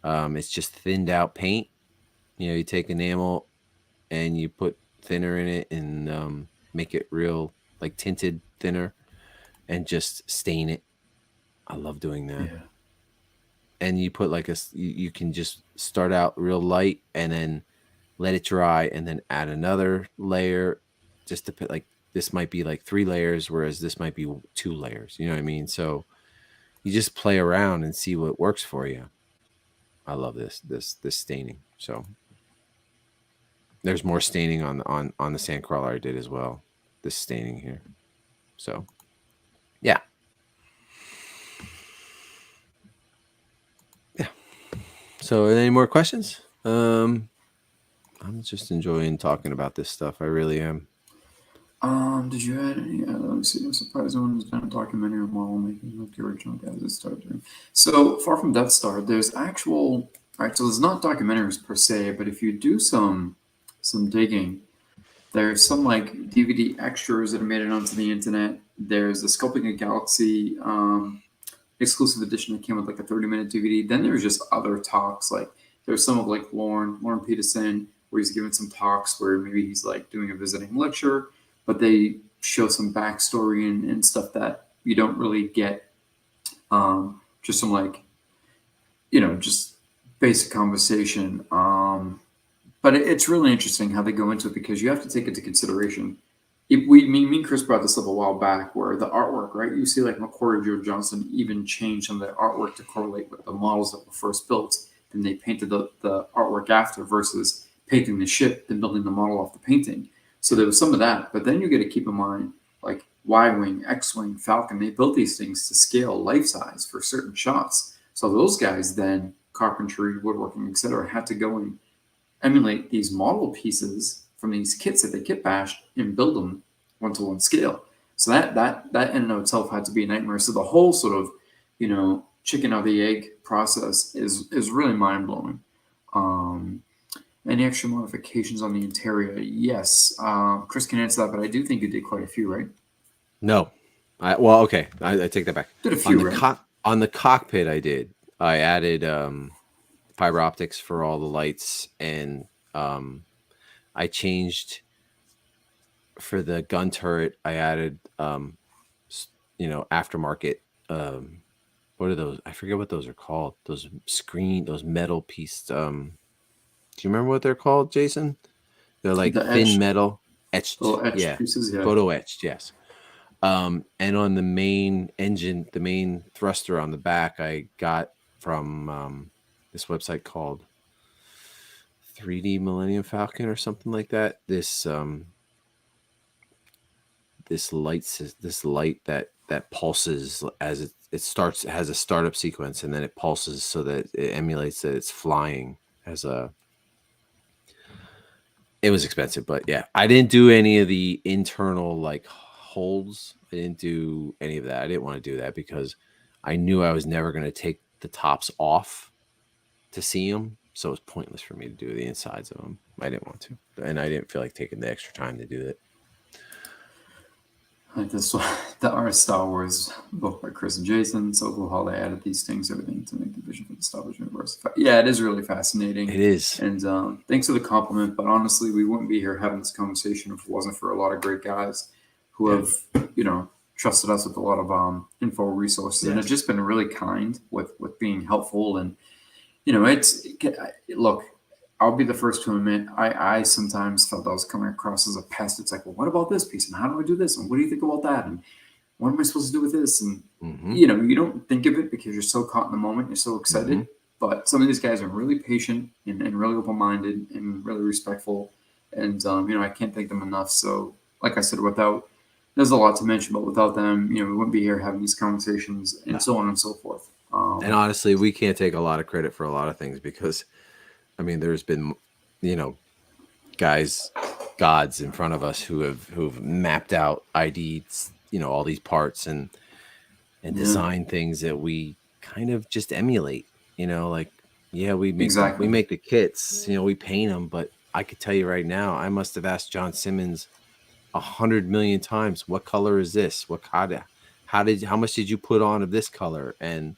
It's just thinned out paint. You know, you take enamel and you put thinner in it and make it real like tinted thinner and just stain it. I love doing that. Yeah. And you put like you can just start out real light and then let it dry and then add another layer just to put like this might be like 3 layers whereas this might be 2 layers, you know what I mean? So you just play around and see what works for you. I love this staining. So there's more staining on the Sandcrawler I did as well, this staining here. So yeah. So any more questions? I'm just enjoying talking about this stuff. I really am. Did you add any? Let me see. I'm surprised no one has done a documentary on model making like the original guys that started doing. So far from Death Star, there's actual. All right, so there's not documentaries per se, but if you do some digging, there's some like DVD extras that are made it onto the internet. There's the Sculpting a Galaxy exclusive edition that came with like a 30-minute DVD. Then there's just other talks. Like there's some of like Lauren Peterson, where he's giving some talks where maybe he's like doing a visiting lecture, but they show some backstory and stuff that you don't really get. Just some like, just basic conversation. But it's really interesting how they go into it because you have to take into consideration. Me and Chris brought this up a while back where the artwork, right? You see like McQuarrie Joe Johnson even changed some of the artwork to correlate with the models that were first built. Then they painted the artwork after versus painting the ship and building the model off the painting. So there was some of that. But then you got to keep in mind like Y-Wing, X-Wing, Falcon, they built these things to scale life size for certain shots. So those guys then, carpentry, woodworking, etc., had to go and emulate these model pieces from these kits that they kit bashed and build them 1-to-1 scale. So that in and of itself had to be a nightmare. So the whole sort of, chicken or the egg process is really mind blowing. Any extra modifications on the interior? Yes. Chris can answer that, but I do think you did quite a few, right? No. Okay. I take that back. Did a few, on the cockpit I did. I added fiber optics for all the lights and I changed for the gun turret. I added, aftermarket. What are those? I forget what those are called. Those metal pieces. Do you remember what they're called, Jason? They're like thin metal etched. Pieces, yeah. Photo etched, yes. And on the main engine, the main thruster on the back, I got from this website called 3D Millennium Falcon or something like that. This light that pulses as it starts. It has a startup sequence and then it pulses so that it emulates that it's flying. It was expensive, but yeah, I didn't do any of the internal like holes. I didn't do any of that. I didn't want to do that because I knew I was never going to take the tops off to see them. So it was pointless for me to do the insides of them. I didn't want to. And I didn't feel like taking the extra time to do that. Like this one, the art Star Wars book by Chris and Jason. So cool how they added these things, everything to make the vision for the Star Wars universe. Yeah, it is really fascinating. It is. And thanks for the compliment. But honestly, we wouldn't be here having this conversation if it wasn't for a lot of great guys who have, trusted us with a lot of info resources. Yes. And have just been really kind with being helpful. And, look, I'll be the first to admit, I sometimes felt I was coming across as a pest. It's like, well, what about this piece? And how do I do this? And what do you think about that? And what am I supposed to do with this? And, you don't think of it because you're so caught in the moment. You're so excited. Mm-hmm. But some of these guys are really patient and really open-minded and really respectful. And, I can't thank them enough. So, like I said, there's a lot to mention, but without them, we wouldn't be here having these conversations and so on and so forth. And honestly, we can't take a lot of credit for a lot of things because there's been, gods in front of us who've mapped out IDs, all these parts. And and Yeah. design things that we kind of just emulate. Like, yeah, we Exactly. make the kits, we paint them, but I could tell you right now, I must have asked John Simmons 100 million times, what color is this? How much did you put on of this color? And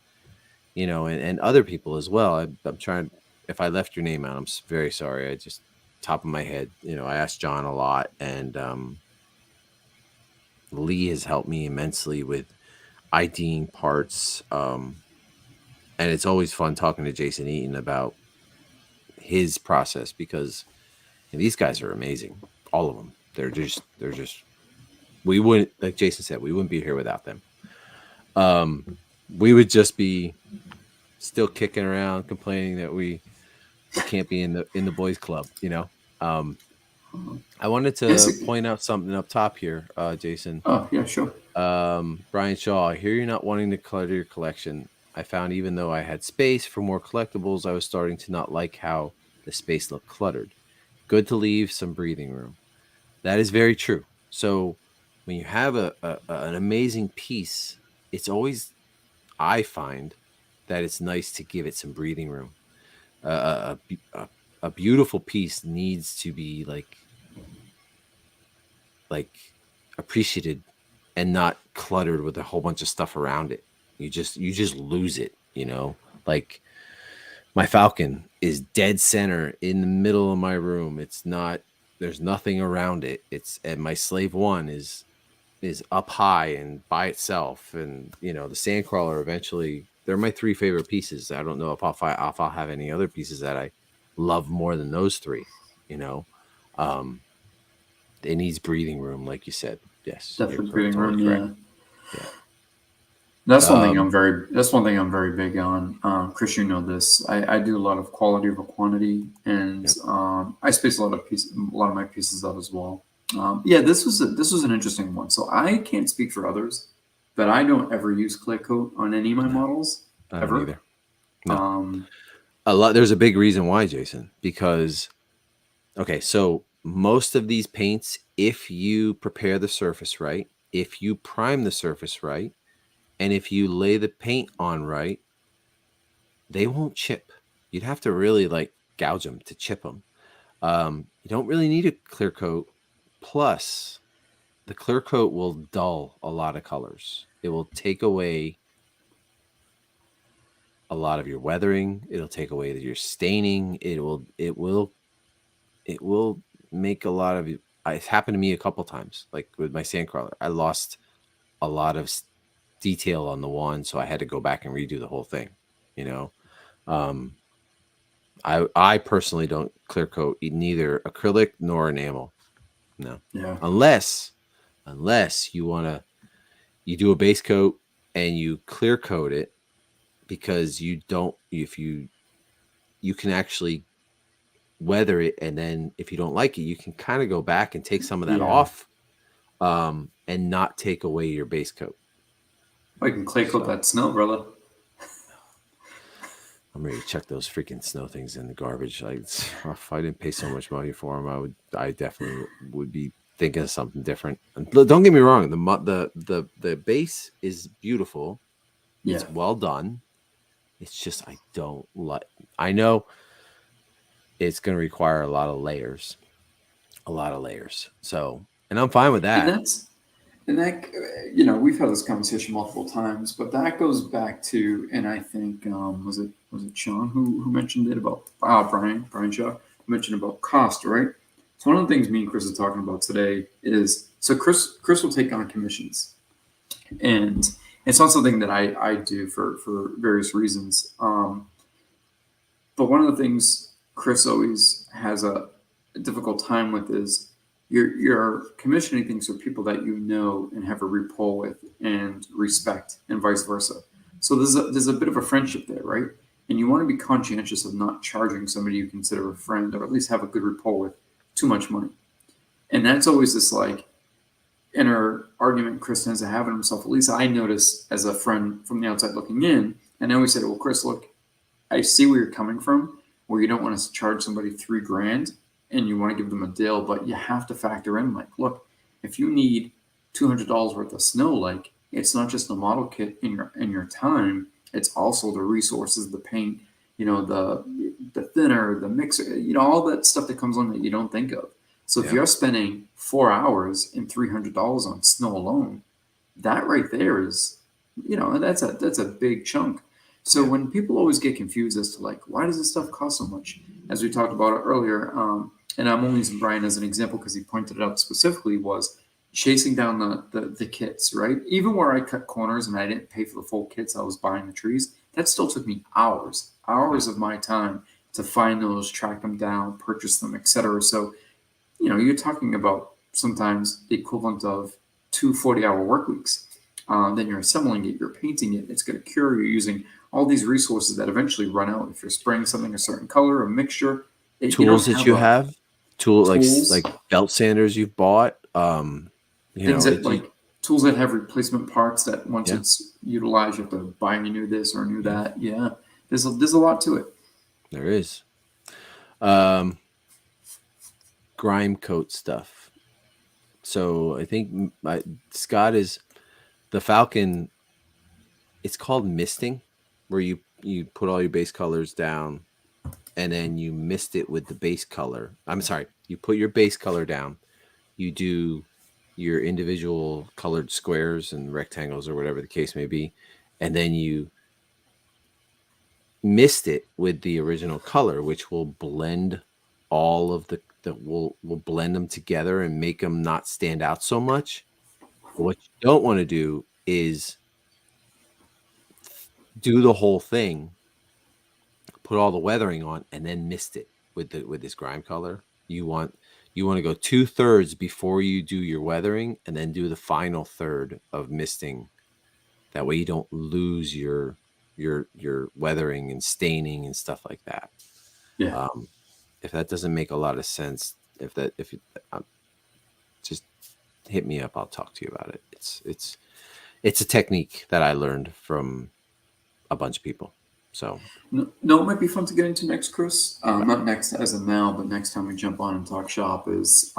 and other people as well. I'm trying. If I left your name out, I'm very sorry. I just top of my head, I asked John a lot, and Lee has helped me immensely with IDing parts. And it's always fun talking to Jason Eaton about his process, because these guys are amazing. All of them. They're just. We wouldn't, like Jason said, we wouldn't be here without them. We would just be still kicking around, complaining that we can't be in the boys club. I wanted to point out something up top here, Jason. Oh, yeah, sure. Brian Shaw, I hear you're not wanting to clutter your collection. I found even though I had space for more collectibles, I was starting to not like how the space looked cluttered. Good to leave some breathing room. That is very true. So when you have an amazing piece, it's always, I find that it's nice to give it some breathing room. A beautiful piece needs to be like appreciated and not cluttered with a whole bunch of stuff around it. You just lose it, like my Falcon is dead center in the middle of my room. There's nothing around it. And my Slave One is up high and by itself. And the Sandcrawler, eventually, they're my three favorite pieces. I don't know if I'll have any other pieces that I love more than those three. It needs breathing room, like you said. Yes, Definitely breathing room. Correct. Yeah. That's one thing I'm very big on. Chris, you know this. I do a lot of quality over quantity, and I space a lot of my pieces out as well. This was an interesting one. So I can't speak for others, but I don't ever use clear coat on any of my models ever. Either. No. There's a big reason why, Jason, because so most of these paints, if you prepare the surface right, if you prime the surface right, and if you lay the paint on right, they won't chip. You'd have to really gouge them to chip them. You don't really need a clear coat. Plus, the clear coat will dull a lot of colors. It will take away a lot of your weathering. It'll take away your staining. It will make a lot of it. It's happened to me a couple times, like with my Sandcrawler. I lost a lot of detail on the wand, so I had to go back and redo the whole thing. I personally don't clear coat neither acrylic nor enamel. No. Yeah. Unless you do a base coat and you clear coat it, because you can actually weather it, and then if you don't like it, you can kind of go back and take some of that off, and not take away your base coat. I can clay coat that snow, brother. I'm ready to chuck those freaking snow things in the garbage. If I didn't pay so much money for them, I definitely would be thinking of something different. And don't get me wrong, the base is beautiful. Yeah. It's well done. It's just I know it's going to require a lot of layers. So, and I'm fine with that. And that, we've had this conversation multiple times, but that goes back to, and I think, was it Sean who mentioned it about, Brian Shaw, who mentioned about cost, right? So one of the things me and Chris are talking about today is, so Chris will take on commissions, and it's not something that I do for various reasons. But one of the things Chris always has a difficult time with is you're commissioning things for people that you know and have a rapport with and respect, and vice versa. So there's a bit of a friendship there, right? And you want to be conscientious of not charging somebody you consider a friend, or at least have a good rapport with, too much money. And that's always this inner argument Chris tends to have in himself. At least I notice as a friend from the outside looking in. And I always say, well, Chris, look, I see where you're coming from, where you don't want to charge somebody $3,000 and you want to give them a deal, but you have to factor in, look, if you need $200 worth of snow, it's not just the model kit in your time. It's also the resources, the paint, the thinner, the mixer, all that stuff that comes on that you don't think of. So if Yeah. you're spending 4 hours and $300 on snow alone, that right there is, that's a big chunk. So Yeah. when people always get confused as to like, why does this stuff cost so much? As we talked about it earlier, and I'm only using Brian as an example because he pointed it out specifically, was chasing down the kits, right? Even where I cut corners and I didn't pay for the full kits, I was buying the trees. That still took me hours of my time to find those, track them down, purchase them, etc. So, you're talking about sometimes the equivalent of 2 40-hour work weeks. Then you're assembling it, you're painting it, it's going to cure, you're using all these resources that eventually run out. If you're spraying something a certain color, a mixture, you don't Tools that have you a have, tool like tools, belt sanders you've bought. things that You, like tools that have replacement parts that once yeah, it's utilized, you have to buy a new this or a new that. Yeah, there's a lot to it. there is. Um, grime coat stuff. So I think Scott is the Falcon. It's called misting, where you put all your base colors down, and then you mist it with the base color. I'm sorry, you put your base color down. You do your individual colored squares and rectangles or whatever the case may be, and then you mist it with the original color, which will blend all of the that will blend them together and make them not stand out so much. But what you don't want to do is do the whole thing, put all the weathering on, and then mist it with this grime color. You want to go 2/3 before you do your weathering, and then do the final third of misting. That way you don't lose your weathering and staining and stuff like that. Yeah. If that doesn't make a lot of sense, if you, just hit me up, I'll talk to you about it. It's a technique that I learned from a bunch of people. So No, it might be fun to get into next, Chris. Not next as of now, but next time we jump on and talk shop is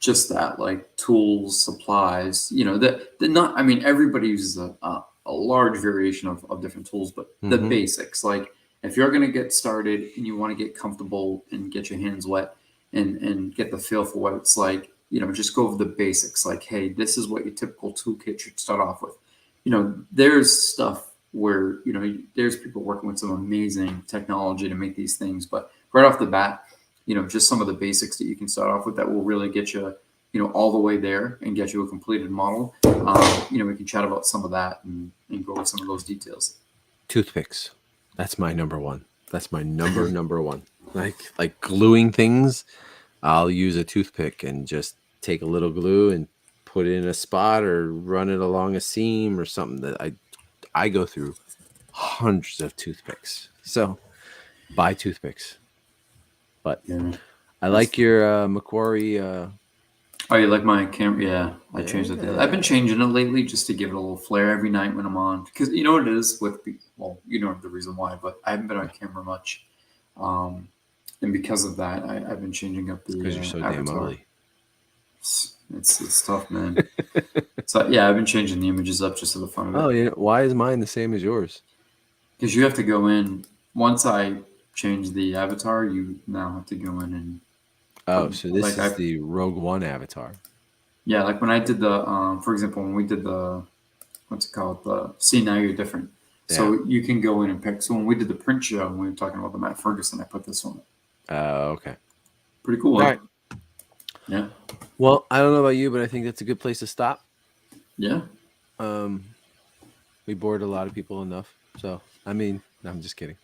just that, like tools, supplies. That not. I mean, everybody uses a large variation of different tools, but the mhm. basics. Like if you're going to get started and you want to get comfortable and get your hands wet and get the feel for what it's like, just go over the basics. Like, hey, this is what your typical toolkit should start off with. There's stuff where there's people working with some amazing technology to make these things, but right off the bat, just some of the basics that you can start off with that will really get you, all the way there and get you a completed model. We can chat about some of that and go over some of those details. Toothpicks. That's my number one. That's my number one. Like gluing things, I'll use a toothpick and just take a little glue and put it in a spot or run it along a seam or something. That I go through hundreds of toothpicks. So buy toothpicks. But Yeah. I like your Macquarie. Oh, you like my camera? Yeah, I changed it. I've been Yeah. changing it lately just to give it a little flair every night when I'm on. Because you know what it is with, well, you know the reason why, but I haven't been on camera much. And because of that, I've been changing up the Because you're so damn avatar. ugly. It's tough, man. So yeah, I've been changing the images up just for the fun of it. Oh, yeah. Why is mine the same as yours? Because you have to go in once I change the avatar, you now have to go in and Oh, so this like is the Rogue One avatar. yeah, like when I did the for example, when we did the what's it called, the See Now You're Different. So you can go in and pick. So when we did the print show and we were talking about the Matt Ferguson, I put this one. Okay. Pretty cool. All Huh? right. Yeah. Well, I don't know about you, but I think that's a good place to stop. Yeah. We bored a lot of people enough. So, I mean, I'm just kidding.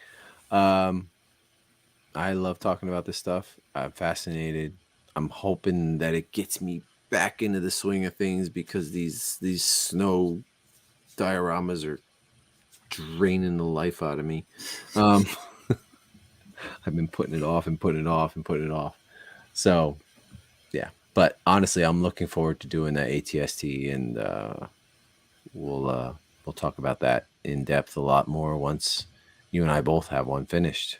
I love talking about this stuff. I'm fascinated. I'm hoping that it gets me back into the swing of things because these snow dioramas are draining the life out of me. I've been putting it off and putting it off and putting it off. So, yeah. But honestly, I'm looking forward to doing that ATST, and we'll talk about that in depth a lot more once you and I both have one finished.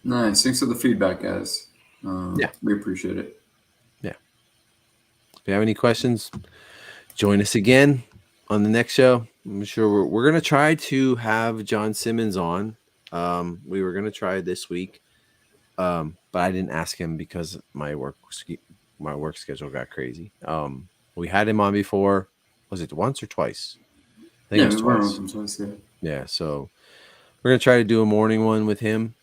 Nice. Thanks for the feedback, guys. Yeah. We appreciate it. Yeah. If you have any questions, join us again on the next show. I'm sure we're going to try to have John Simmons on. We were going to try this week, but I didn't ask him because my work schedule got crazy. We had him on before. Was it once or twice? I think it was we were twice. on twice, yeah. Yeah, so we're going to try to do a morning one with him.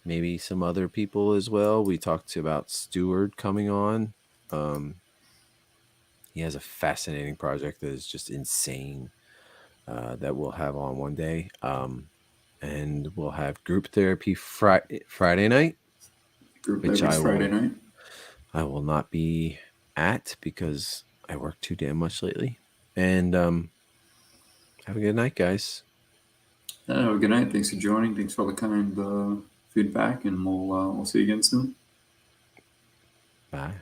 Maybe some other people as well. We talked about Stewart coming on. He has a fascinating project that is just insane that we'll have on one day. And we'll have group therapy Friday night. Group Which therapy Friday night. I will not be at because I work too damn much lately. And have a good night, guys. Have a good night. Thanks for joining. Thanks for all the kind feedback, and we'll see you again soon. Bye.